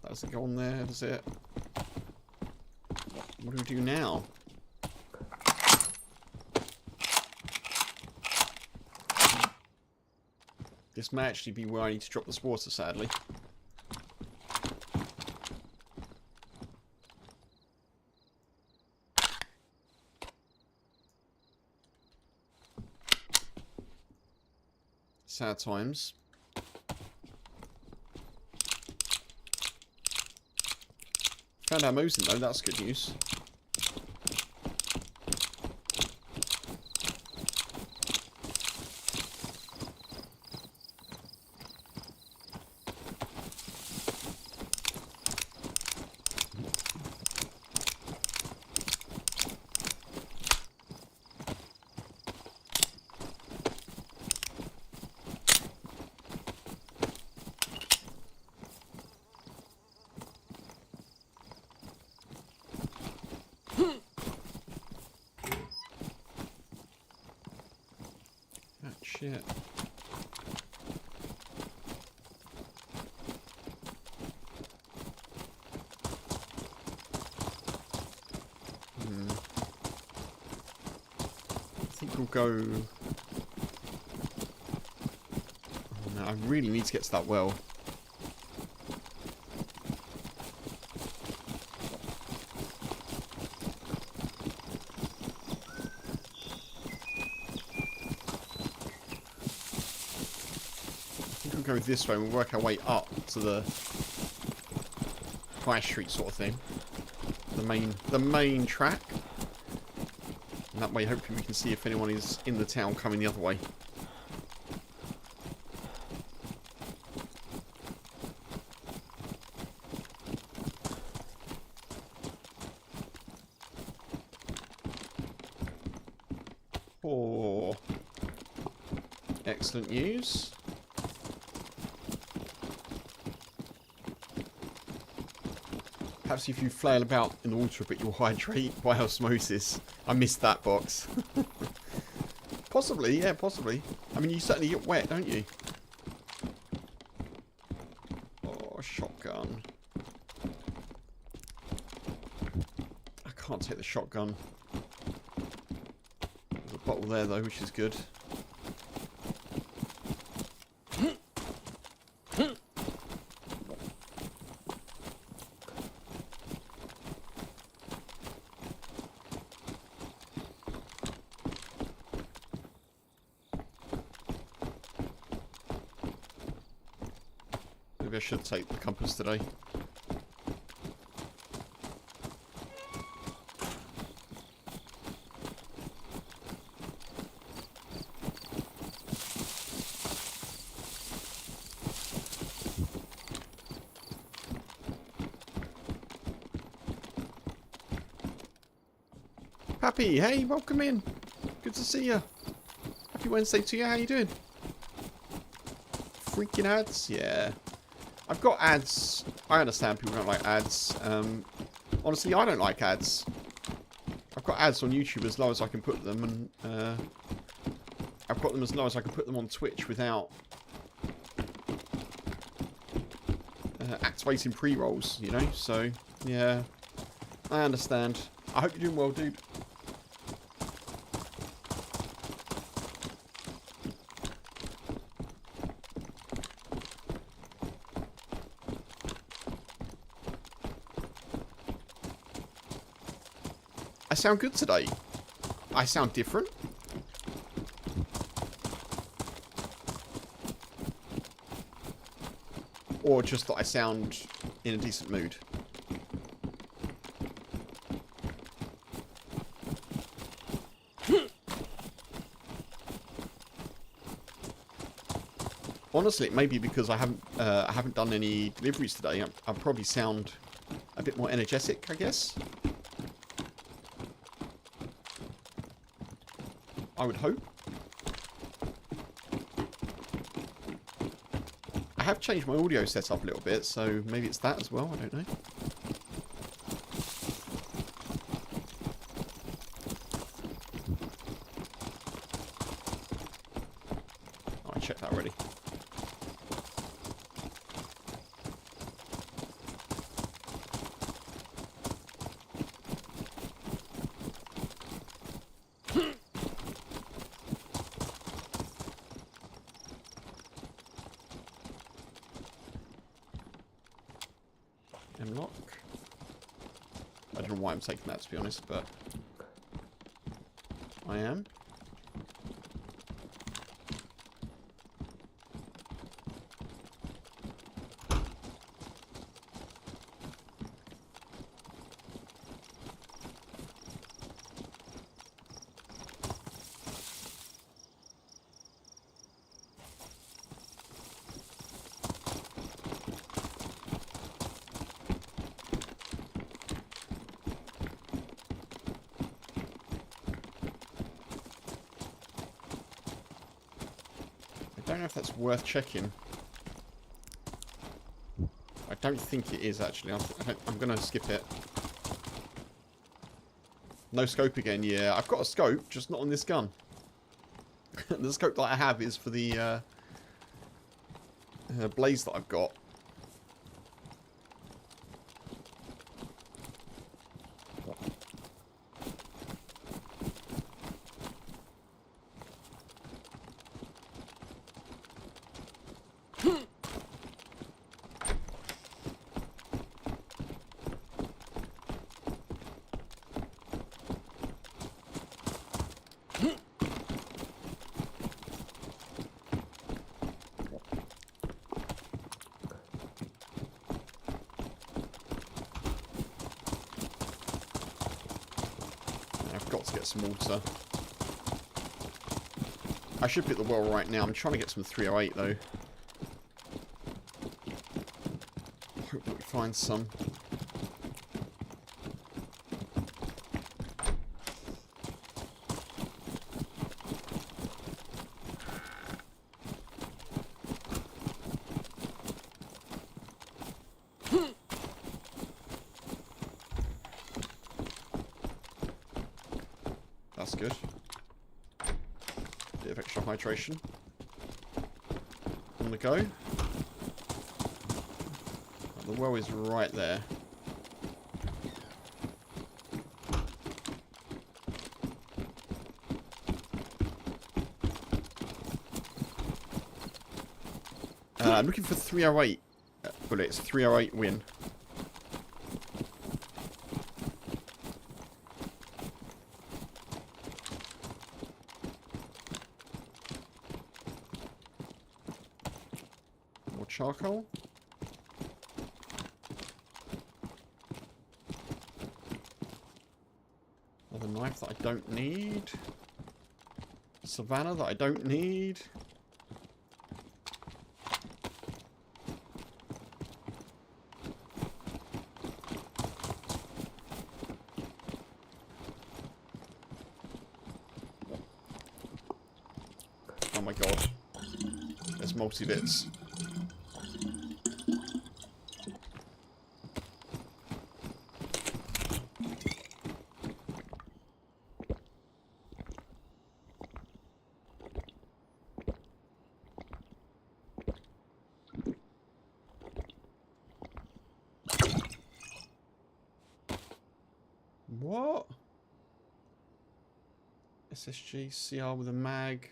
Does it go on there? Does it? What do we do now? This may actually be where I need to drop this water, sadly. Sad times. Found our Mosin though, that's good news. Shit. I think we'll go... Oh no, I really need to get to that well. Go this way and we'll work our way up to the high street sort of thing, the main track, and that way hopefully we can see if anyone is in the town coming the other way. Oh, excellent news. Perhaps if you flail about in the water a bit, you'll hydrate by osmosis. I missed that box. Possibly, yeah, possibly. I mean, you certainly get wet, don't you? Oh, shotgun. I can't take the shotgun. There's a bottle there, though, which is good. Maybe I should take the compass today. Pappy, hey, welcome in. Good to see you. Happy Wednesday to you. How you doing? freaking ads? Yeah. I've got ads. I understand people don't like ads. Honestly, I don't like ads. I've got ads on YouTube as low as I can put them, and I've got them as low as I can put them on Twitch without activating pre-rolls, you know? So, yeah. I understand. I hope you're doing well, dude. I sound good today. I sound different. Or just that I sound in a decent mood. Honestly, it may be because I haven't done any deliveries today. I probably sound a bit more energetic, I guess. I would hope. I have changed my audio setup a little bit, so maybe it's that as well. I don't know. Oh, I checked that already. Lock. I don't know why I'm taking that, to be honest, but I am. I don't know if that's worth checking. I don't think it is, actually. I'm going to skip it. No scope again, yeah. I've got a scope, just not on this gun. The scope that I have is for the blaze that I've got. I've got to get some water. I should pick the well right now. I'm trying to get some 308 though. Hope that we find some. That's good. Bit of extra hydration. On the go. The well is right there. I'm looking for 308 bullets. 308 win. More charcoal. Another knife that I don't need. Savannah that I don't need. Oh my god. There's multi-bits. What? SSG CR with a mag.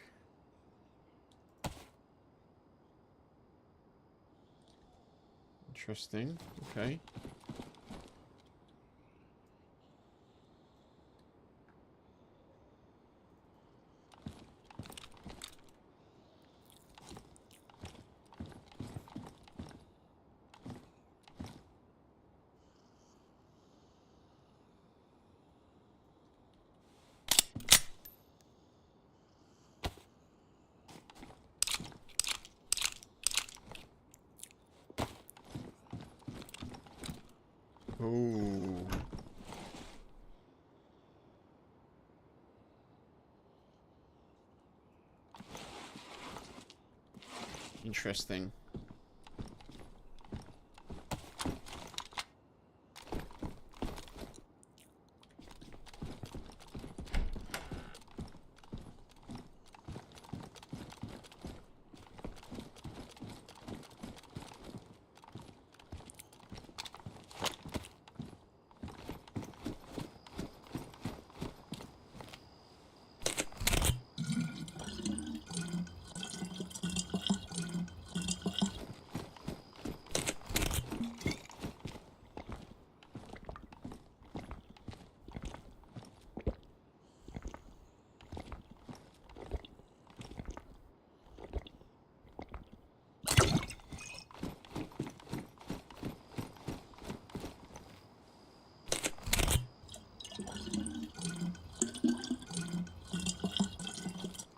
Interesting. Okay. Oh. Interesting.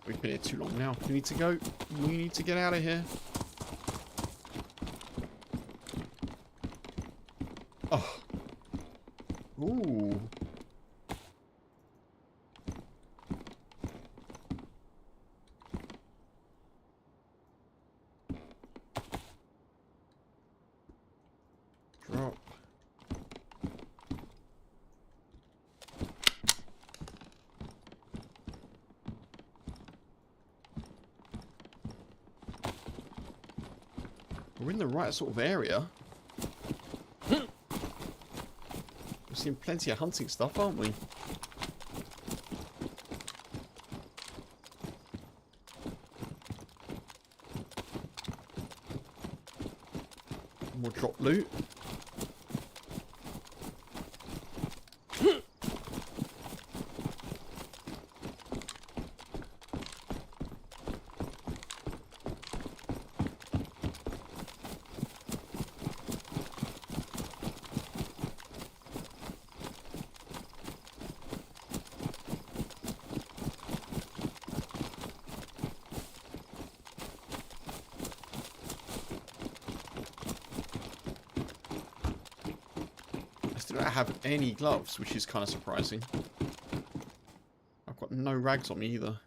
We've been here too long now. We need to go. We need to get out of here. Oh. Ooh. Drop. We're in the right sort of area. We're seeing plenty of hunting stuff, aren't we? More drop loot. I don't have any gloves, which is kind of surprising. I've got no rags on me either.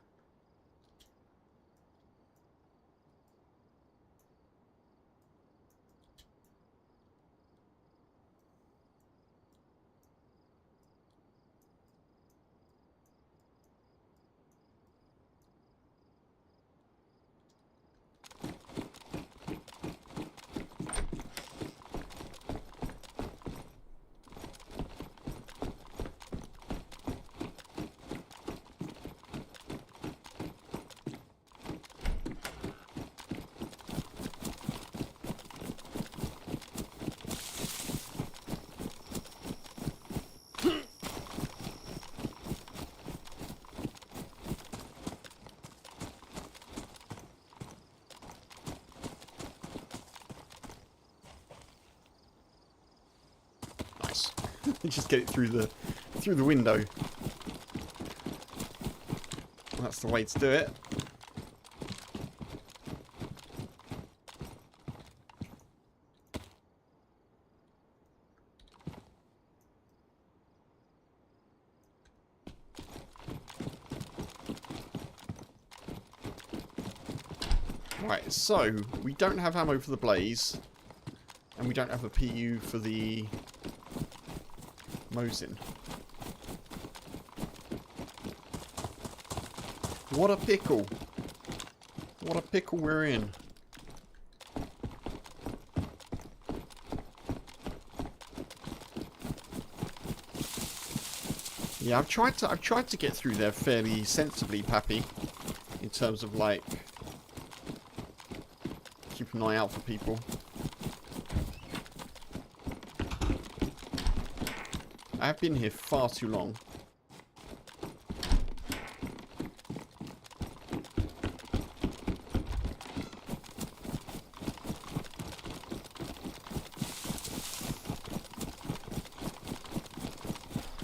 Nice. Just get it through the window. That's the way to do it. Right, so we don't have ammo for the blaze, and we don't have a PU for the Mosin. What a pickle! What a pickle we're in. Yeah, I've tried to get through there fairly sensibly, Pappy, in terms of like keep an eye out for people. I have been here far too long.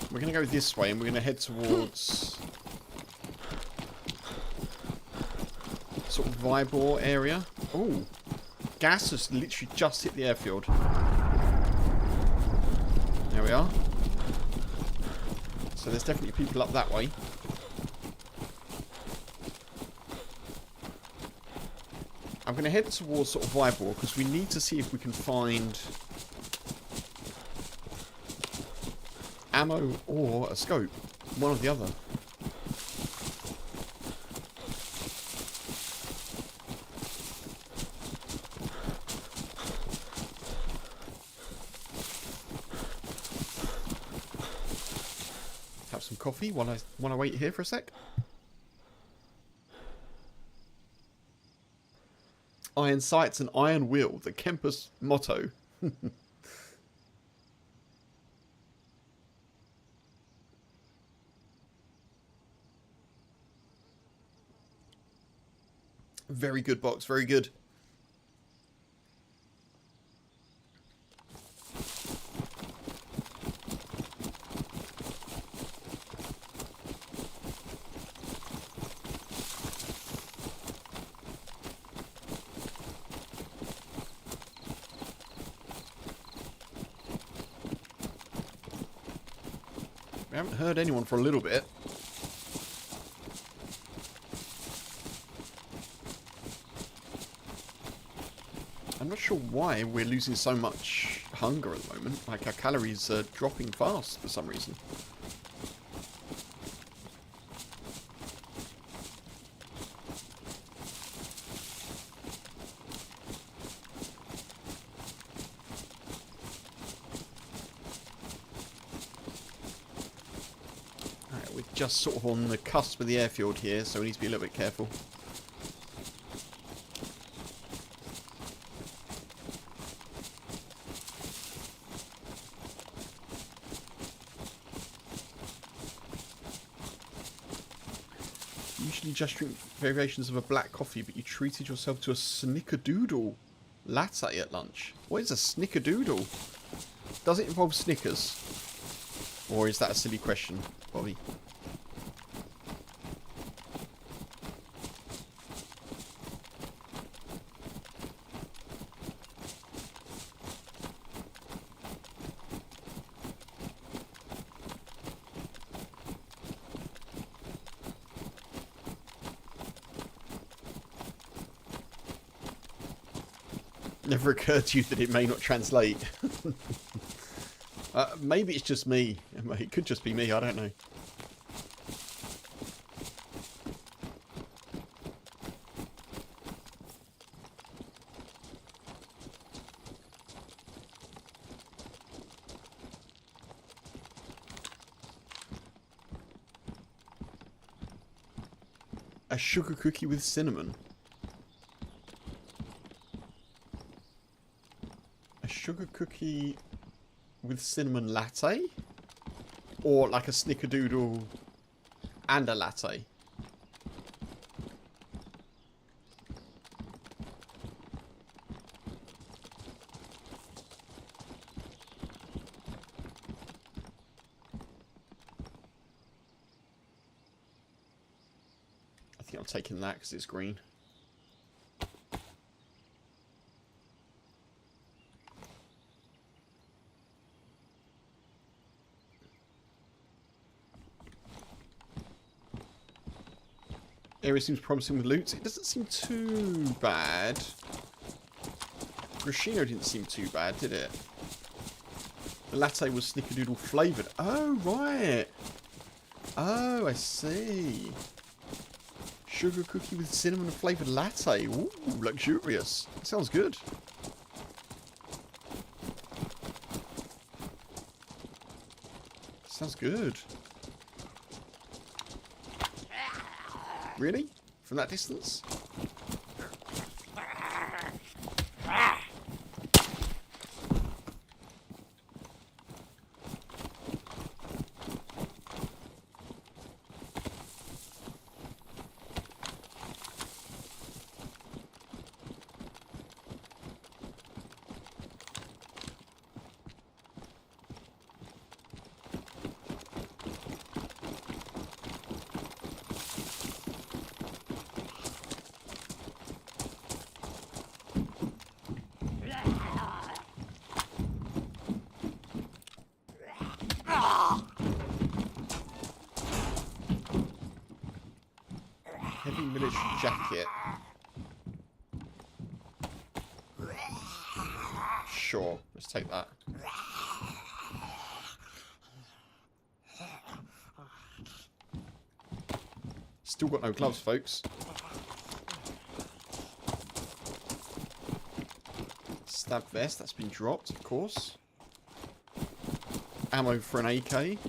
We're going to go this way and we're going to head towards sort of Vibor area. Oh, gas has literally just hit the airfield. There we are. So there's definitely people up that way. I'm going to head towards sort of Vibor because we need to see if we can find ammo or a scope. One or the other. Have some coffee while I wait here for a sec. Iron sights and iron will, the Kempus motto. Very good box, very good. We haven't heard anyone for a little bit. I'm not sure why we're losing so much hunger at the moment. Like, our calories are dropping fast for some reason. Alright, we're just sort of on the cusp of the airfield here, so we need to be a little bit careful. Usually just drink variations of a black coffee, but you treated yourself to a snickerdoodle latte at lunch. What is a snickerdoodle? Does it involve Snickers? Or is that a silly question, Bobby? Never occurred to you that it may not translate. Maybe it's just me. It could just be me, I don't know. A sugar cookie with cinnamon. Sugar cookie with cinnamon latte? Or like a snickerdoodle and a latte? I think I'm taking that because it's green. Area seems promising with loot. It doesn't seem too bad. Grashino didn't seem too bad, did it? The latte was snickerdoodle flavoured. Oh, right. Oh, I see. Sugar cookie with cinnamon flavoured latte. Ooh, luxurious. That sounds good. Sounds good. Really? From that distance? Heavy military jacket. Sure, let's take that. Still got no gloves, folks. Stab vest, that's been dropped, of course. Ammo for an AK.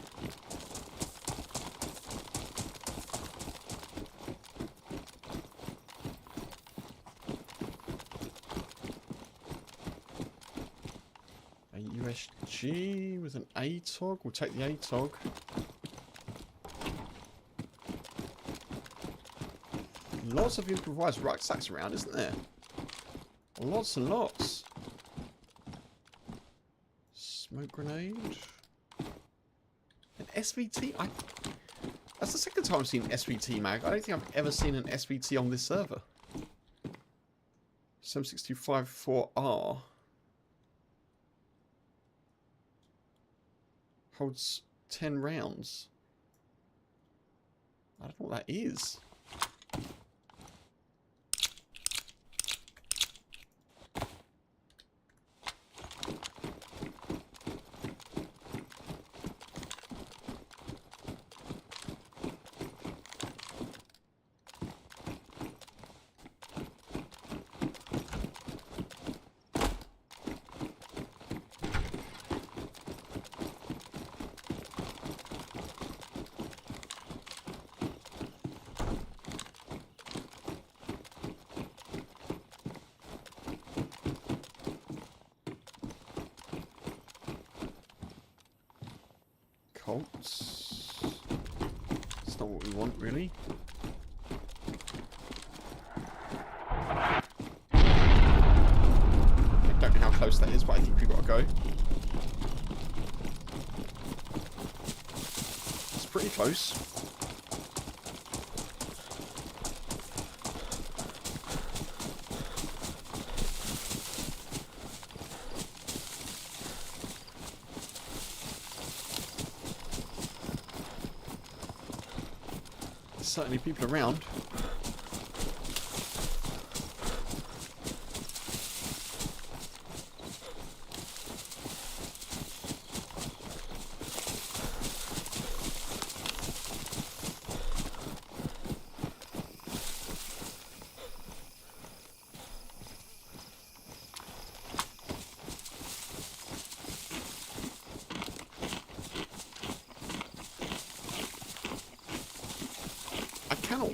A USG with an ATOG. We'll take the ATOG. Lots of improvised rucksacks around, isn't there? Lots and lots. Smoke grenade. An SVT? That's the second time I've seen an SVT mag. I don't think I've ever seen an SVT on this server. 76254R. Holds 10 rounds. I don't know what that is. Colts. That's not what we want, really. I don't know how close that is, but I think we've got to go. It's pretty close. Certainly people around.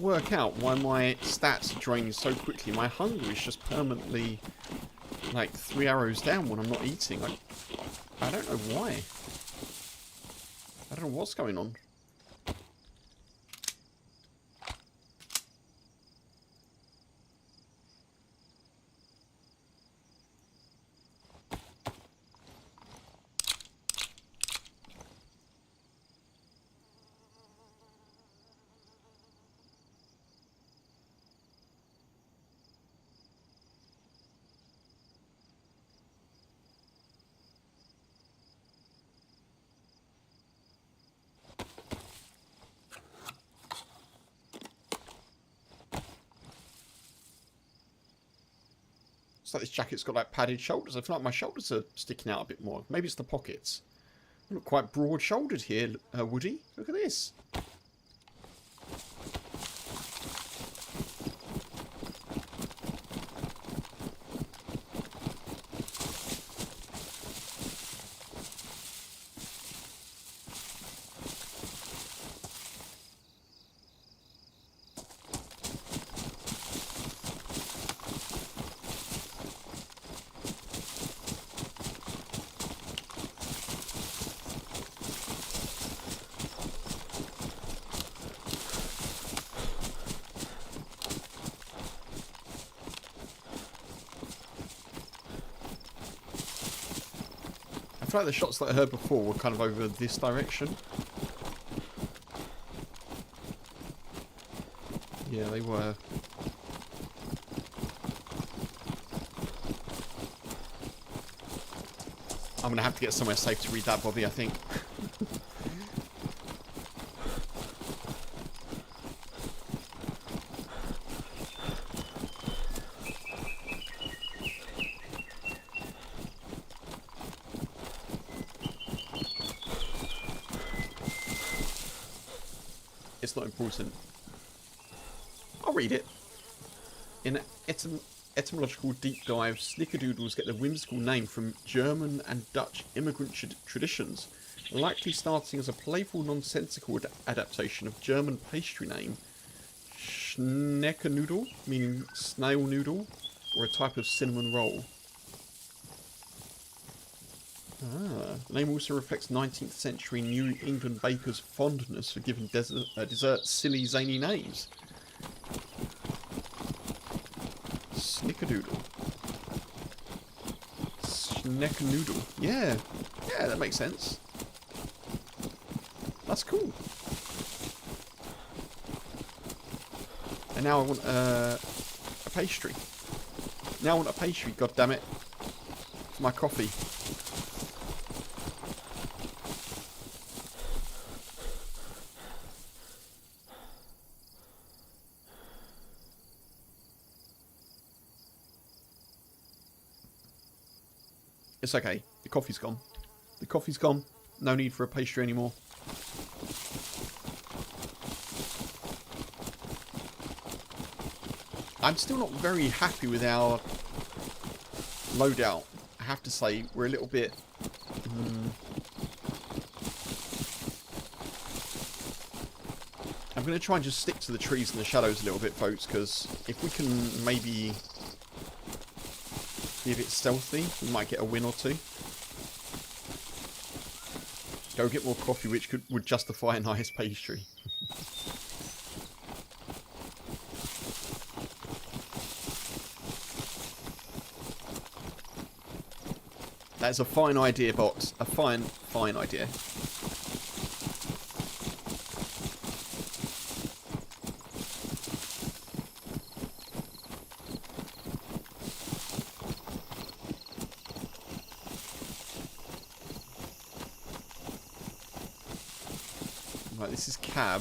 Work out why my stats are draining so quickly. My hunger is just permanently like 3 arrows down when I'm not eating. I don't know why. I don't know what's going on. It's like this jacket's got like padded shoulders. I feel like my shoulders are sticking out a bit more. Maybe it's the pockets. I look quite broad-shouldered here, Woody. Look at this. I feel like the shots that I heard before were kind of over this direction. Yeah, they were. I'm gonna have to get somewhere safe to read that, Bobby, I think. It's not important. I'll read it. In etymological deep dive, snickerdoodles get their whimsical name from German and Dutch immigrant traditions, likely starting as a playful, nonsensical adaptation of German pastry name Schneckernoodle, meaning snail noodle, or a type of cinnamon roll. The name also reflects 19th century New England bakers' fondness for giving desserts silly, zany names. Snickerdoodle. Schneckernoodle. Yeah, that makes sense. That's cool. And now I want a pastry. Now I want a pastry, goddammit. For my coffee. It's okay. The coffee's gone. The coffee's gone. No need for a pastry anymore. I'm still not very happy with our loadout. I have to say, we're a little bit... I'm going to try and just stick to the trees and the shadows a little bit, folks, because if we can maybe... be a bit stealthy, we might get a win or two. Go get more coffee, which would justify a nice pastry. That's a fine idea, Box. A fine idea. Right, this is cab.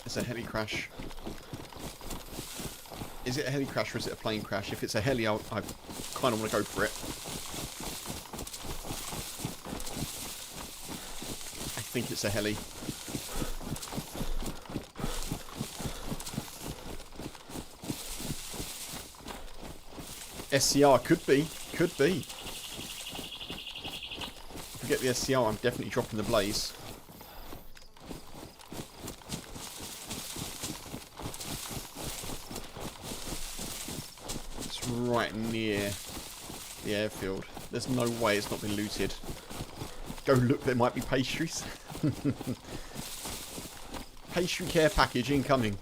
It's a heli crash. Is it a heli crash or is it a plane crash? If it's a heli, I kind of want to go for it. I think it's a heli. SCR could be. If we get the SCR, I'm definitely dropping the blaze. It's right near the airfield. There's no way it's not been looted. Go look, there might be pastries. Pastry care package incoming.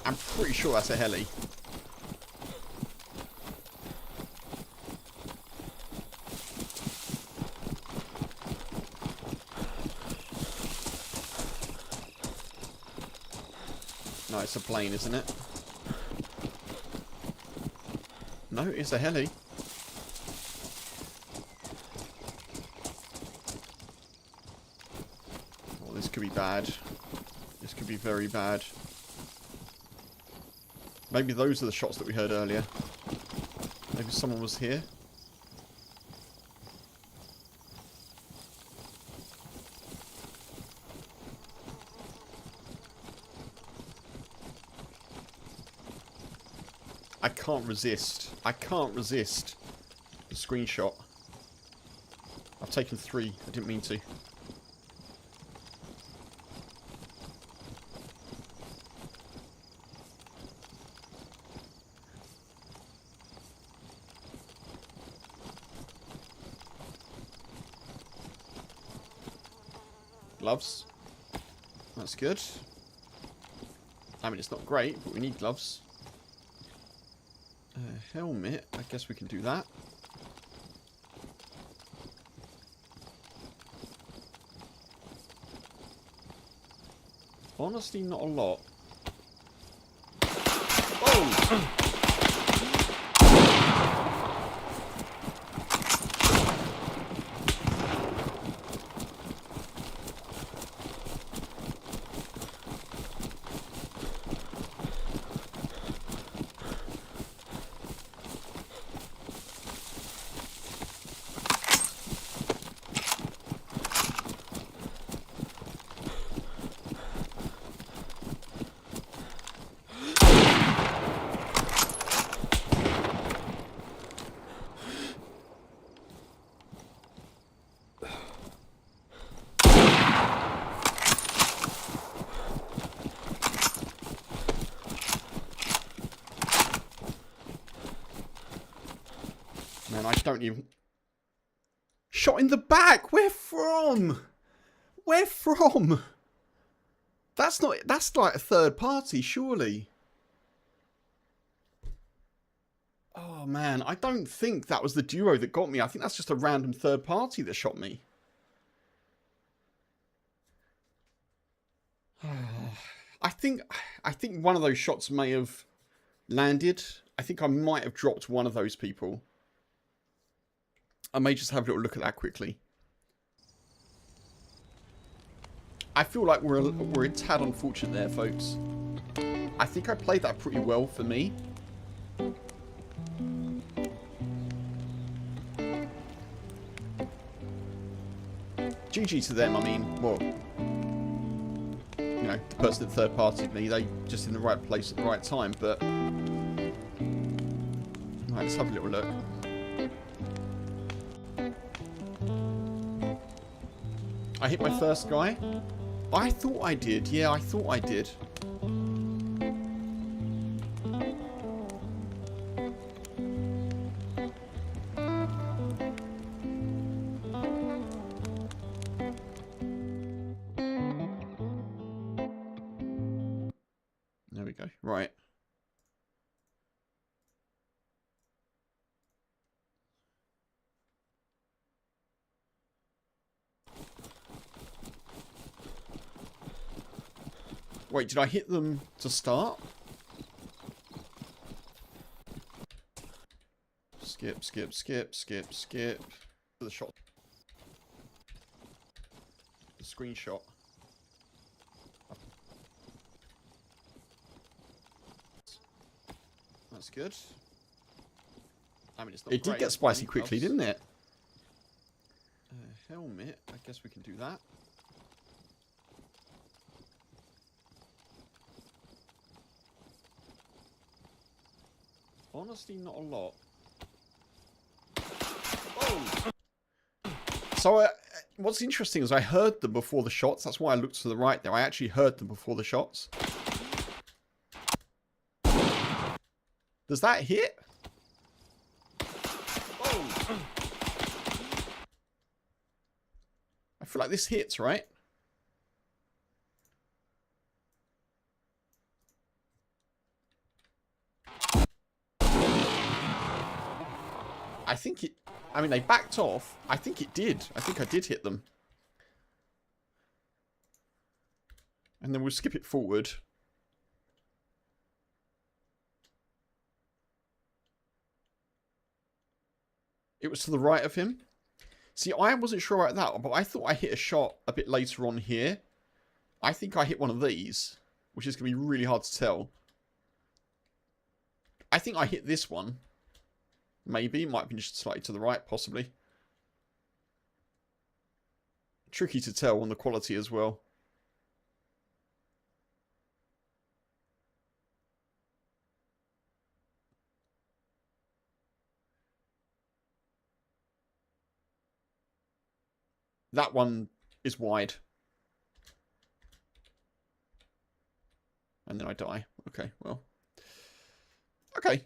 I'm pretty sure that's a heli. No, it's a plane, isn't it? No, it's a heli. Oh, this could be bad. This could be very bad. Maybe those are the shots that we heard earlier. Maybe someone was here. I can't resist. I can't resist the screenshot. I've taken 3. I didn't mean to. Gloves. That's good. I mean, it's not great, but we need gloves. Helmet. I guess we can do that. Honestly, not a lot. Oh! Man, I don't even... Shot in the back! Where from? Where from? That's not... That's like a third party, surely. Oh, man. I don't think that was the duo that got me. I think that's just a random third party that shot me. I think one of those shots may have landed. I think I might have dropped one of those people. I may just have a little look at that quickly. I feel like we're a tad unfortunate there, folks. I think I played that pretty well for me. GG to them, I mean, well, you know, the person that third partied me, they just in the right place at the right time, but... Right, let's have a little look. I hit my first guy. I thought I did. Yeah, I thought I did. There we go. Right. Wait, did I hit them to start? Skip, skip, skip, skip, skip. The shot. The screenshot. That's good. I mean, it's not. It did get spicy quickly, didn't it? Helmet. I guess we can do that. Honestly, not a lot. Oh! So, what's interesting is I heard them before the shots. That's why I looked to the right there. I actually heard them before the shots. Does that hit? Oh! I feel like this hits, right? I think it... I mean, they backed off. I think it did. I think I did hit them. And then we'll skip it forward. It was to the right of him. See, I wasn't sure about that, but I thought I hit a shot a bit later on here. I think I hit one of these, which is going to be really hard to tell. I think I hit this one. Maybe. It might have been just slightly to the right, possibly. Tricky to tell on the quality as well. That one is wide. And then I die. Okay, well. Okay.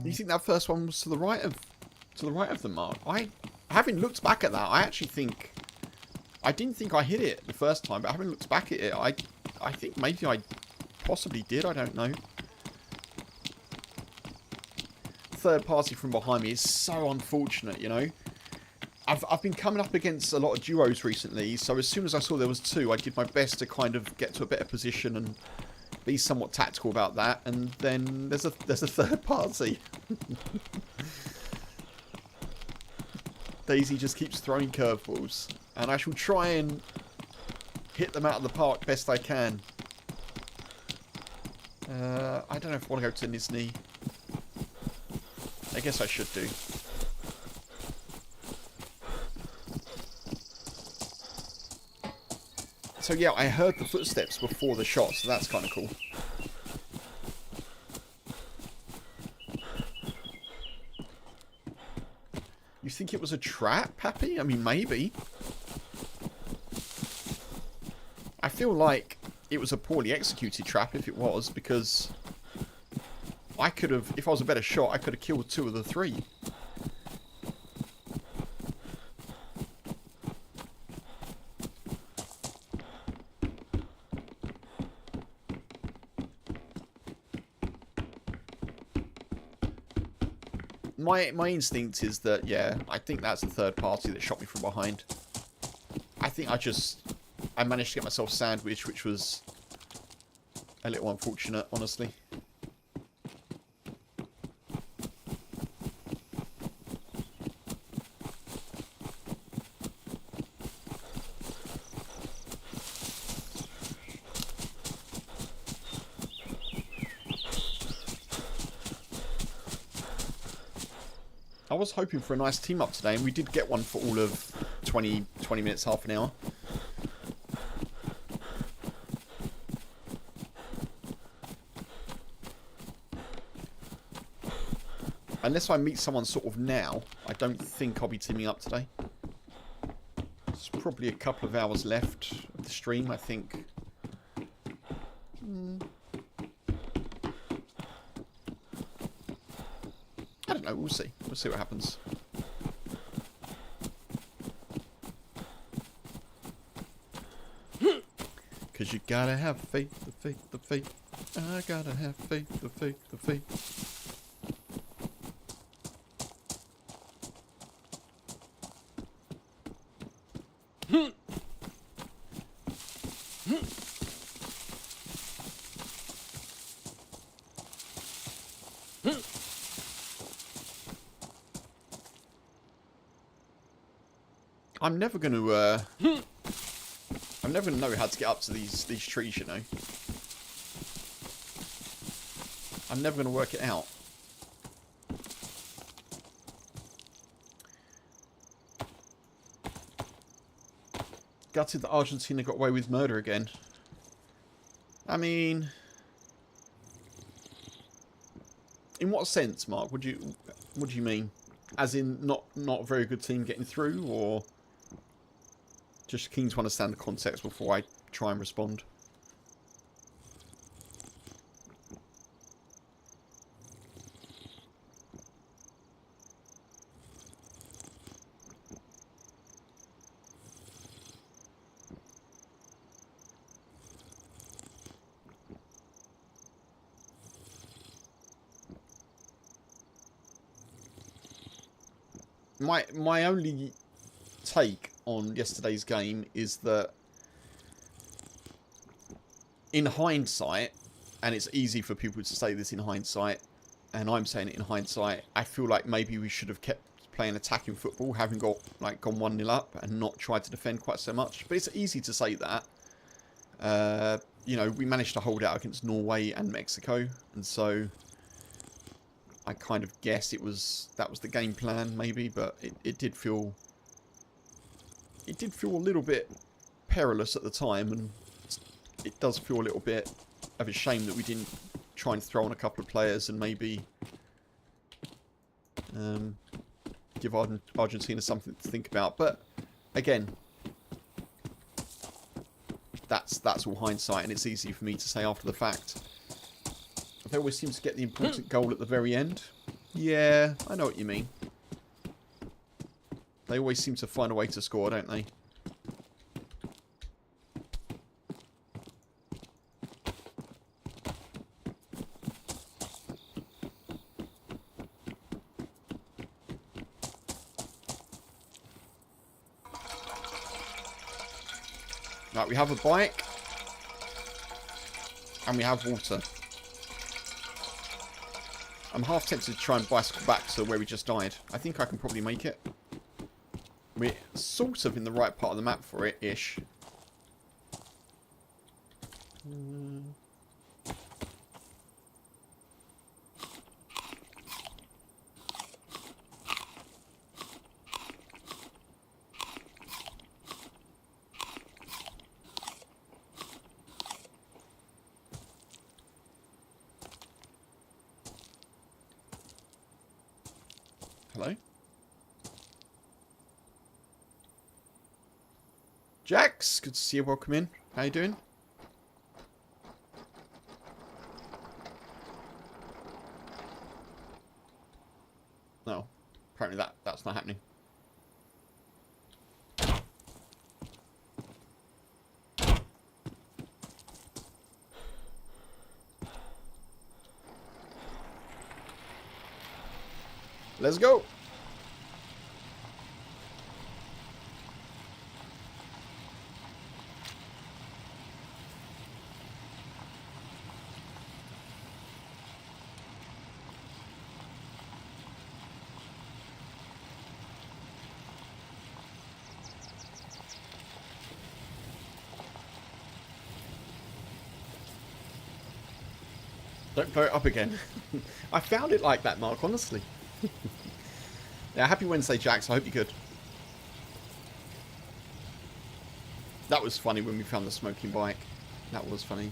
You think that first one was to the right of the mark? Having looked back at that, I actually think I didn't think I hit it the first time, but having looked back at it, I think maybe I possibly did, I don't know. Third party from behind me is so unfortunate, you know. I've been coming up against a lot of duos recently, so as soon as I saw there was two, I did my best to kind of get to a better position and be somewhat tactical about that, and then there's a third party. DayZ just keeps throwing curveballs, and I shall try and hit them out of the park best I can. I don't know if I want to go to Nisni. I guess I should do. So yeah, I heard the footsteps before the shot, so that's kind of cool. You think it was a trap, Pappy? I mean, maybe. I feel like it was a poorly executed trap if it was, because I could have, if I was a better shot, I could have killed two of the three. My instinct is that, yeah, I think that's the third party that shot me from behind. I think I managed to get myself sandwiched, which was a little unfortunate, honestly. I was hoping for a nice team up today, and we did get one for all of 20 minutes, half an hour. Unless I meet someone sort of now, I don't think I'll be teaming up today. There's probably a couple of hours left of the stream, I think. I don't know, we'll see. We'll see what happens. Cause you gotta have faith, the faith, the faith. I gotta have faith, the faith, the faith. I'm never going to know how to get up to these trees, you know. I'm never going to work it out. Gutted that Argentina got away with murder again. I mean, in what sense, Mark? What do you mean? As in not a very good team getting through, or just keen to understand the context before I try and respond? My only take on yesterday's game is that in hindsight, and it's easy for people to say this in hindsight, and I'm saying it in hindsight, I feel like maybe we should have kept playing attacking football, having gone 1-0 up and not tried to defend quite so much. But it's easy to say that. You know, we managed to hold out against Norway and Mexico, and so I kind of guess that was the game plan, maybe. But it did feel a little bit perilous at the time, and it does feel a little bit of a shame that we didn't try and throw on a couple of players and maybe give Argentina something to think about. But again, that's all hindsight, and it's easy for me to say after the fact. They always seem to get the important goal at the very end. Yeah, I know what you mean. They always seem to find a way to score, don't they? Right, we have a bike. And we have water. I'm half tempted to try and bicycle back to where we just died. I think I can probably make it. We're sort of in the right part of the map for it, ish. Hello? Jax, good to see you. Welcome in. How you doing? No, apparently that's not happening. Let's go. Don't blow it up again. I found it like that, Mark, honestly. Yeah, happy Wednesday, Jax. I hope you're good. That was funny when we found the smoking bike. That was funny.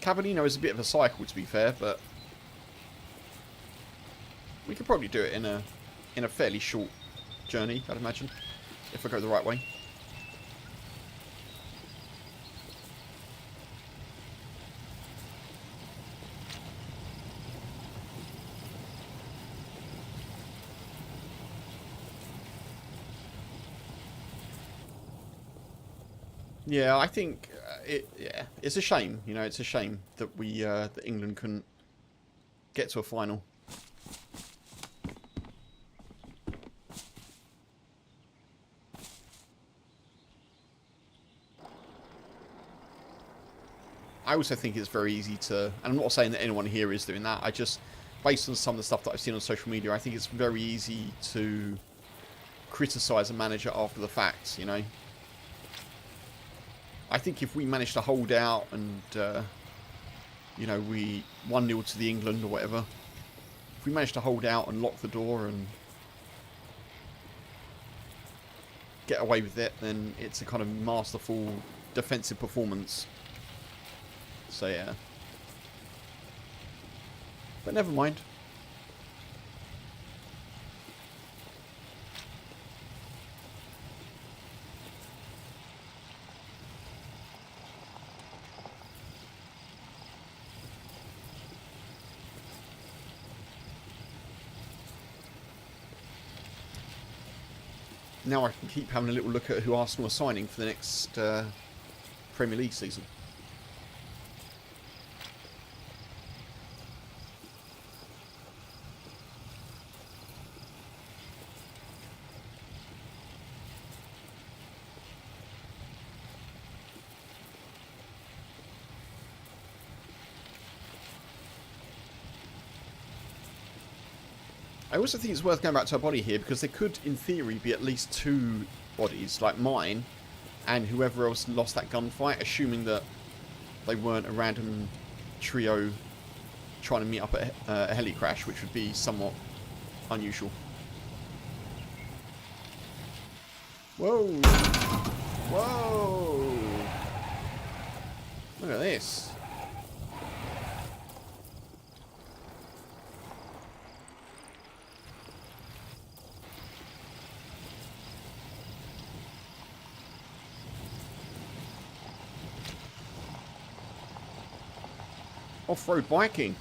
Cavallino is a bit of a cycle, to be fair, but we could probably do it in a fairly short journey, I'd imagine, if I go the right way. Yeah, I think it's a shame. You know, it's a shame that that England couldn't get to a final. I also think it's very easy to, and I'm not saying that anyone here is doing that. I just, based on some of the stuff that I've seen on social media, I think it's very easy to criticise a manager after the fact. You know. I think if we manage to hold out and, you know, we 1-0 to the England or whatever, if we manage to hold out and lock the door and get away with it, then it's a kind of masterful defensive performance. So, yeah. But never mind. now I can keep having a little look at who Arsenal are signing for the next Premier League season. I also think it's worth going back to our body here because there could, in theory, be at least 2 bodies, like mine, and whoever else lost that gunfight, assuming that they weren't a random trio trying to meet up at a heli crash, which would be somewhat unusual. Whoa! Whoa! Look at this. Off-road biking.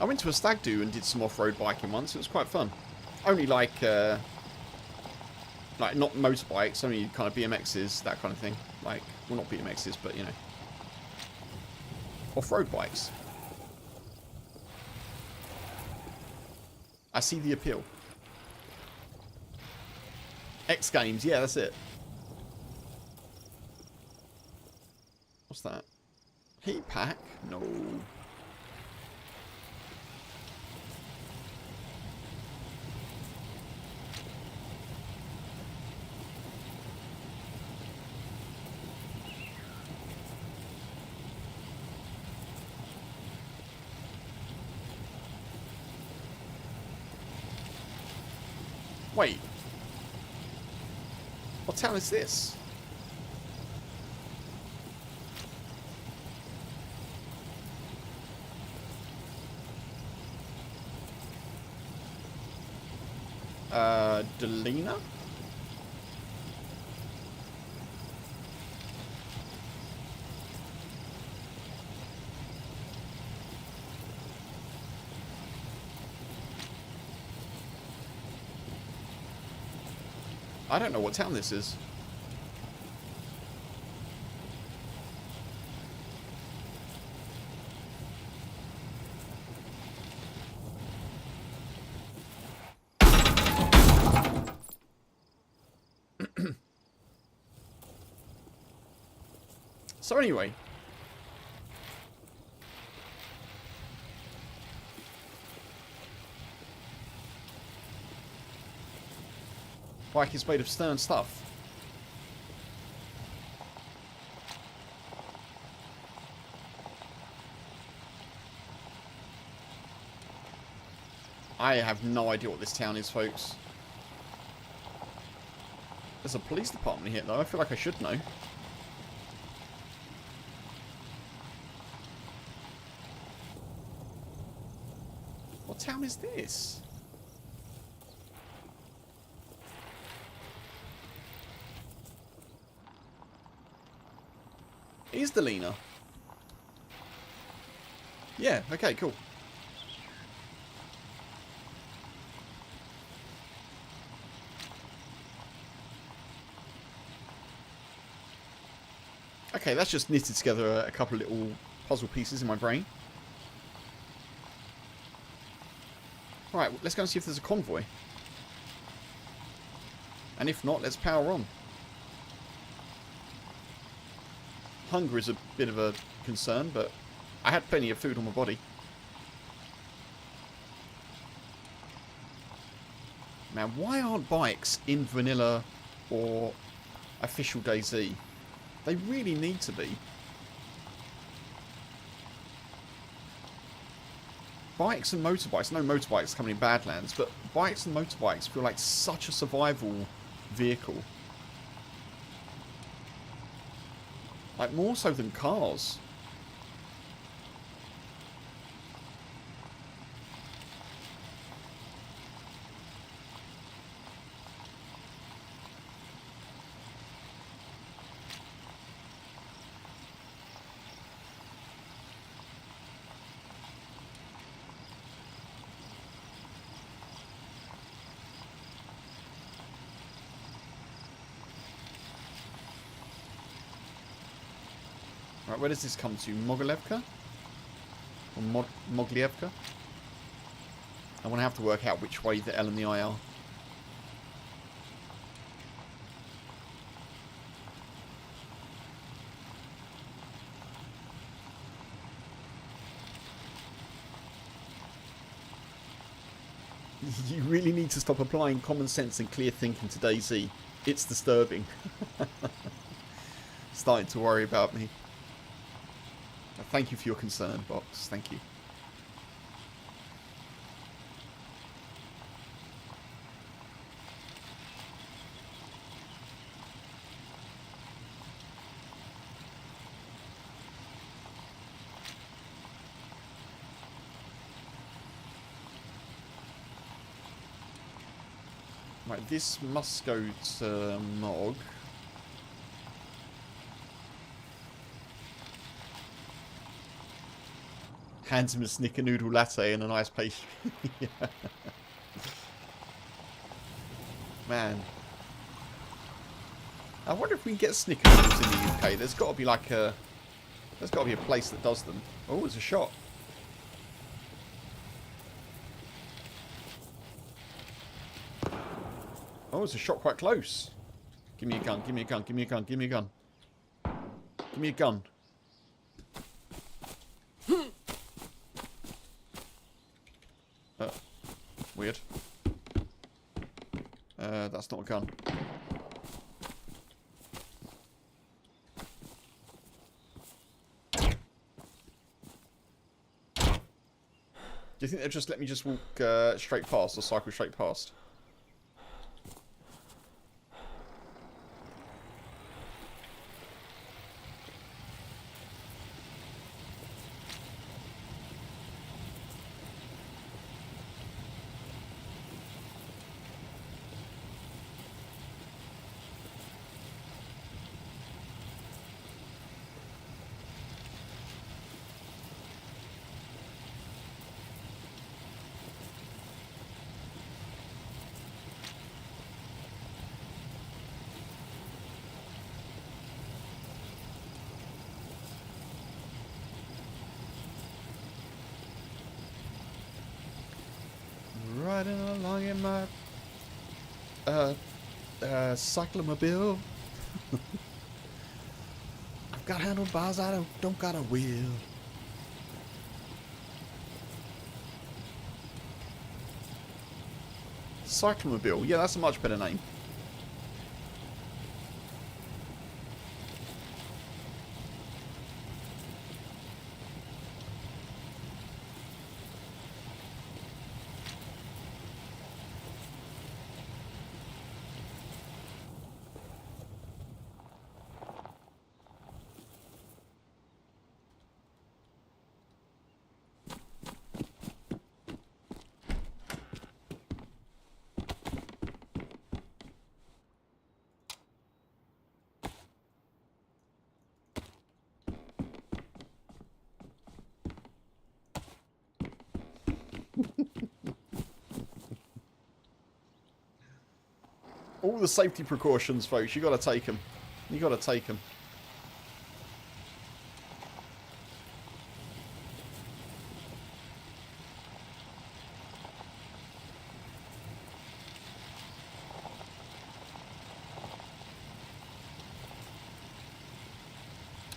I went to a stag do and did some off-road biking once. It was quite fun. Only like not motorbikes, only kind of BMXs, that kind of thing. Like, well, not BMXs, but you know, off-road bikes. I see the appeal. X Games, yeah, that's it. What's that? Heat pack? No. Wait. What town is this? Delina? I don't know what town this is. So anyway, bike is made of stern stuff. I have no idea what this town is, folks. There's a police department here, though. I feel like I should know. What town is this? Is Delina? Yeah, okay, cool. Okay, that's just knitted together a couple of little puzzle pieces in my brain. Right, let's go and see if there's a convoy. And if not, let's power on. Hunger is a bit of a concern, but I had plenty of food on my body. Man, why aren't bikes in vanilla or official DayZ? They really need to be. Bikes and motorbikes, no motorbikes coming in Badlands, but bikes and motorbikes feel like such a survival vehicle. Like, more so than cars. Right, where does this come to? Mogilevka? Or Moglievka? I want to have to work out which way the L and the I are. You really need to stop applying common sense and clear thinking to DayZ. It's disturbing. Starting to worry about me. Thank you for your concern, Box. Thank you. Right, this must go to Mog. Hands him a snickernoodle latte and a nice pastry. Yeah. Man. I wonder if we can get snickernoodles in the UK. There's got to be like a... There's got to be a place that does them. Oh, it's a shot. Oh, it's a shot quite close. Give me a gun, give me a gun, give me a gun, give me a gun. Give me a gun. Weird. That's not a gun. Do you think they'll just let me just walk straight past or cycle straight past? Riding along in my cyclomobile. I've got handlebars, I don't got a wheel. Cyclomobile, yeah, that's a much better name. All the safety precautions, folks. You got to take them. You got to take them.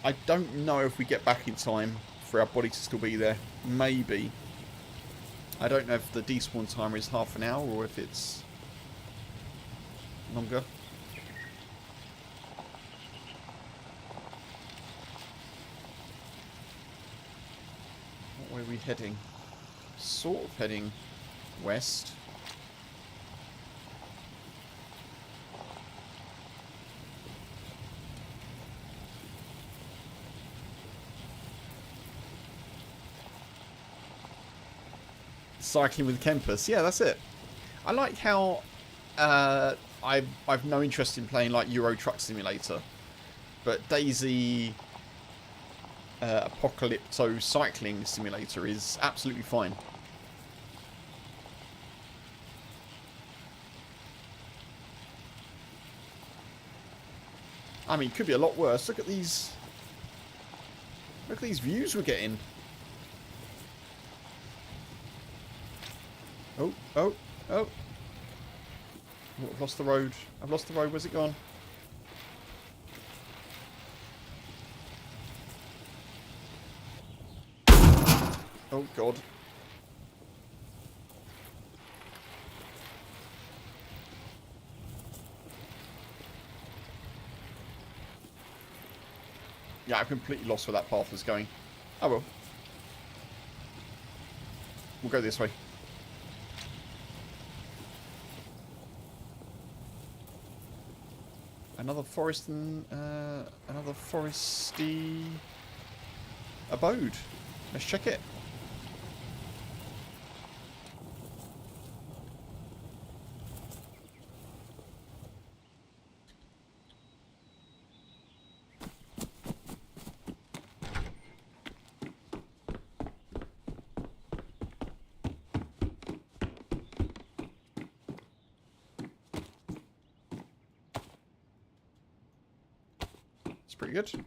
I don't know if we get back in time for our body to still be there. Maybe. I don't know if the despawn timer is half an hour or if it's longer. What way are we heading? Sort of heading west. Cycling with Kempus. Yeah, that's it. I like how I've no interest in playing like Euro Truck Simulator, but DayZ Apocalypto Cycling Simulator is absolutely fine. I mean, it could be a lot worse. Look at these Look at these views we're getting. Oh, oh, oh. Oh, I've lost the road. I've lost the road. Where's it gone? Oh, God. Yeah, I've completely lost where that path was going. Oh, well. We'll go this way. Another forest and another foresty abode. Let's check it. It's pretty good.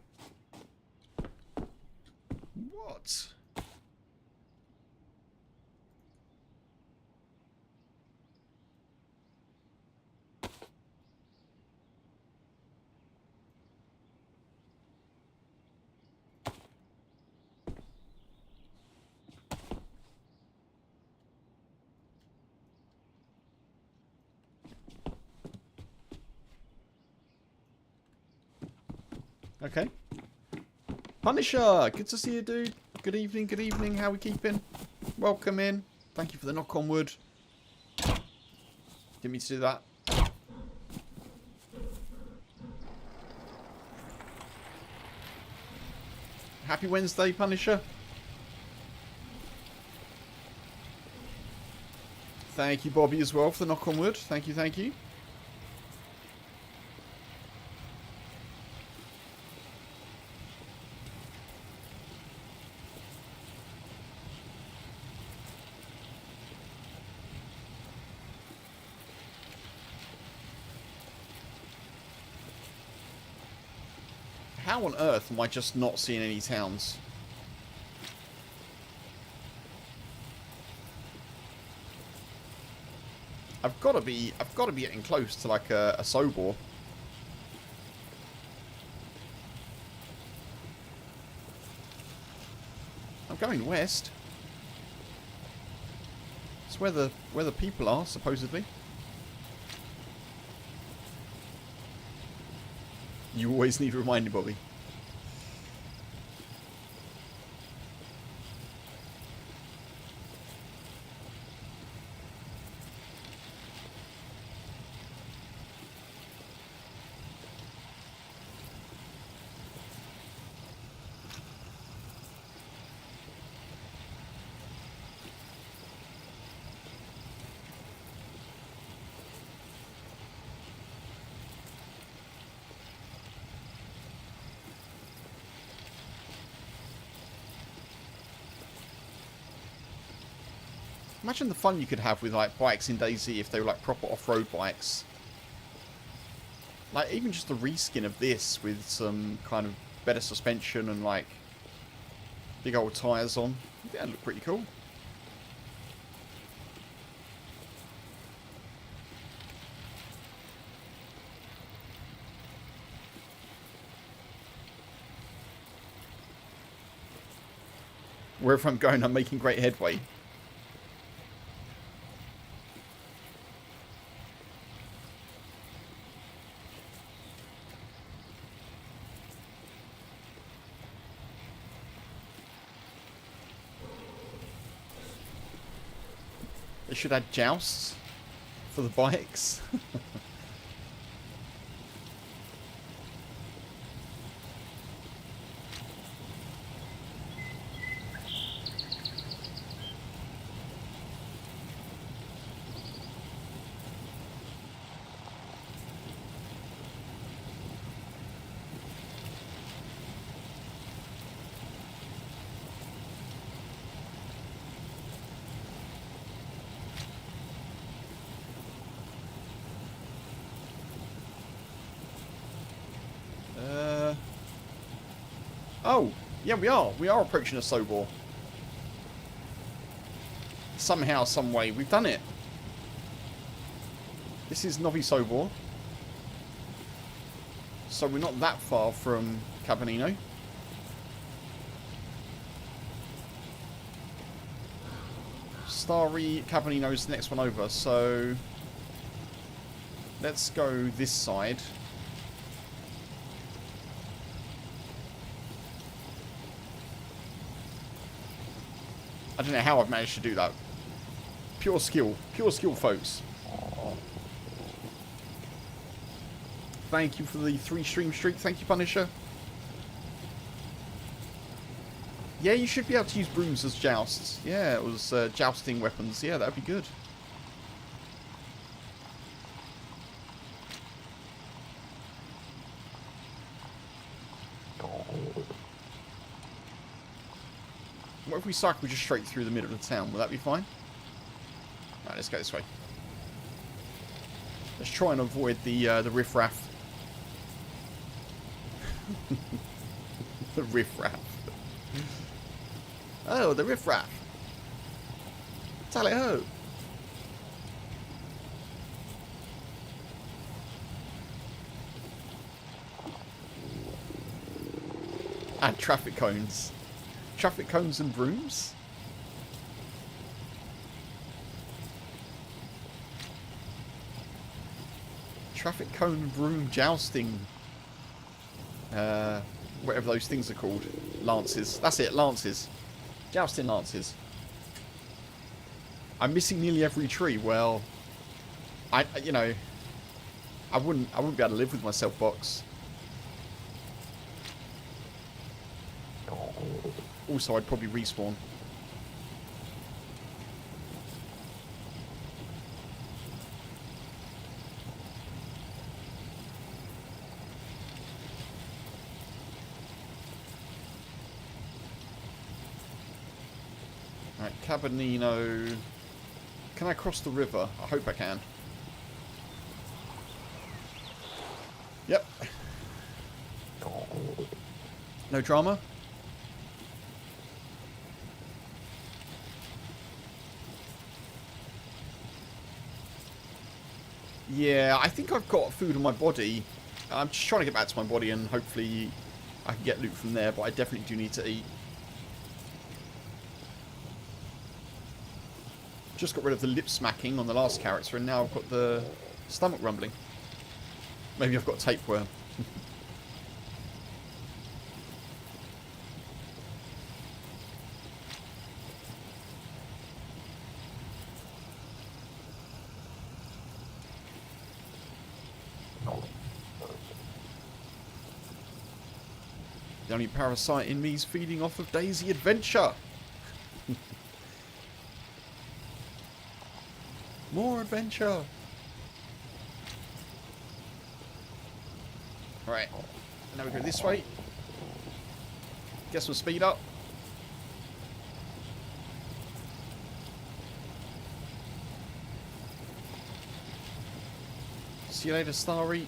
What? Okay. Punisher! Good to see you, dude. Good evening, good evening. How we keeping? Welcome in. Thank you for the knock on wood. Didn't mean to do that. Happy Wednesday, Punisher. Thank you, Bobby, as well, for the knock on wood. Thank you, thank you. How on earth am I just not seeing any towns? I've got to be getting close to like a Sobor. I'm going west. It's where the people are, supposedly. You always need reminding, Bobby. Imagine the fun you could have with like bikes in DayZ if they were like proper off-road bikes. Like even just the reskin of this with some kind of better suspension and like big old tyres on. That'd look pretty cool. Wherever I'm going, I'm making great headway. They should add jousts for the bikes. Oh, Yeah, we are. We are approaching a Sobor. Somehow, some way, we've done it. This is Novi Sobor. So we're not that far from Cabanino. Starry Cabanino is the next one over, so let's go this side. I don't know how I've managed to do that. Pure skill, folks. Thank you for the 3 stream streak. Thank you, Punisher. Yeah, you should be able to use brooms as jousts. Yeah, it was jousting weapons. Yeah, that'd be good. What if we cycle just straight through the middle of the town? Will that be fine? Right, let's go this way. Let's try and avoid the riffraff. The riffraff. Oh, the riffraff. Tally ho. And traffic cones. Traffic cones and brooms? Traffic cone broom jousting. Whatever those things are called. Lances. That's it, lances. Jousting lances. I'm missing nearly every tree. Well, you know, I wouldn't be able to live with myself, Box. Also, I'd probably respawn. Right, Cabanino. Can I cross the river? I hope I can. Yep. No drama? Yeah, I think I've got food on my body. I'm just trying to get back to my body and hopefully I can get loot from there, but I definitely do need to eat. Just got rid of the lip smacking on the last character and now I've got the stomach rumbling. Maybe I've got tapeworm. The only parasite in me is feeding off of DayZ Adventure. More adventure. Right. Now we go this way. Guess we'll speed up. See you later, Starry.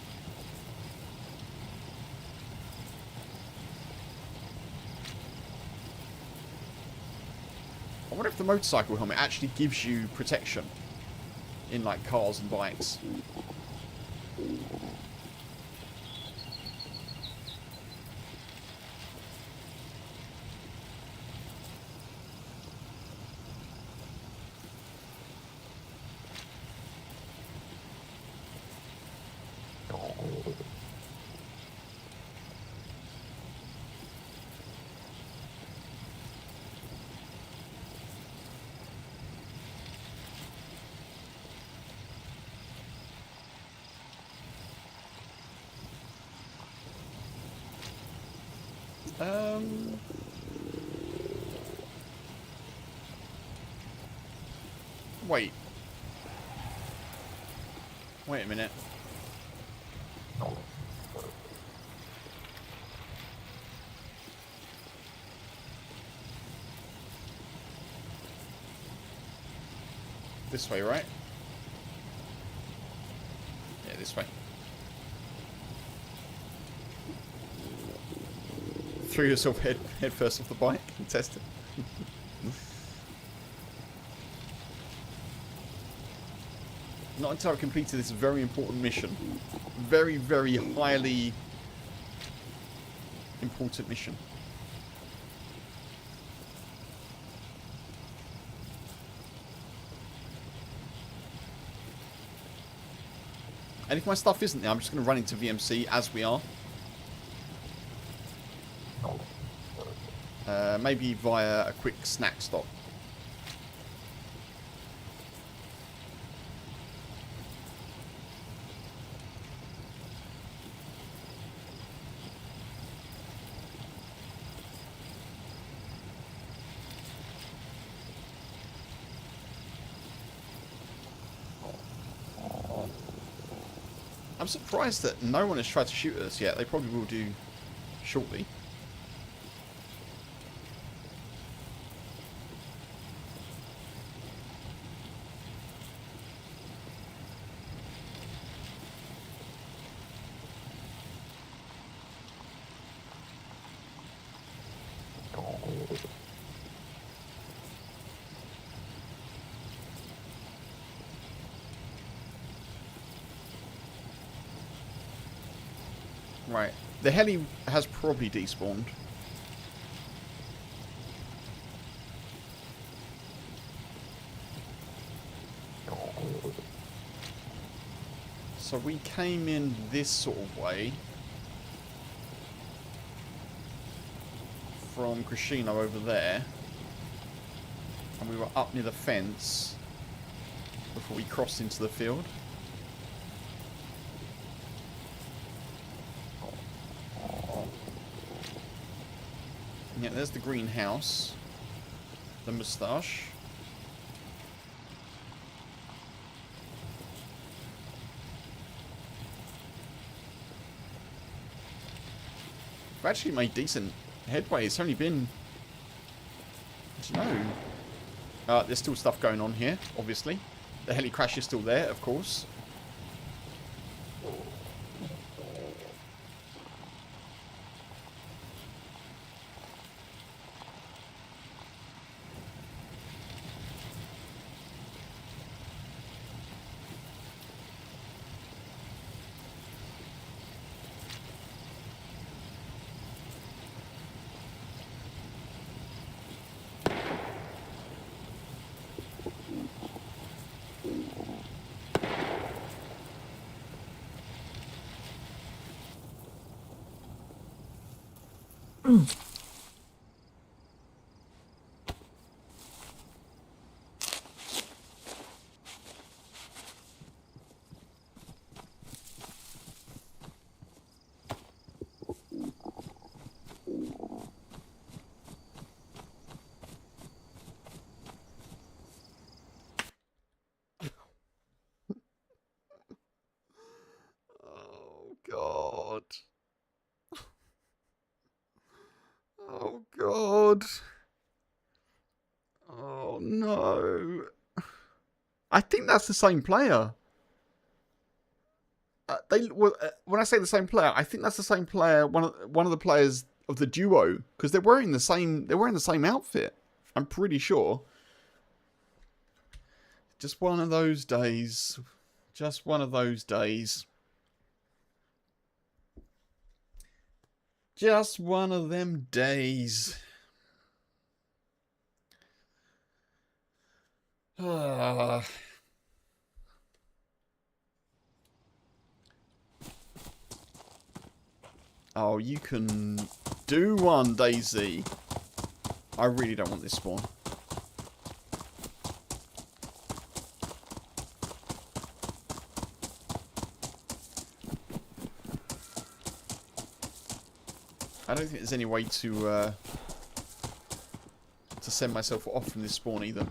I wonder if the motorcycle helmet actually gives you protection in like cars and bikes. Wait. Wait a minute. This way, right? Yeah, this way. throw yourself head first off the bike and test it. Not until I completed this very important mission. Very, very highly important mission. And if my stuff isn't there, I'm just going to run into VMC as we are. Maybe via a quick snack stop. I'm surprised that no one has tried to shoot us yet. They probably will do shortly. Right. The heli has probably despawned. So we came in this sort of way from Crescino over there, and we were up near the fence before we crossed into the field. Yeah, there's the greenhouse, the moustache. We've actually made decent headway. It's only been, I don't know. There's still stuff going on here, obviously. The heli crash is still there, of course. God. Oh, God. Oh, no. I think that's the same player. When I say the same player, I think that's the same player. One of the players of the duo, because they're wearing the same outfit. I'm pretty sure. Just one of those days. Just one of those days. Just one of them days. Oh, you can do one, DayZ. I really don't want this spawn. I don't think there's any way to send myself off from this spawn either.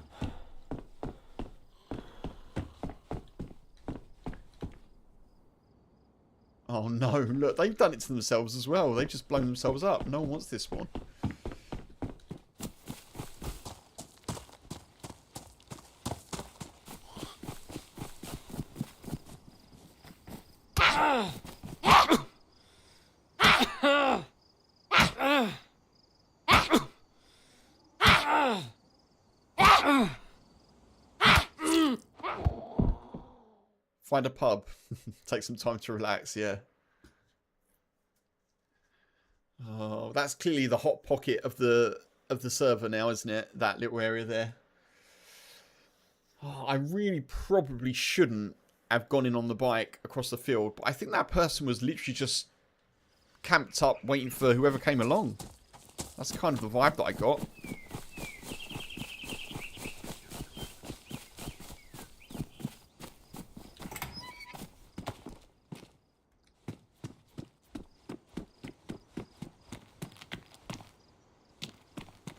Oh no, look, they've done it to themselves as well. They've just blown themselves up. No one wants this one. Find a pub. Take some time to relax, yeah. Oh, that's clearly the hot pocket of the server now, isn't it? That little area there. Oh, I really probably shouldn't have gone in on the bike across the field, but I think that person was literally just camped up waiting for whoever came along. That's kind of the vibe that I got.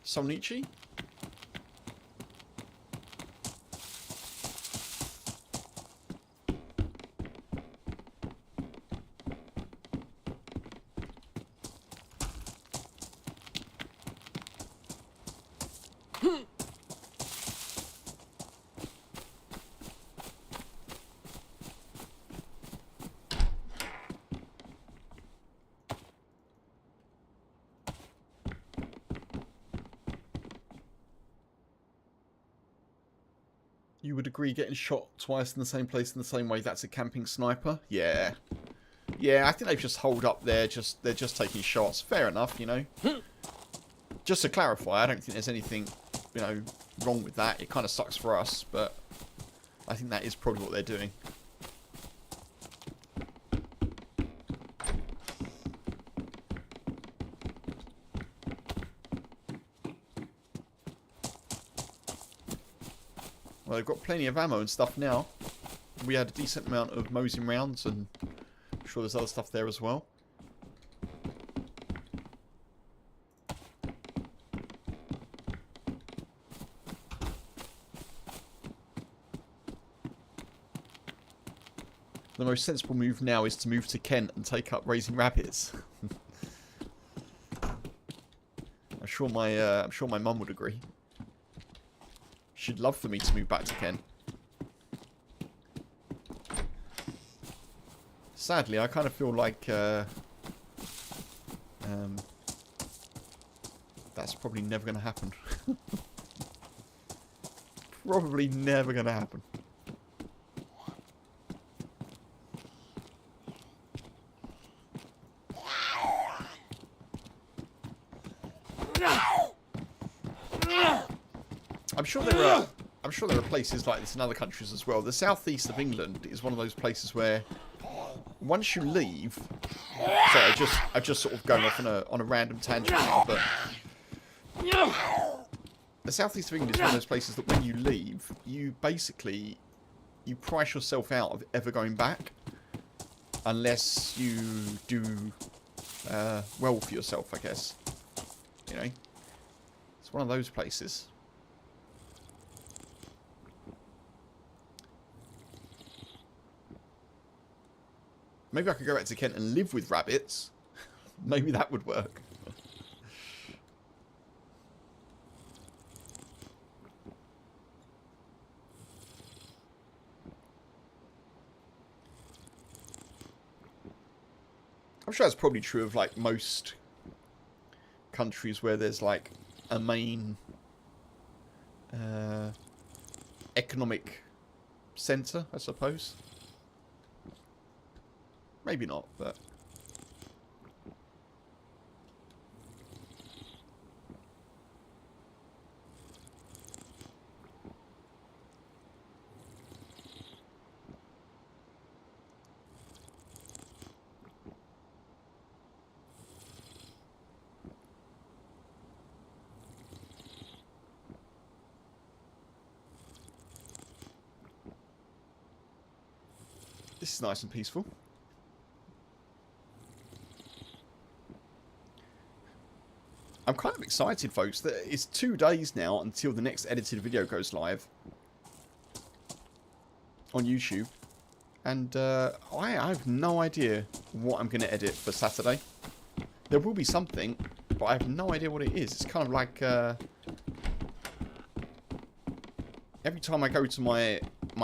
Solnichi? You would agree getting shot twice in the same place in the same way, that's a camping sniper? Yeah. Yeah, I think they've just holed up there, they're just taking shots. Fair enough, you know. Just to clarify, I don't think there's anything, you know, wrong with that. It kind of sucks for us, but I think that is probably what they're doing. Well, they've got plenty of ammo and stuff now. We had a decent amount of Mosin rounds, and I'm sure there's other stuff there as well. The most sensible move now is to move to Kent and take up raising rabbits. I'm sure my mum would agree. She'd love for me to move back to Kent. Sadly, I kind of feel like that's probably never going to happen. Probably never going to happen. I'm sure there are places like this in other countries as well. The southeast of England is one of those places where once you leave, sorry, I've just sort of gone off on a random tangent now, but the southeast of England is one of those places that when you leave, you basically price yourself out of ever going back unless you do well for yourself, I guess. You know, it's one of those places. Maybe I could go back to Kent and live with rabbits. Maybe that would work. I'm sure that's probably true of like most countries where there's like a main economic centre, I suppose. Maybe not, but... This is nice and peaceful. I'm kind of excited, folks, that it's 2 days now until the next edited video goes live on YouTube. And I have no idea what I'm going to edit for Saturday. There will be something, but I have no idea what it is. It's kind of like every time I go to my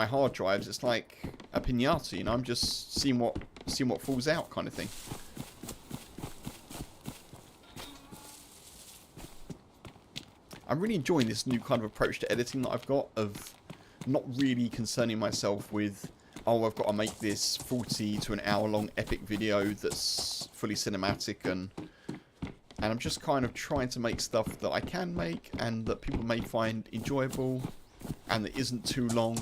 hard drives, it's like a piñata, you know. I'm just seeing what falls out, kind of thing. I'm really enjoying this new kind of approach to editing that I've got, of not really concerning myself with oh, I've got to make this 40 to an hour long epic video that's fully cinematic, and I'm just kind of trying to make stuff that I can make and that people may find enjoyable and that isn't too long,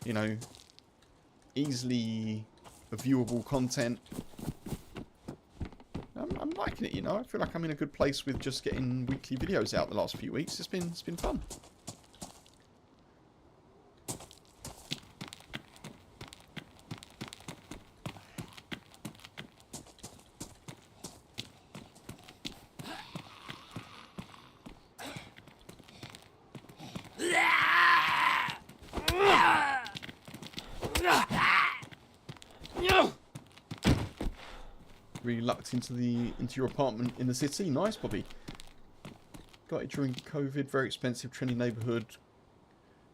you know, easily viewable content. I'm liking it, you know. I feel like I'm in a good place with just getting weekly videos out the last few weeks. It's been fun. Really lucked into your apartment in the city. Nice, Bobby. Got it during COVID. Very expensive, trendy neighbourhood.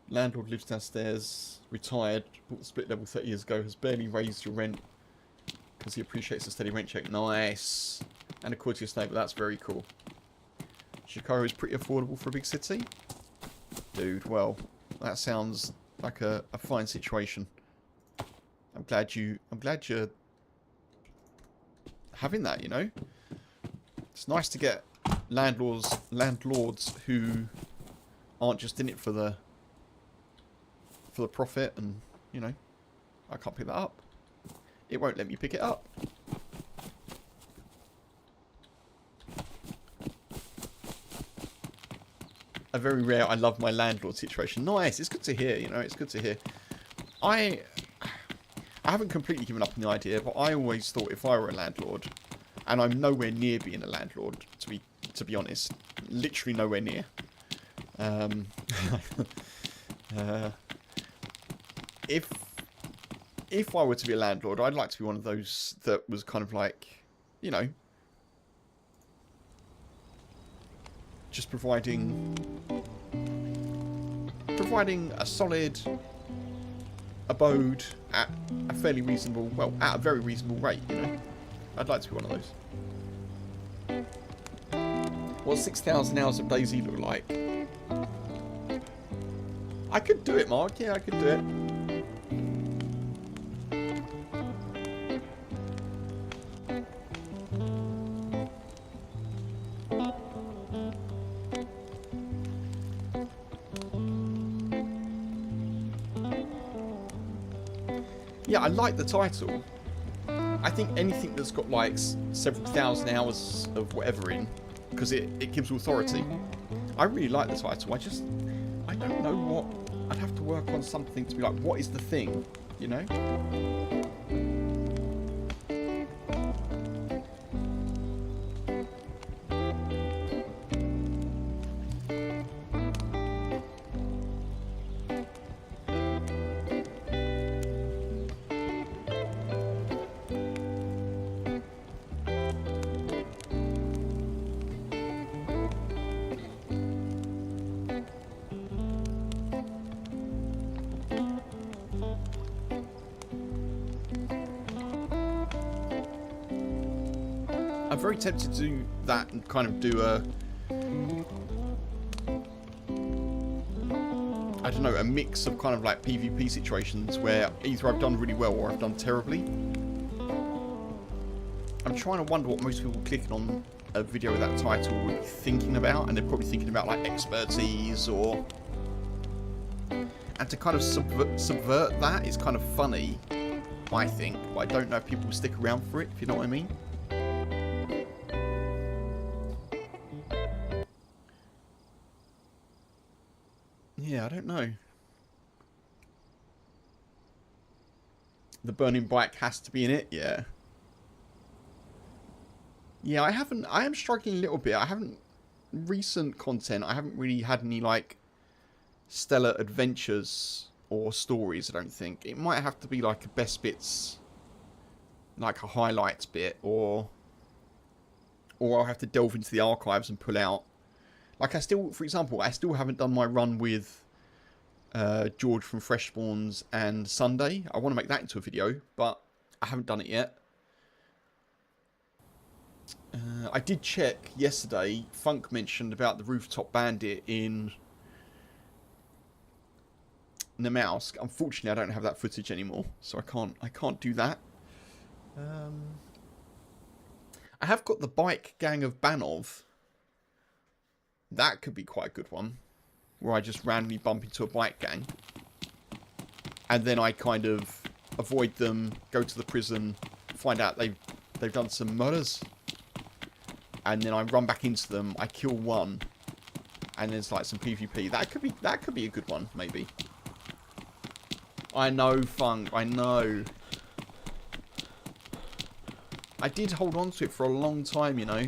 Landlord lives downstairs. Retired. Bought the split level 30 years ago. Has barely raised your rent because he appreciates a steady rent check. Nice. And a courteous neighbour. That's very cool. Chicago is pretty affordable for a big city. Dude, well, that sounds like a fine situation. I'm glad you're having that, you know. It's nice to get landlords who aren't just in it for the profit, and you know, I can't pick that up. It won't let me pick it up. A very rare I love my landlord situation. Nice, it's good to hear, you know, it's good to hear. I haven't completely given up on the idea, but I always thought if I were a landlord, and I'm nowhere near being a landlord, to be honest, literally nowhere near. If I were to be a landlord, I'd like to be one of those that was kind of like, you know, just providing a solid abode at a fairly reasonable, well, at a very reasonable rate, you know. I'd like to be one of those. What 6,000 hours of DayZ look like? I could do it, Mark. Yeah, I could do it. Yeah, I like the title. I think anything that's got like several thousand hours of whatever in, because it gives authority. I really like the title. I don't know what. I'd have to work on something to be like, what is the thing, you know? I'm very tempted to do that and kind of do a, I don't know, a mix of kind of like PvP situations where either I've done really well or I've done terribly. I'm trying to wonder what most people clicking on a video with that title would be thinking about, and they're probably thinking about like expertise or... And to kind of subvert that is kind of funny, I think, but I don't know if people will stick around for it, if you know what I mean. Yeah, I don't know. The burning bike has to be in it, yeah. Yeah, I am struggling a little bit. I haven't, recent content, I haven't really had any, like, stellar adventures or stories, I don't think. It might have to be, like, a best bits, like a highlights bit, or I'll have to delve into the archives and pull out. Like, for example, I still haven't done my run with George from Fresh Spawns and Sunday. I want to make that into a video, but I haven't done it yet. I did check yesterday. Funk mentioned about the Rooftop Bandit in Nemausk. Unfortunately, I don't have that footage anymore, so I can't do that. I have got the bike gang of Banov. That could be quite a good one, where I just randomly bump into a bike gang, and then I kind of avoid them, go to the prison, find out they've done some murders, and then I run back into them. I kill one, and there's like some PvP. That could be a good one, maybe. I know, Funk. I know. I did hold on to it for a long time, you know,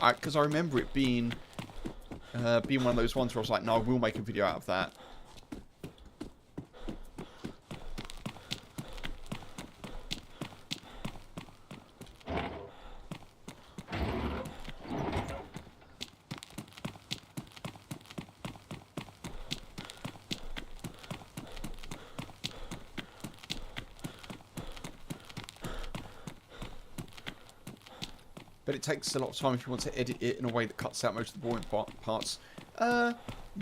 because I remember it being one of those ones where I was like, no, I will make a video out of that. But it takes a lot of time if you want to edit it in a way that cuts out most of the boring parts.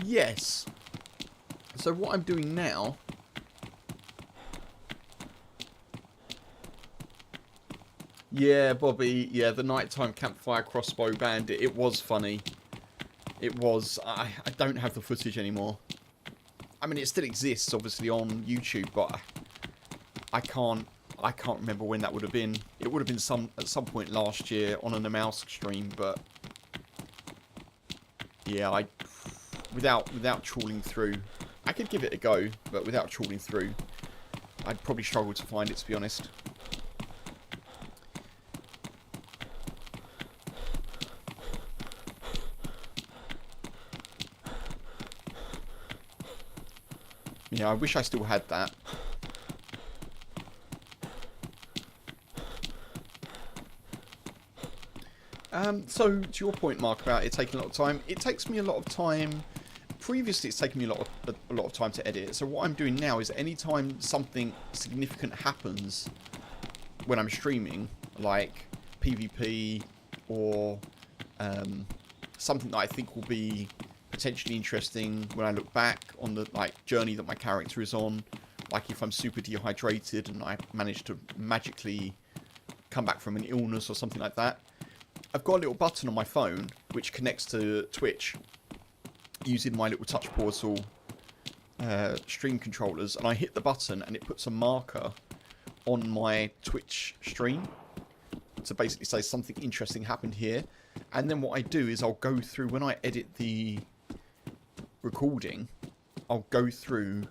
Yes. So what I'm doing now... Yeah, Bobby. Yeah, the nighttime campfire crossbow bandit. It was funny. It was. I don't have the footage anymore. I mean, it still exists, obviously, on YouTube, but I can't remember when that would have been. It would have been at some point last year on a Nemausk stream, but yeah, without trawling through, I could give it a go, but without trawling through, I'd probably struggle to find it, to be honest. Yeah, I wish I still had that. So, to your point, Mark, about it taking a lot of time, it takes me a lot of time. Previously, it's taken me a lot of time to edit. So what I'm doing now is anytime something significant happens when I'm streaming, like PvP or something that I think will be potentially interesting when I look back on the journey that my character is on, like if I'm super dehydrated and I manage to magically come back from an illness or something like that, I've got a little button on my phone which connects to Twitch using my little touch portal stream controllers, and I hit the button and it puts a marker on my Twitch stream to basically say something interesting happened here. And then what I do is I'll go through, when I edit the recording, I'll go through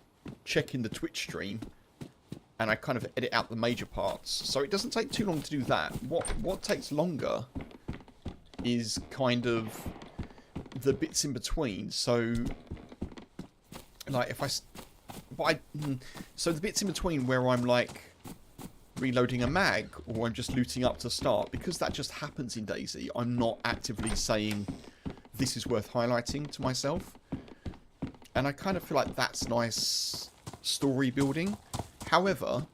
checking the Twitch stream and I kind of edit out the major parts. So it doesn't take too long to do that. What takes longer is kind of the bits in between. So like so the bits in between where I'm like reloading a mag or I'm just looting up to start, because that just happens in DayZ, I'm not actively saying this is worth highlighting to myself. And I kind of feel like that's nice story building. However,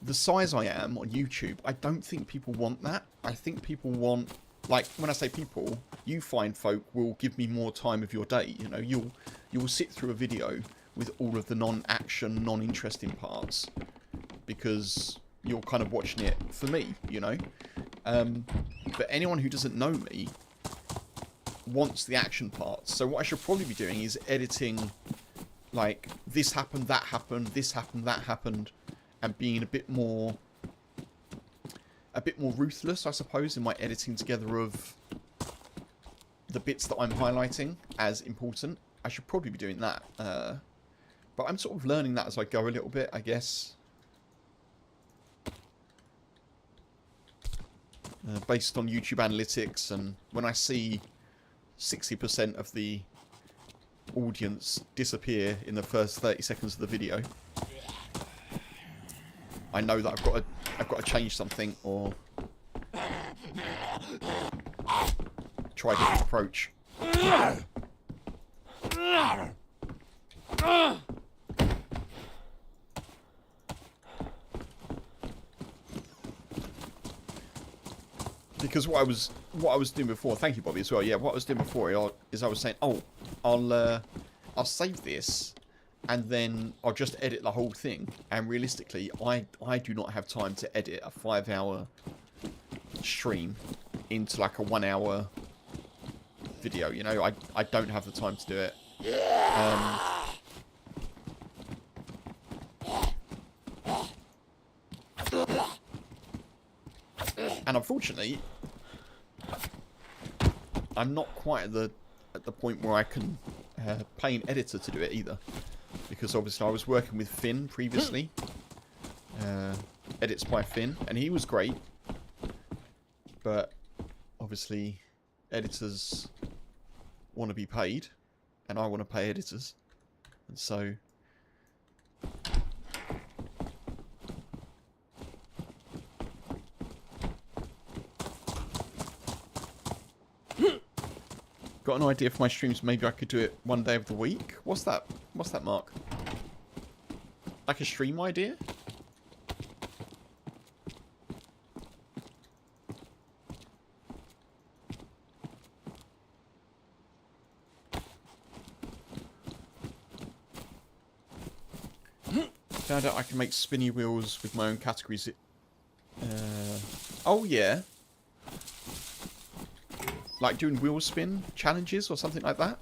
the size I am on YouTube, I don't think people want that. I think people want, like, when I say people, you fine folk will give me more time of your day. You know, you'll sit through a video with all of the non-action, non-interesting parts because you're kind of watching it for me, you know. But anyone who doesn't know me wants the action parts. So what I should probably be doing is editing, like, this happened, that happened, this happened, that happened, and being a bit more ruthless, I suppose, in my editing together of the bits that I'm highlighting as important. I should probably be doing that. But I'm sort of learning that as I go a little bit, I guess. Based on YouTube analytics, and when I see 60% of the audience disappear in the first 30 seconds of the video, I know that I've got to change something or try a different approach. Because what I was doing before, thank you, Bobby, as well. Yeah, what I was doing before is I was saying, oh, I'll save this, and then I'll just edit the whole thing. And realistically, I do not have time to edit a 5-hour stream into like a 1-hour video. You know, I don't have the time to do it. And unfortunately, I'm not quite at the point where I can pay an editor to do it either, because obviously I was working with Finn previously, edits by Finn, and he was great, but obviously editors want to be paid, and I want to pay editors, and so got an idea for my streams. Maybe I could do it one day of the week. What's that? What's that, Mark? Like a stream idea? Found out I can make spinny wheels with my own categories. Oh yeah. Like doing wheel spin challenges or something like that.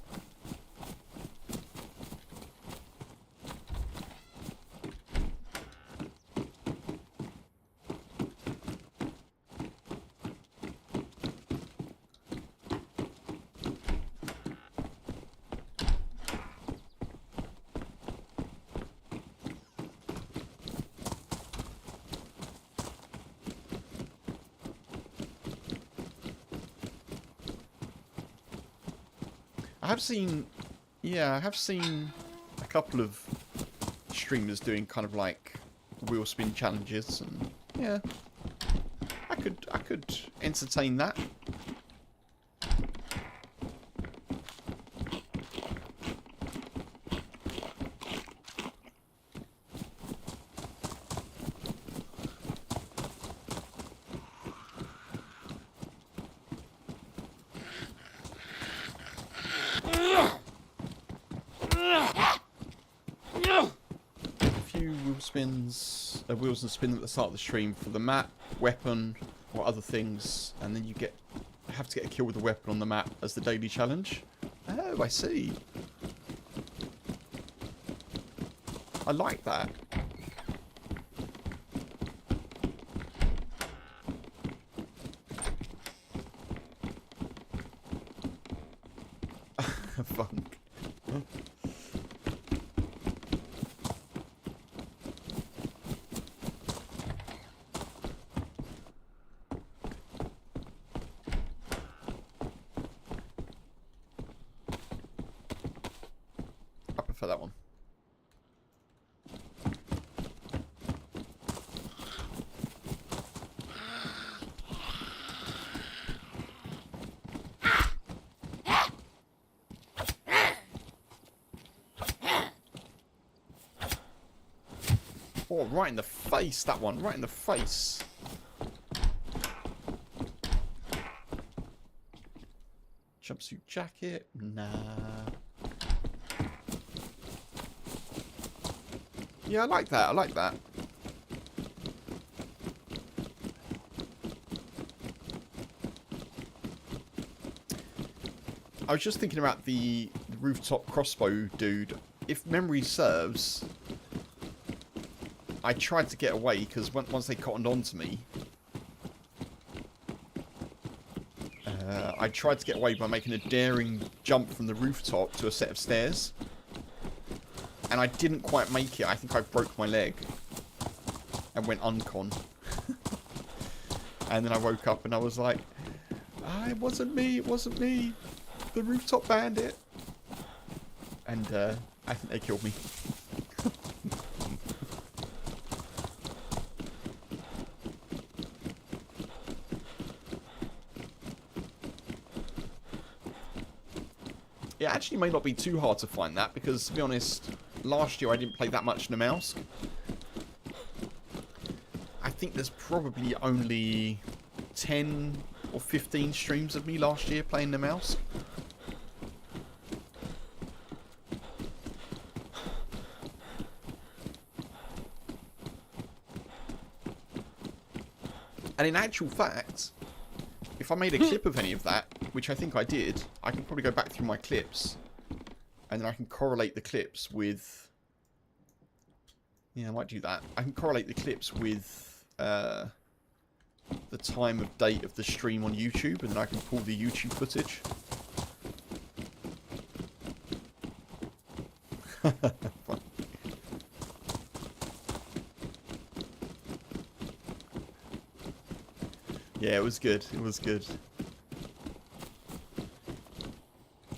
I have seen a couple of streamers doing kind of like wheel spin challenges, and yeah, I could entertain that. Wheels and spin at the start of the stream for the map, weapon, or other things, and then you have to get a kill with the weapon on the map as the daily challenge. Oh, I see. I like that. Funk. For that one. Oh, right in the face, that one. Right in the face. Jumpsuit jacket? Nah. Yeah, I like that. I like that. I was just thinking about the rooftop crossbow dude. If memory serves, I tried to get away because once they cottoned on to me, I tried to get away by making a daring jump from the rooftop to a set of stairs. And I didn't quite make it. I think I broke my leg and went uncon. And then I woke up and I was like, it wasn't me, it wasn't me. The rooftop bandit. And I think they killed me. It actually may not be too hard to find that because, to be honest, last year I didn't play that much Namalsk. I think there's probably only 10 or 15 streams of me last year playing Namalsk. And in actual fact, if I made a clip of any of that, which I think I did, I can probably go back through my clips. And then I can correlate the clips with... Yeah, I might do that. I can correlate the clips with the time of date of the stream on YouTube. And then I can pull the YouTube footage. Yeah, it was good. It was good.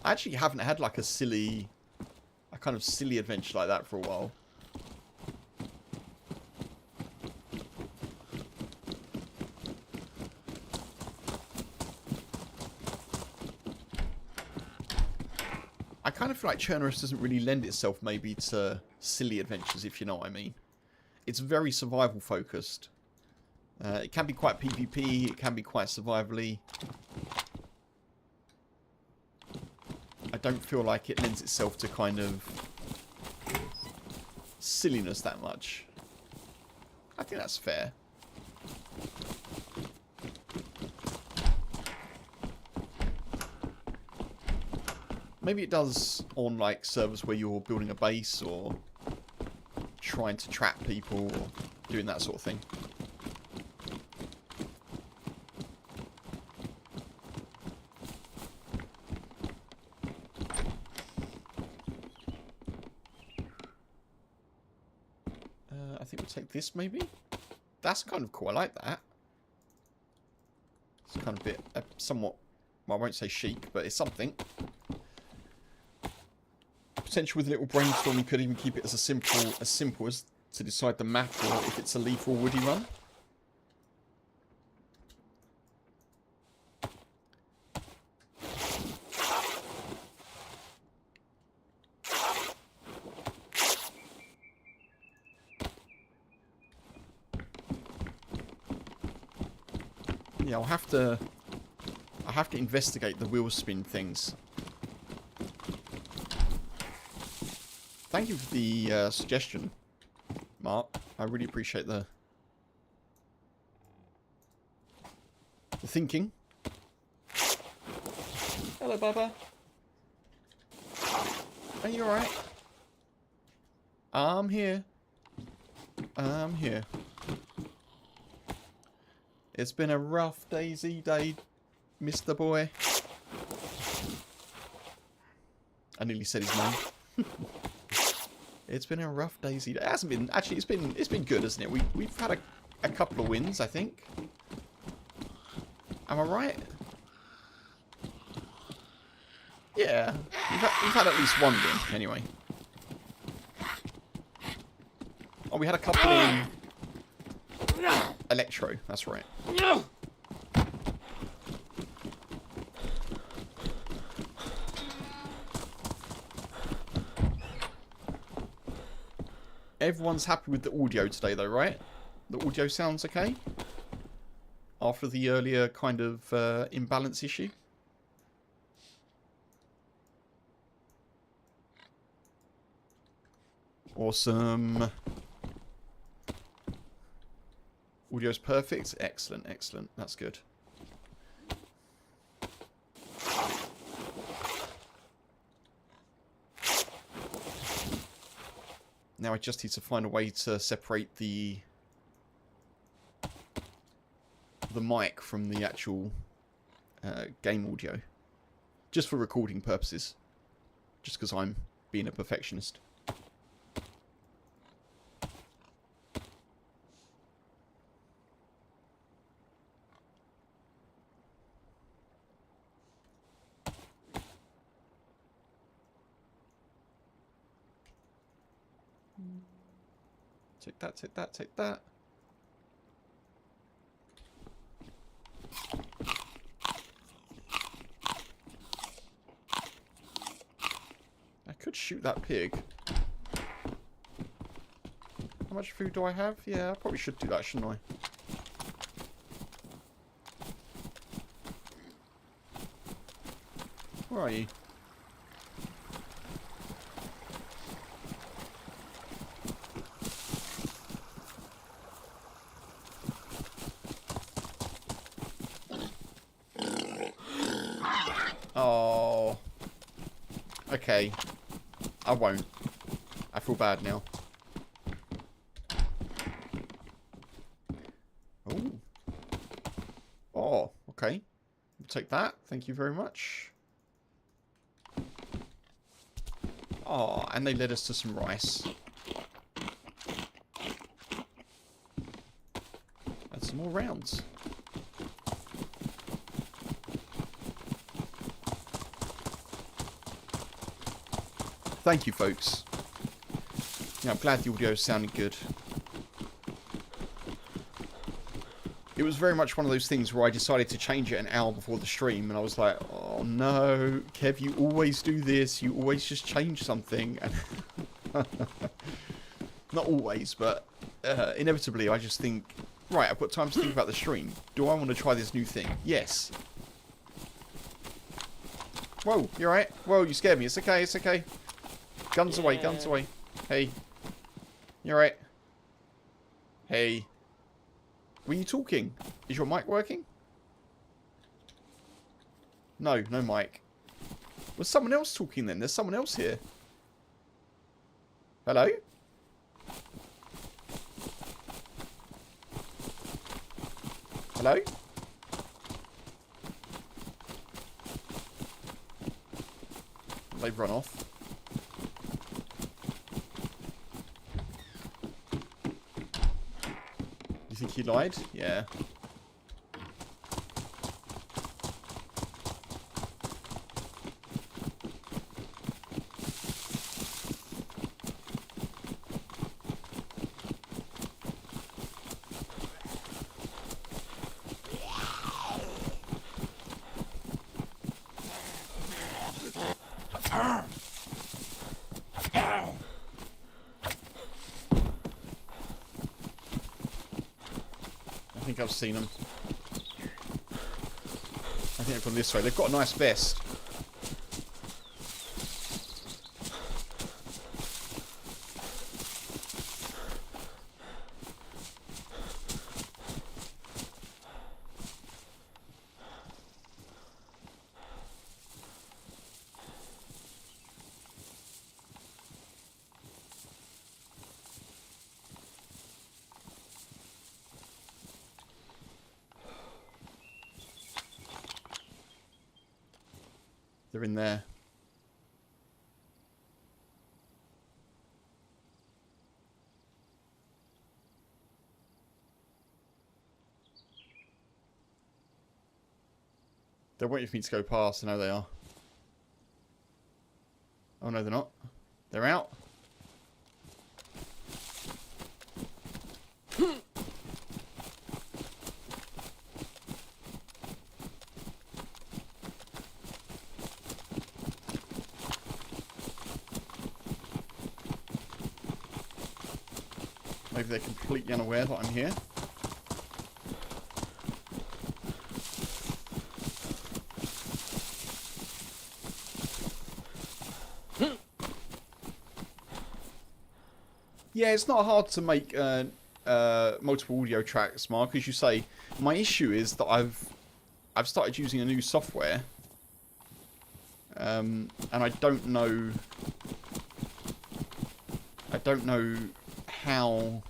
I actually haven't had like a kind of silly adventure like that for a while. I kind of feel like Chernarus doesn't really lend itself maybe to silly adventures, if you know what I mean. It's very survival focused. It can be quite PvP, it can be quite survivally. I don't feel like it lends itself to kind of silliness that much. I think that's fair. Maybe it does on like servers where you're building a base or trying to trap people or doing that sort of thing. I think we'll take this maybe. That's kind of cool. I like that. It's kind of a bit, somewhat, well, I won't say chic, but it's something. Potential with a little brainstorm, you could even keep it as simple as to decide the map or if it's a leaf or woody run. Yeah, I'll have to investigate the wheel spin things. Thank you for the suggestion, Mark. I really appreciate the thinking. Hello, Bubba. Are you alright? I'm here. I'm here. It's been a rough DayZ day, Mr. Boy. I nearly said his name. It's been a rough DayZ day. It hasn't been. Actually, it's been good, hasn't it? We've had a couple of wins, I think. Am I right? Yeah, we've had at least one win, anyway. Oh, we had a couple in Electro. That's right. Everyone's happy with the audio today, though, right? The audio sounds okay? After the earlier kind of imbalance issue? Awesome. Audio's perfect. Excellent, excellent. That's good. Now I just need to find a way to separate the mic from the actual game audio. Just for recording purposes. Just because I'm being a perfectionist. Take that, take that, take that. I could shoot that pig. How much food do I have? Yeah, I probably should do that, shouldn't I? Where are you? Okay. I won't. I feel bad now. Oh. Oh, okay. We'll take that. Thank you very much. Oh, and they led us to some rice. And some more rounds. Thank you, folks. Yeah, I'm glad the audio sounded good. It was very much one of those things where I decided to change it an hour before the stream, and I was like, oh no, Kev, you always do this. You always just change something. Not always, but inevitably I just think, right, I've got time to think about the stream. Do I want to try this new thing? Yes. Whoa, you alright? Whoa, you scared me. It's okay, it's okay. Guns away, guns away. Hey. You alright? Hey. Were you talking? Is your mic working? No, no mic. Was someone else talking then? There's someone else here. Hello? Hello? They've run off. You think he lied? Yeah. I think I've seen them. I think they've gone this way. They've got a nice vest. They're in there. They're waiting for me to go past. I know they are. Oh no, they're not. They're out. Maybe they're completely unaware that I'm here. Yeah, it's not hard to make multiple audio tracks, Mark. As you say, my issue is that I've started using a new software, and I don't know how.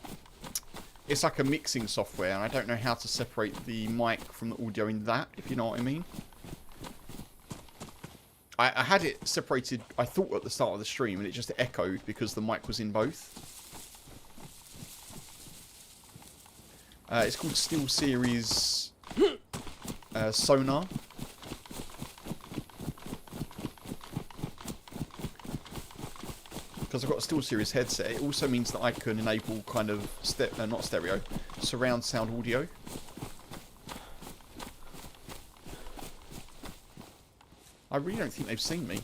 It's like a mixing software, and I don't know how to separate the mic from the audio in that, if you know what I mean. I had it separated, I thought, at the start of the stream, and it just echoed because the mic was in both. It's called SteelSeries Sonar. Because I've got a SteelSeries headset, it also means that I can enable kind of, not stereo, surround sound audio. I really don't think they've seen me.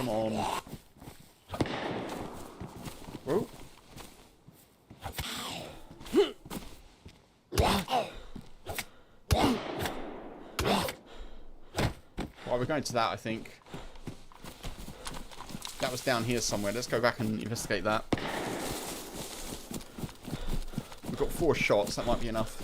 Come on. Whoa. Right, we're going to that, I think. That was down here somewhere. Let's go back and investigate that. We've got 4 shots. That might be enough.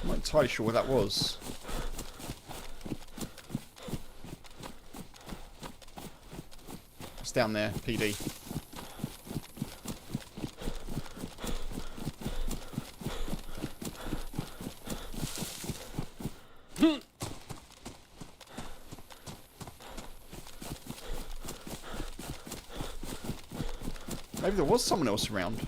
I'm not entirely sure where that was. It's down there, PD. Maybe there was someone else around.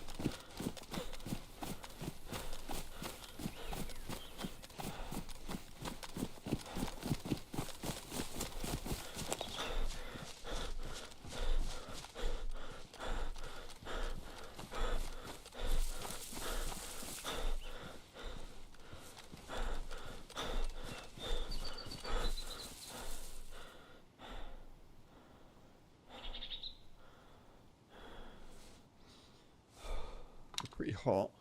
Pretty hot.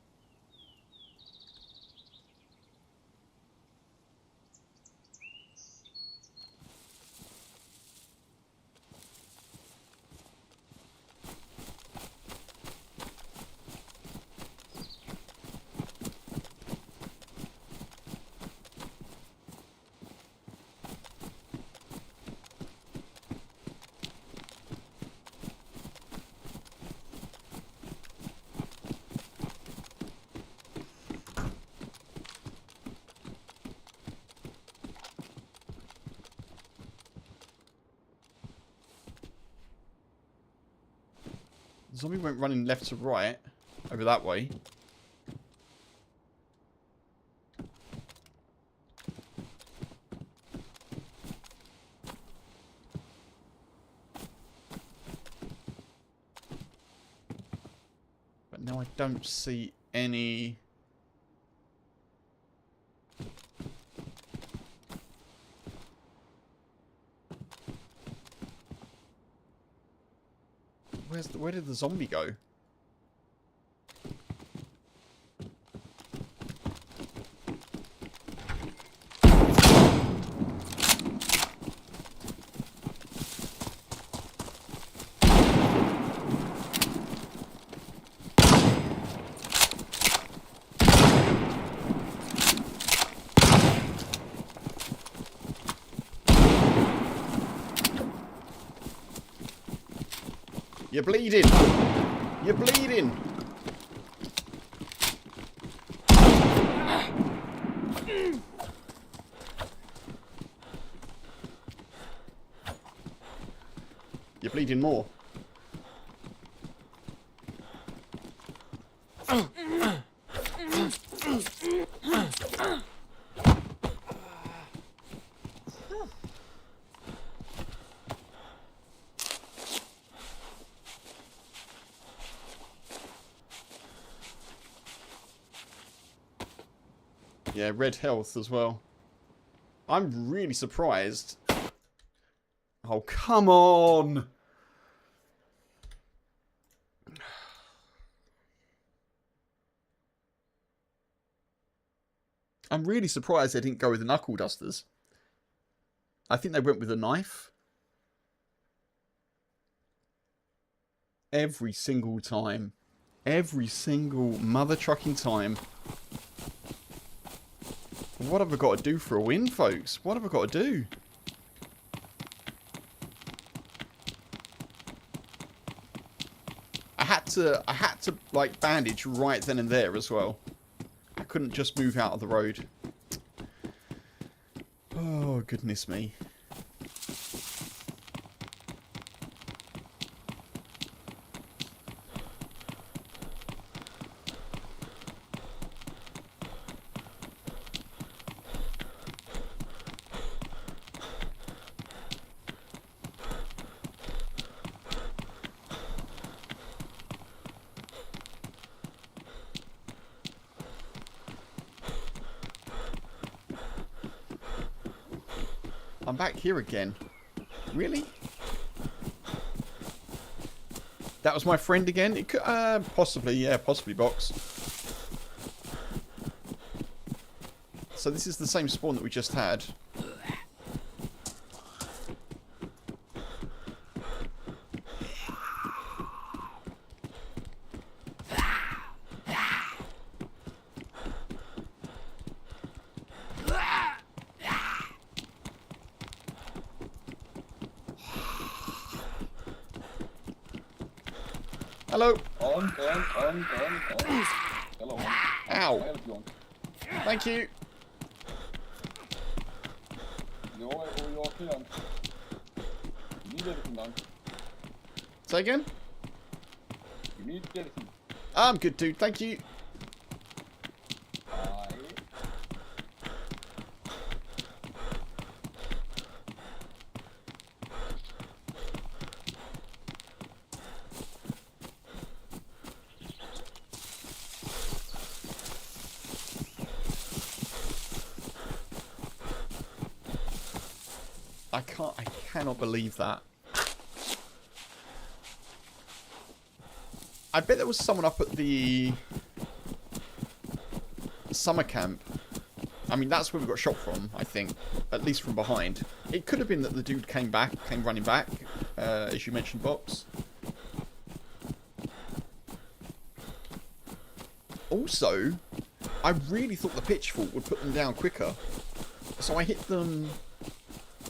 The zombie went running left to right, over that way. But now I don't see any... Where did the zombie go? You're bleeding! You're bleeding! You're bleeding more. Yeah, red health as well. I'm really surprised. Oh, come on! I'm really surprised they didn't go with the knuckle dusters. I think they went with a knife. Every single time. Every single mother trucking time. What have I got to do for a win, folks? What have I got to do? I had to like bandage right then and there as well. I couldn't just move out of the road. Oh, goodness me. I'm back here again. Really? That was my friend again? It could, possibly, yeah, possibly Box. So this is the same spawn that we just had. Hello. On. Hello. Ow. Help you on. Thank you. You're okay on. You need everything on. Say again? You need everything. I'm good, dude. Thank you. Aye. I cannot believe that. I bet there was someone up at the summer camp. I mean, that's where we got shot from, I think. At least from behind. It could have been that the dude came running back, as you mentioned, Box. Also, I really thought the pitchfork would put them down quicker. So I hit them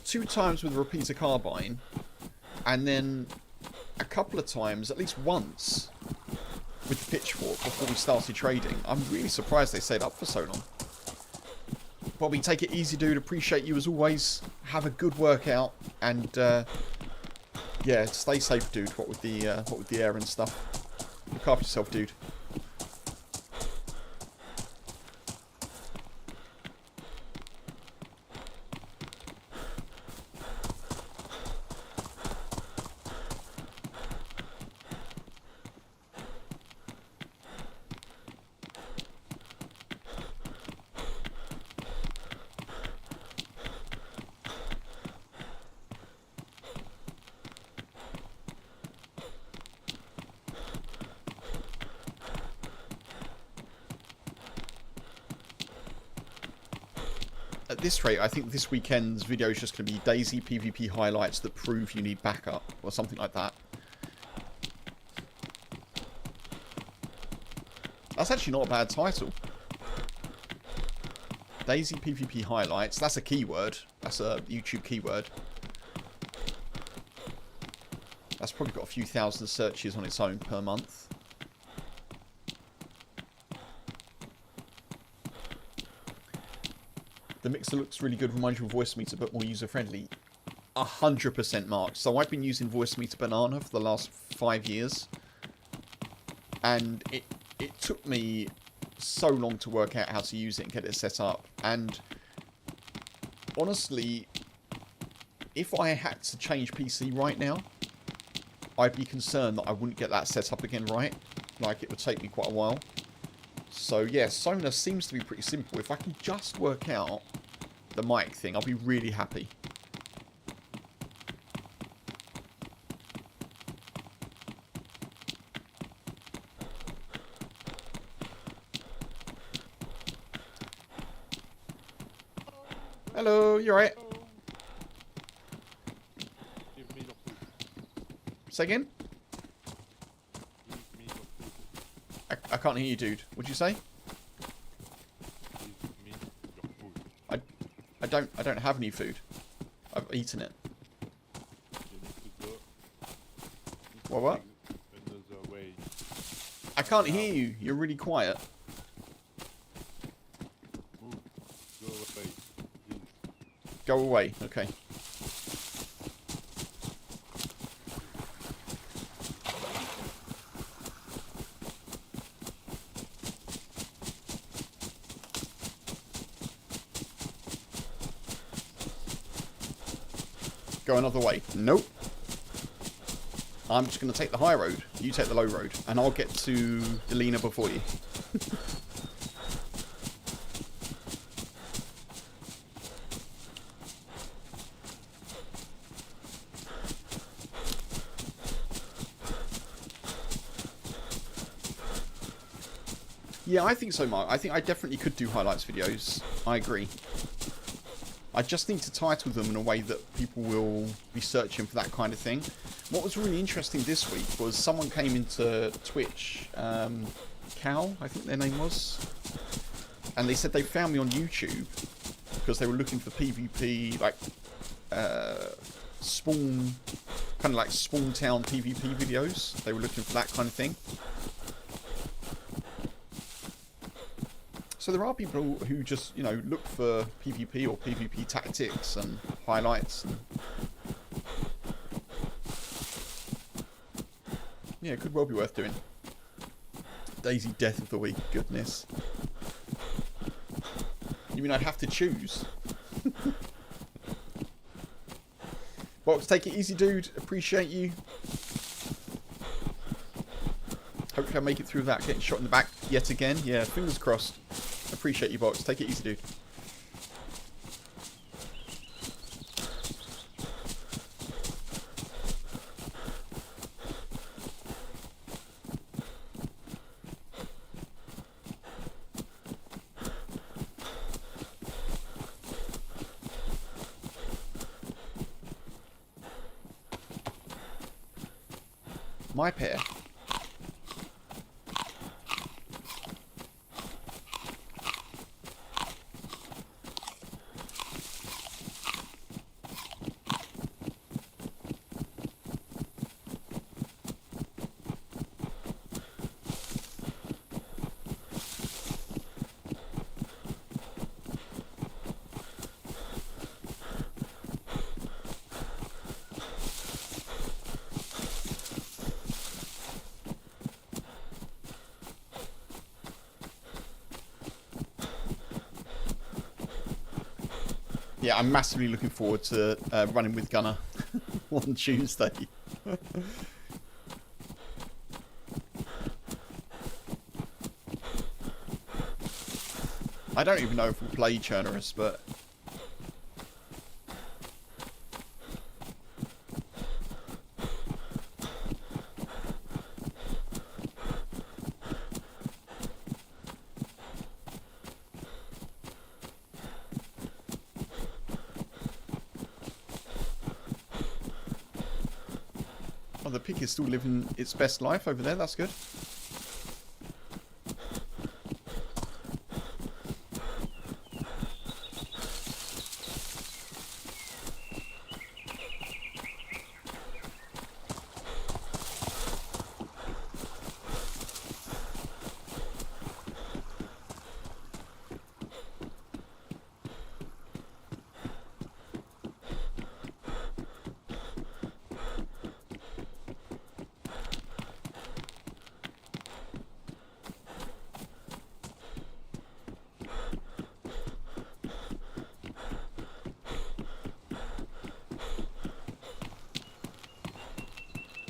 2 times with a repeater carbine, and then a couple of times, at least once, with the pitchfork before we started trading. I'm really surprised they stayed up for so long. Bobby, take it easy, dude. Appreciate you as always. Have a good workout, and yeah, stay safe, dude. What with the air and stuff. Look after yourself, dude. At this rate, I think this weekend's video is just going to be DayZ PvP highlights that prove you need backup, or something like that. That's actually not a bad title. DayZ PvP highlights, that's a keyword. That's a YouTube keyword. That's probably got a few thousand searches on its own per month. The mixer looks really good, reminds you of Voicemeeter, but more user-friendly. 100% Mark. So I've been using Voicemeeter Banana for the last 5 years. And it took me so long to work out how to use it and get it set up. And honestly, if I had to change PC right now, I'd be concerned that I wouldn't get that set up again right. Like, it would take me quite a while. So yeah, Sonar seems to be pretty simple. If I can just work out the mic thing, I'll be really happy. Hello, you alright? Give me your food. Say again? Give me your food. I can't hear you, dude. What'd you say? Give me your food. I don't have any food. I've eaten it. You need to go. What? Another way. I can't hear you. You're really quiet. Move. Go away. Please. Go away. Okay. Go another way. Nope. I'm just going to take the high road. You take the low road. And I'll get to Delina before you. Yeah, I think so, Mark. I think I definitely could do highlights videos. I agree. I just need to title them in a way that people will be searching for that kind of thing. What was really interesting this week was someone came into Twitch, Cal, I think their name was, and they said they found me on YouTube because they were looking for PvP, like, spawn, kind of like Spawn Town PvP videos. They were looking for that kind of thing. So there are people who just, you know, look for PvP or PvP tactics and highlights. And yeah, it could well be worth doing. DayZ Death of the Week, goodness. You mean I'd have to choose? Box, take it easy, dude. Appreciate you. Hopefully I'll make it through without getting shot in the back yet again. Yeah, fingers crossed. Appreciate you, Box. Take it easy, dude. My pair. Yeah, I'm massively looking forward to running with Gunner on Tuesday. I don't even know if we'll play Churnerus, but... Oh, the pig is still living its best life over there, that's good.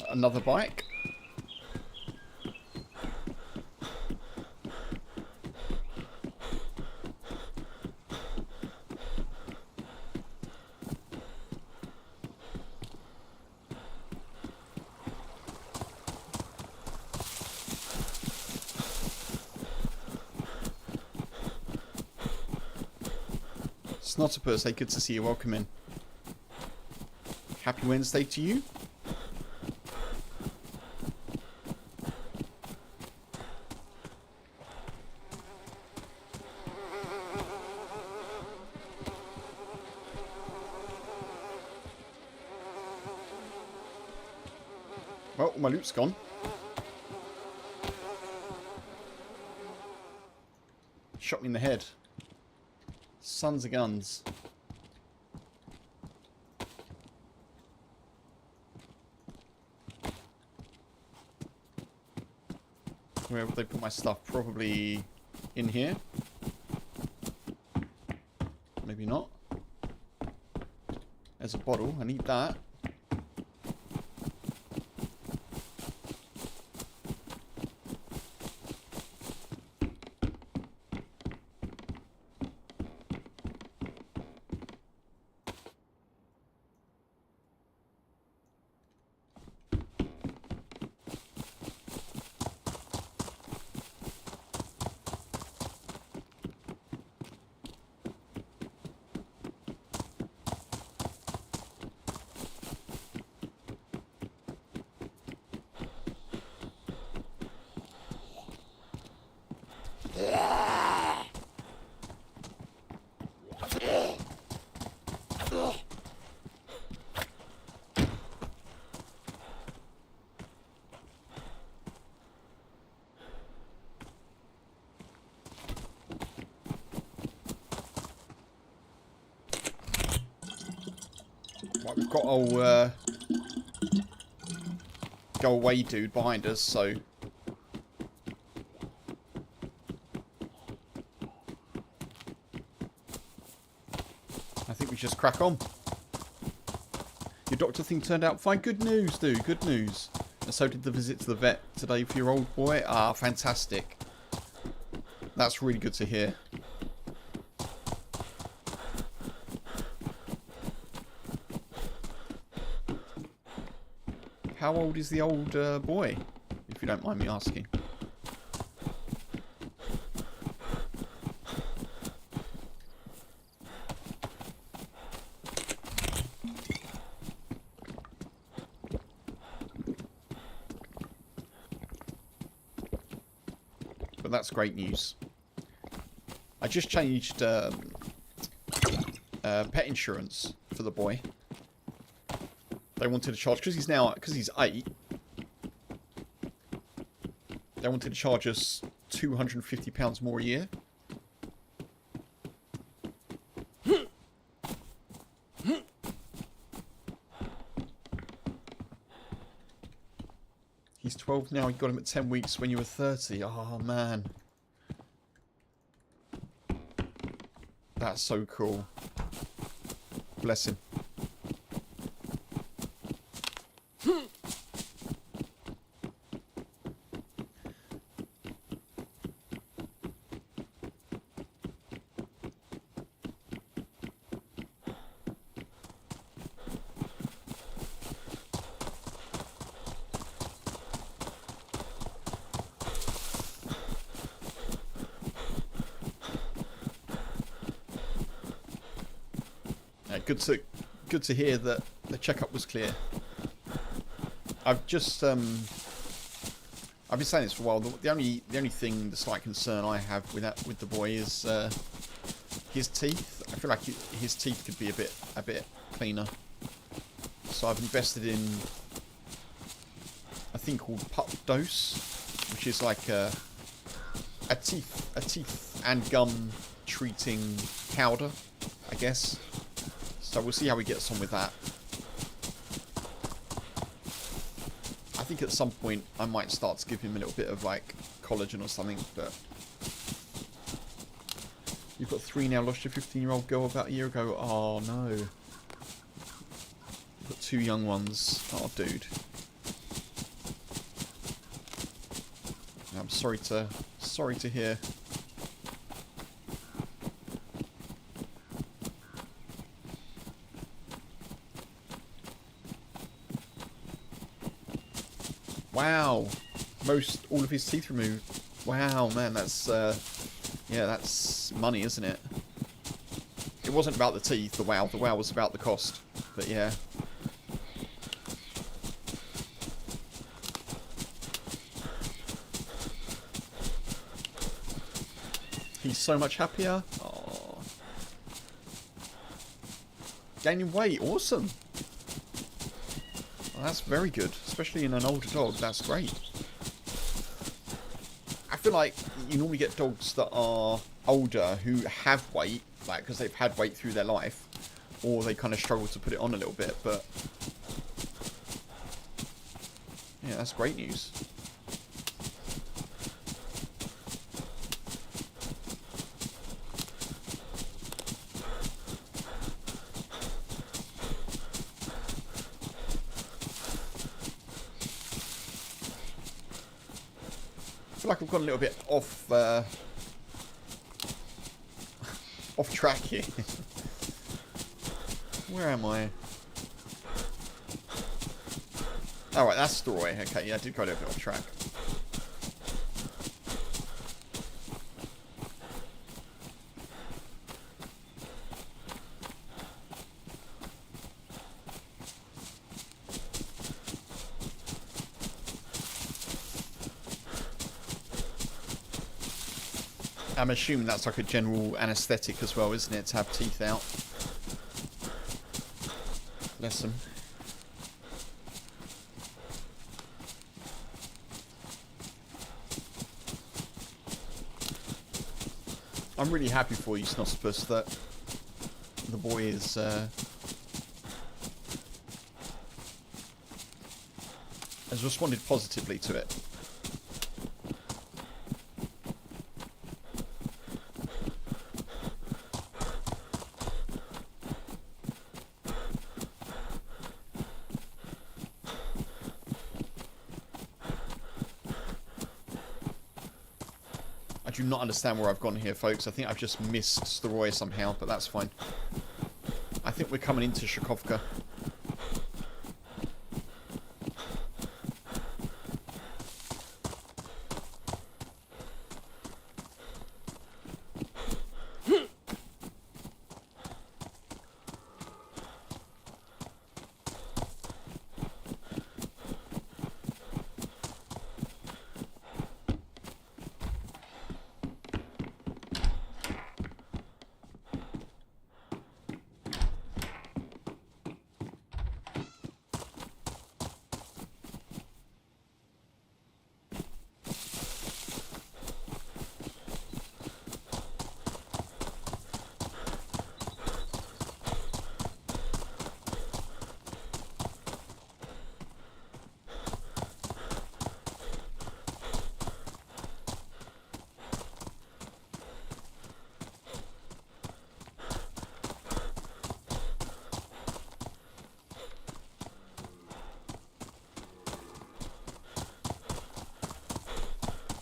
Another bike. Snotopus, hey, good to see you. Welcome in. Happy Wednesday to you. Well, my loot's gone. Shot me in the head. Sons of guns. Where would they put my stuff? Probably in here. Maybe not. There's a bottle. I need that. Right, we've got old go away dude behind us, so I think we just crack on. Your doctor thing turned out fine. Good news, dude. Good news. And so did the visit to the vet today for your old boy. Ah, fantastic. That's really good to hear. How old is the old boy, if you don't mind me asking? But that's great news. I just changed pet insurance for the boy. They wanted to charge, because he's 8, they wanted to charge us £250 more a year. He's 12 now, you got him at 10 weeks when you were 30. Oh man. That's so cool. Bless him. Good to hear that the checkup was clear. I've just I've been saying this for a while. The only thing, the slight concern I have with the boy is his teeth. I feel like his teeth could be a bit cleaner. So I've invested in a thing called Pup Dose, which is like a teeth and gum treating powder, I guess. So we'll see how he gets on with that. I think at some point I might start to give him a little bit of like collagen or something, but you've got 3 now, lost your 15-year-old girl about a year ago. Oh no. You've got 2 young ones. Oh dude. I'm sorry to hear. Wow, all of his teeth removed. Wow, man, that's yeah, that's money, isn't it? It wasn't about the teeth, the wow was about the cost. But yeah. He's so much happier. Oh. Gaining weight, awesome. Well, that's very good, especially in an older dog. That's great. I feel like you normally get dogs that are older who have weight, like because they've had weight through their life, or they kind of struggle to put it on a little bit. But yeah, that's great news. I feel like I've gone a little bit off off track here. Where am I? Oh, right, that's the story. Okay, yeah, I did go a little bit off track. I'm assuming that's like a general anaesthetic as well, isn't it, to have teeth out? Bless them. I'm really happy for you, Snospus, that the boy is has responded positively to it. I do not understand where I've gone here, folks. I think I've just missed Staroy somehow, but that's fine. I think we're coming into Shakovka.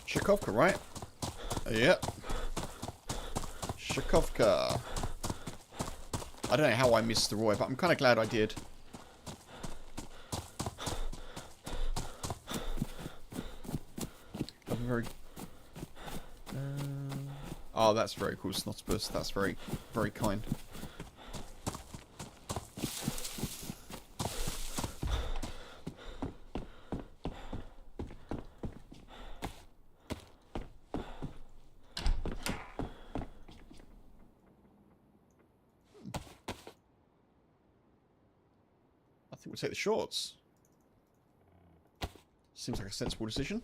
Shakovka, right? Yep. Shakovka. I don't know how I missed the Roy, but I'm kind of glad I did. I'm very... oh, that's very cool, Snotbus. That's very, very kind. We'll take the shorts. Seems like a sensible decision.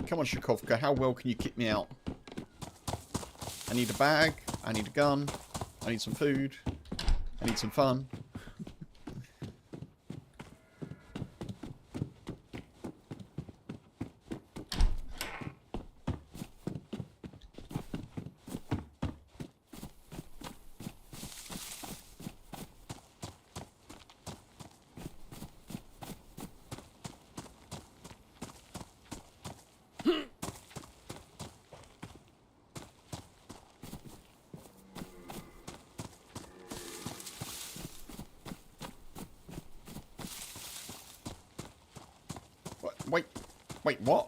Come on, Shakovka, how well can you kick me out? I need a bag, I need a gun, I need some food, I need some fun. Wait, what?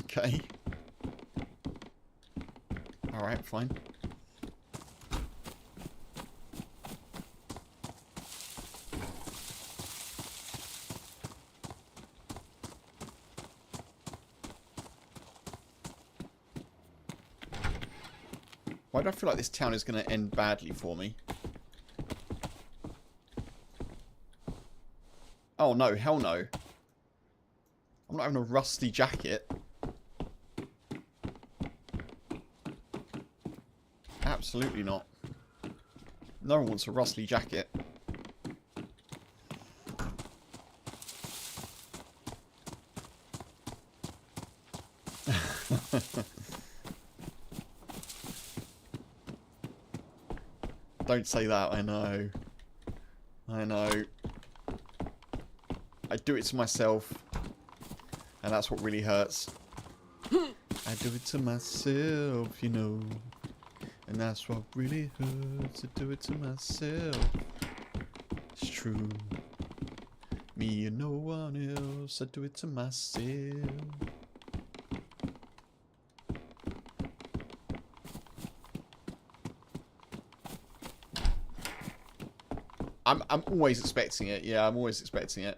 Okay. Alright, fine. Why do I feel like this town is going to end badly for me? Oh no, hell no. I'm not having a rusty jacket. Absolutely not. No one wants a rusty jacket. Don't say that, I know. I know. I do it to myself. And that's what really hurts. I do it to myself, you know. And that's what really hurts. I do it to myself. It's true. Me and no one else. I do it to myself. I'm always expecting it. Yeah, I'm always expecting it.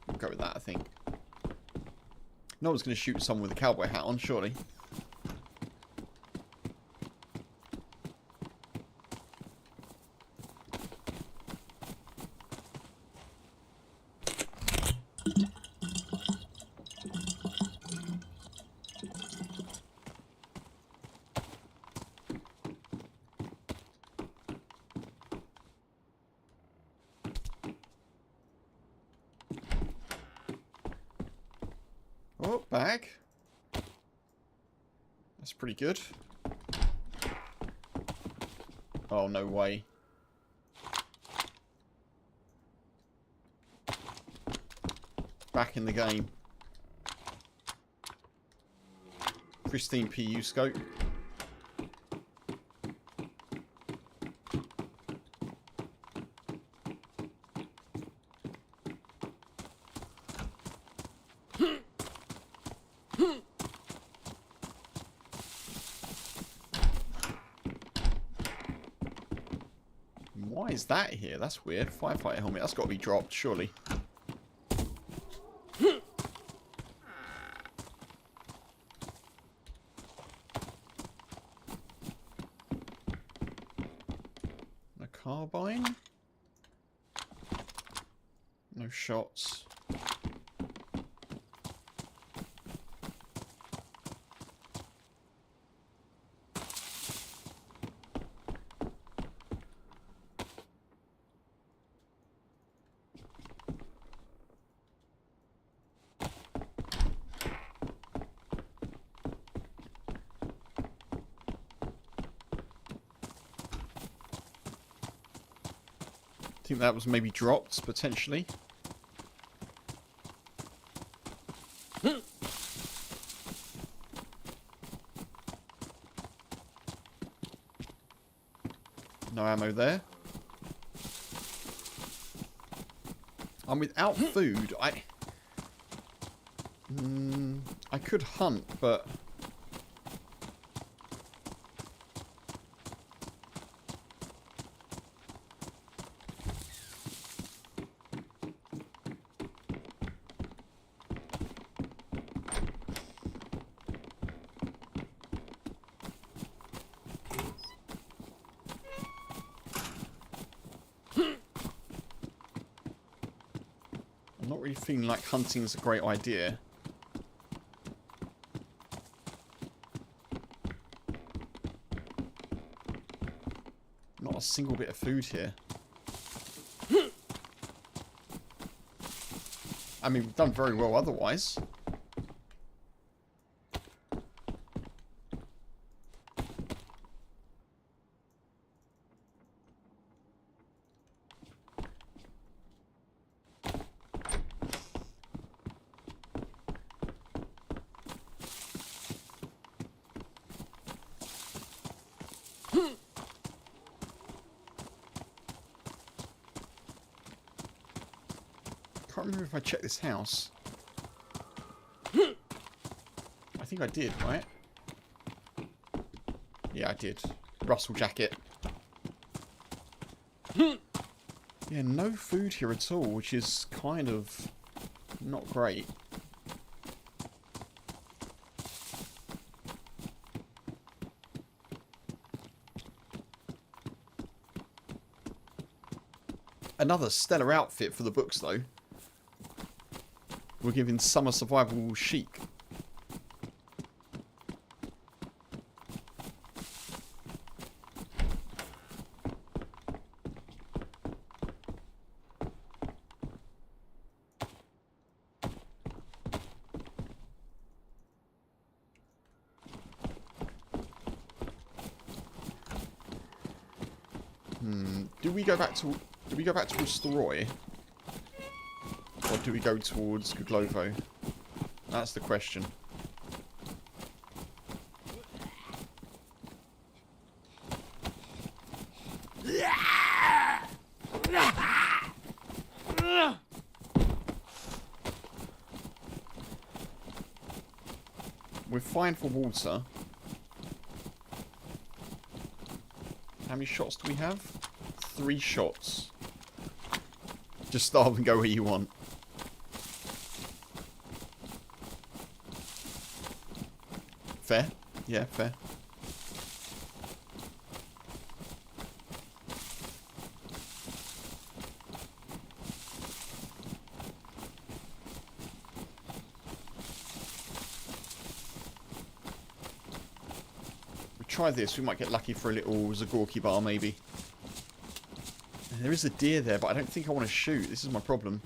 I'll go with that, I think. No one's going to shoot someone with a cowboy hat on, surely. Oh, bag. That's pretty good. Oh, no way. Back in the game. Pristine PU scope. Why is that here? That's weird. Firefighter helmet. That's got to be dropped, surely. A carbine? No shots. I think that was maybe dropped, potentially. No ammo there. I'm without food. I could hunt, but I'm not really feeling like hunting is a great idea. Not a single bit of food here. I mean, we've done very well otherwise. Can't remember if I checked this house. I think I did, right? Yeah, I did. Russell jacket. Yeah, no food here at all, which is kind of not great. Another stellar outfit for the books, though. We're giving summer survival chic. Do we go back to Destroy? Or do we go towards Guglovo? That's the question. We're fine for water. How many shots do we have? 3 shots. Just starve and go where you want. Fair? Yeah, fair. We try this, we might get lucky for a little Zagorki bar maybe. There is a deer there, but I don't think I want to shoot. This is my problem.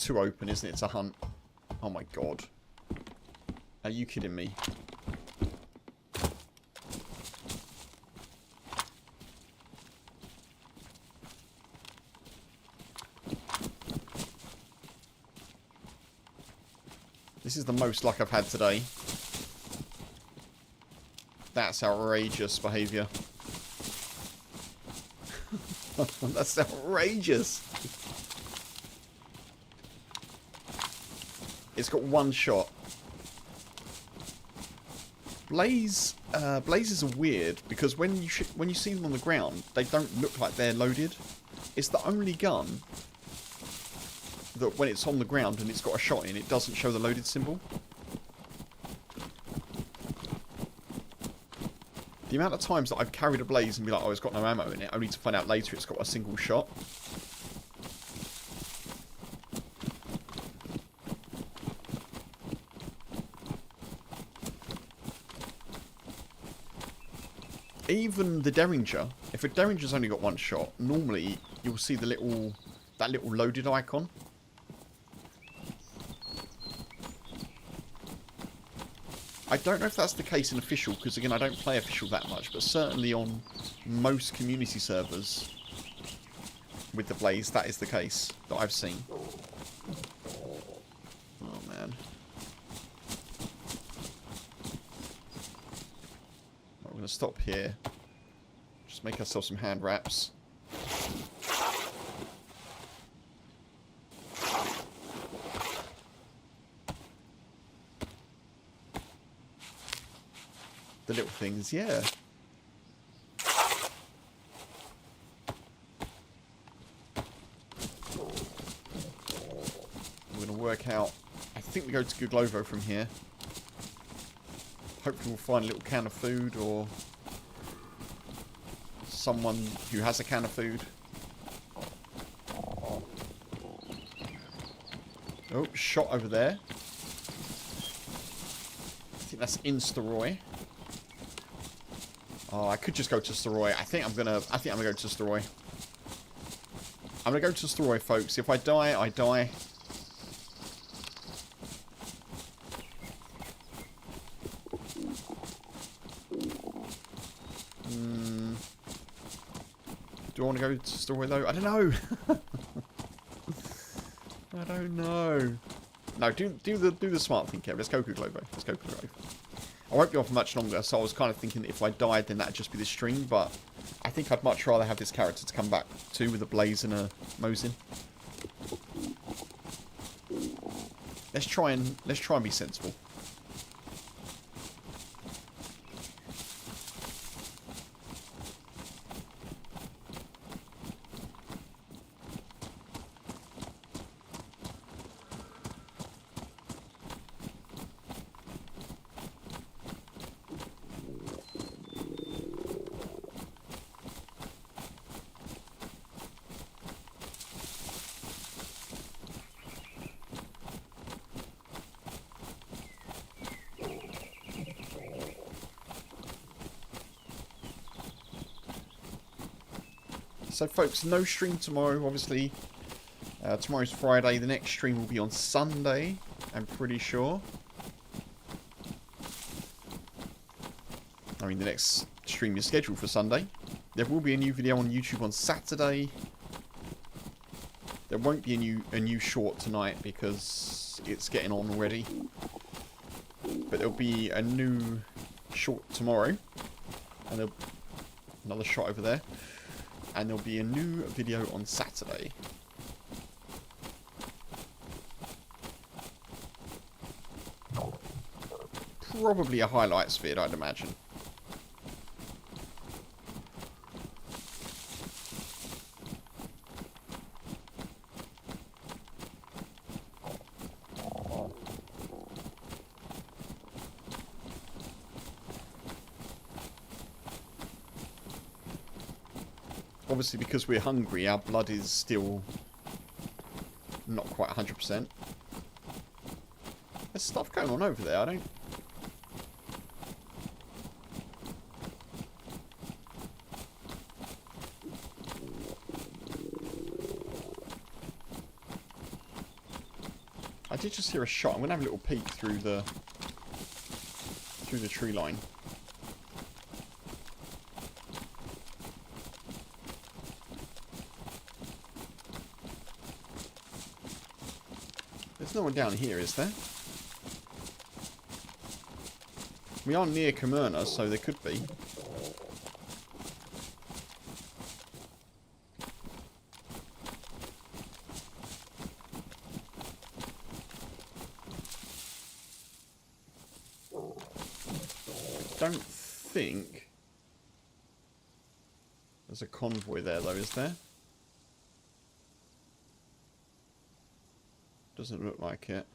too open, isn't it, to hunt? Oh my god. Are you kidding me? This is the most luck I've had today. That's outrageous behaviour. That's outrageous. It's got one shot. Blazes are weird because when you see them on the ground, they don't look like they're loaded. It's the only gun that when it's on the ground and it's got a shot in, it doesn't show the loaded symbol. The amount of times that I've carried a blaze and be like, oh, it's got no ammo in it, only to find out later it's got a single shot. Even the Derringer, if a Derringer's only got one shot, normally you'll see the that little loaded icon. I don't know if that's the case in official, because again I don't play official that much, but certainly on most community servers with the blaze, that is the case that I've seen. Oh man. We're going to stop here. Just make ourselves some hand wraps. The little things, yeah. We're going to work out. I think we go to Guglovo from here. Hopefully we'll find a little can of food or someone who has a can of food. Oh, shot over there. I think that's in Staroy. Oh, I could just go to Staroy. I think I'm gonna go to Staroy. I'm gonna go to Staroy, folks. If I die, I die. Do I want to go to Staroy though? I don't know. I don't know. No, do the smart thing, Kev. Let's go Guglovo. Let's go Guglovo. I won't be on for much longer, so I was kind of thinking that if I died, then that'd just be the stream, but I think I'd much rather have this character to come back to with a blaze and a Mosin. Let's try and be sensible. So folks, no stream tomorrow, obviously. Tomorrow's Friday. The next stream will be on Sunday, I'm pretty sure. I mean, the next stream is scheduled for Sunday. There will be a new video on YouTube on Saturday. There won't be a new short tonight because it's getting on already. But there'll be a new short tomorrow. And another shot over there. And there'll be a new video on Saturday. Probably a highlights vid, I'd imagine. Obviously, because we're hungry, our blood is still not quite 100%. There's stuff going on over there, I don't... did just hear a shot. I'm gonna have a little peek through the tree line. There's no one down here, is there? We are near Kamurna, so there could be. Don't think there's a convoy there, though, is there? Doesn't look like it.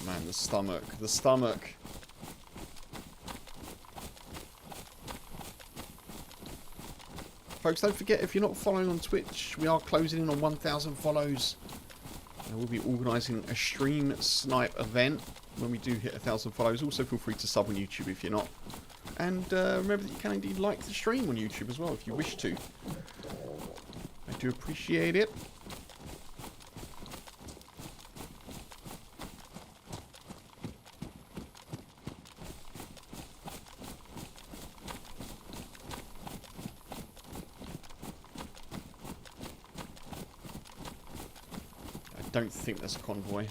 Man, the stomach. Folks, don't forget, if you're not following on Twitch, we are closing in on 1,000 follows. And we'll be organising a stream snipe event when we do hit 1,000 follows. Also, feel free to sub on YouTube if you're not. And remember that you can indeed like the stream on YouTube as well if you wish to. I do appreciate it. I don't think there's a convoy.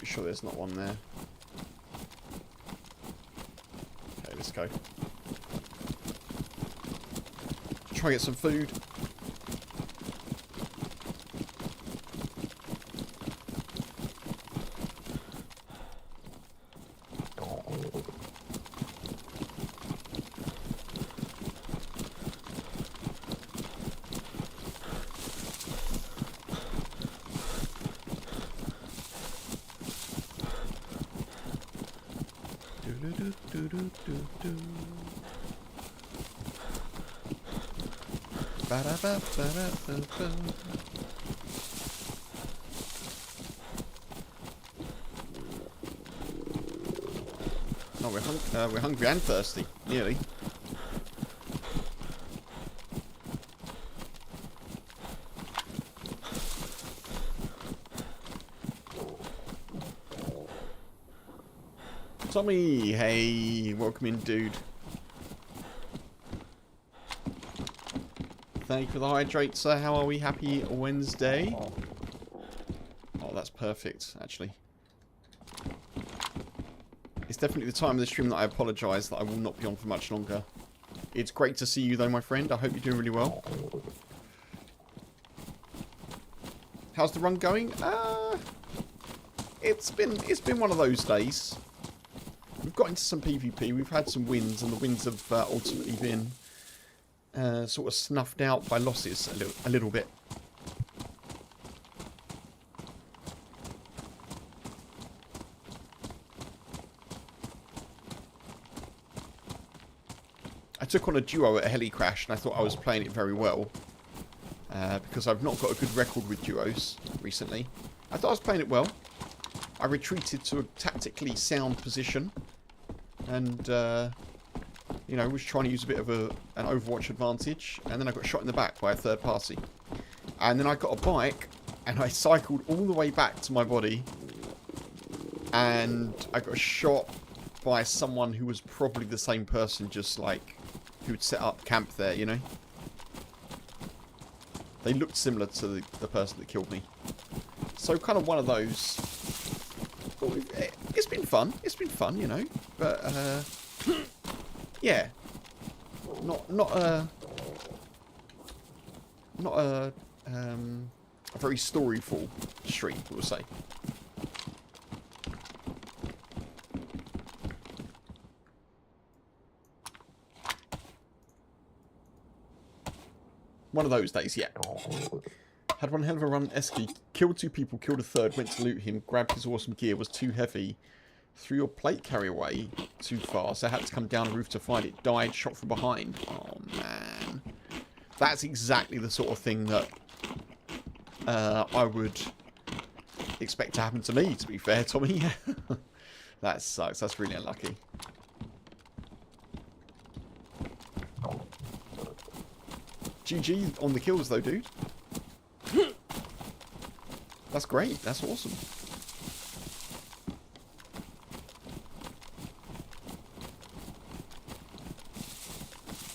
Sure there's not one there. Okay, let's go. Try and get some food. Oh, we're hungry and thirsty, nearly. Tommy, hey, welcome in, dude. Thank you for the hydrate, sir. How are we? Happy Wednesday. Oh, that's perfect, actually. It's definitely the time of the stream that I apologise that I will not be on for much longer. It's great to see you, though, my friend. I hope you're doing really well. How's the run going? It's been one of those days. We've got into some PvP. We've had some wins, and the wins have ultimately been sort of snuffed out by losses a little bit. I took on a duo at a heli crash, and I thought I was playing it very well. Because I've not got a good record with duos recently. I thought I was playing it well. I retreated to a tactically sound position. And, you know, was trying to use a bit of an Overwatch advantage. And then I got shot in the back by a third party. And then I got a bike, and I cycled all the way back to my body. and I got shot by someone who was probably the same person, just like who'd set up camp there, you know. They looked similar to the person that killed me. So kind of one of those. It's been fun. It's been fun, you know. But yeah, not a very storyful stream, we'll say. One of those days, yeah. Had one hell of a run Esky. Killed 2 people, killed a third, went to loot him, grabbed his awesome gear, was too heavy. Threw your plate carrier away too far, so I had to come down the roof to find it. Died, shot from behind. Oh, man. That's exactly the sort of thing that I would expect to happen to me, to be fair, Tommy. That sucks. That's really unlucky. GG on the kills, though, dude. That's great. That's awesome.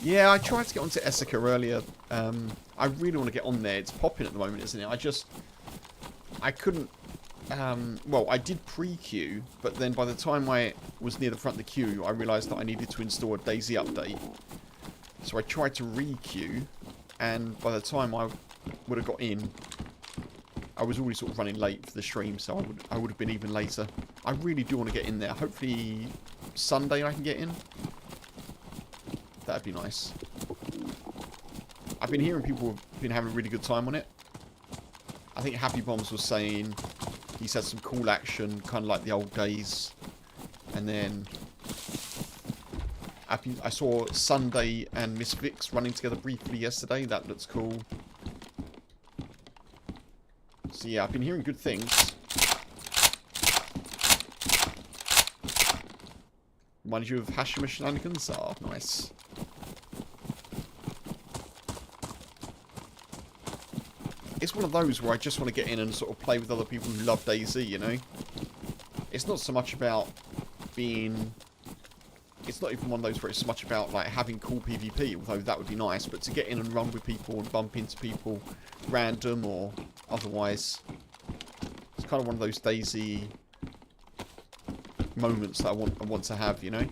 Yeah, I tried to get onto KempasUK earlier. I really want to get on there. It's popping at the moment, isn't it? I couldn't... well, I did pre-queue, but then by the time I was near the front of the queue, I realised that I needed to install a DayZ update. So I tried to re-queue, and by the time I would have got in, I was already sort of running late for the stream, so I would have been even later. I really do want to get in there. Hopefully Sunday I can get in. That'd be nice. I've been hearing people have been having a really good time on it. I think Happy Bombs was saying he's had some cool action, kind of like the old days. And then I saw Sunday and Miss Vix running together briefly yesterday. That looks cool. So yeah, I've been hearing good things. Reminds you of Hashima Shenanigans? Oh, nice. It's one of those where I just want to get in and sort of play with other people who love DayZ, you know? It's not so much about being... It's not even one of those where it's so much about, like, having cool PvP, although that would be nice, but to get in and run with people and bump into people, random or otherwise, it's kind of one of those DayZ moments that I want to have, you know?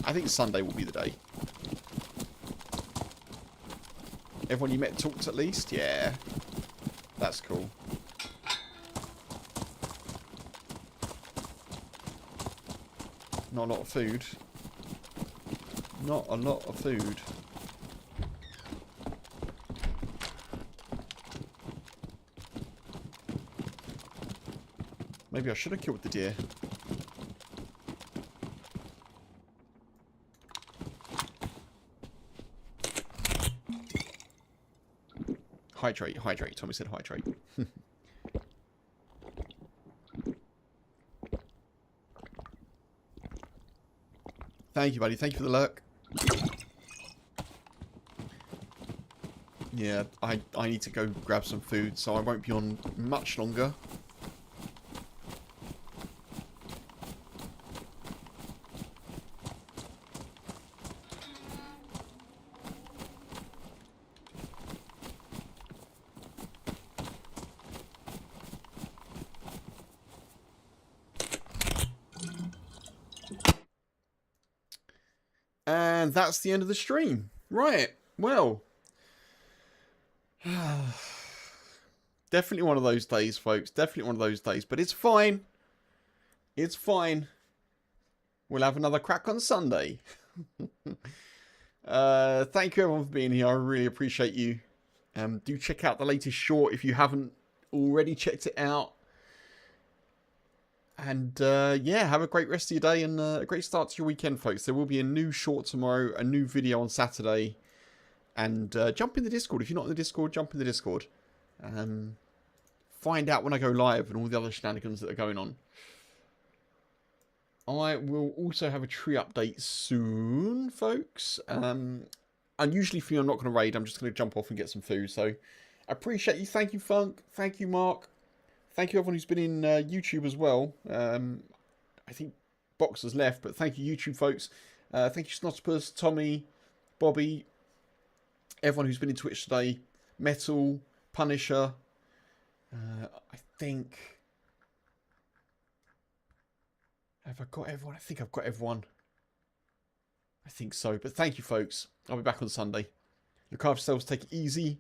I think Sunday will be the day. Everyone you met talked at least? Yeah. That's cool. Not a lot of food. Not a lot of food. Maybe I should have killed the deer. Hydrate, hydrate. Tommy said hydrate. Thank you, buddy. Thank you for the lurk. Yeah, I need to go grab some food, so I won't be on much longer. And that's the end of the stream. Right. Well. Definitely one of those days, folks. Definitely one of those days. But it's fine. It's fine. We'll have another crack on Sunday. Thank you everyone for being here. I really appreciate you. Do check out the latest short if you haven't already checked it out. And yeah, have a great rest of your day and a great start to your weekend, folks. There will be a new short tomorrow, a new video on Saturday. And jump in the Discord. If you're not in the Discord, jump in the Discord. Find out when I go live and all the other shenanigans that are going on. I will also have a tree update soon, folks. Unusually for you, I'm not going to raid. I'm just going to jump off and get some food. So, I appreciate you. Thank you, Funk. Thank you, Mark. thank you everyone who's been in YouTube as well. I think Box has left, but thank you YouTube folks. Thank you Snotterpus, Tommy, Bobby, everyone who's been in Twitch today. Metal, Punisher. I think... Have I got everyone? I think I've got everyone. I think so. But thank you, folks. I'll be back on Sunday. Look after yourselves. Take it easy.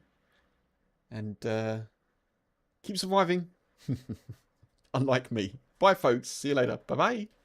And keep surviving. Unlike me. Bye, folks. See you later. Bye-bye.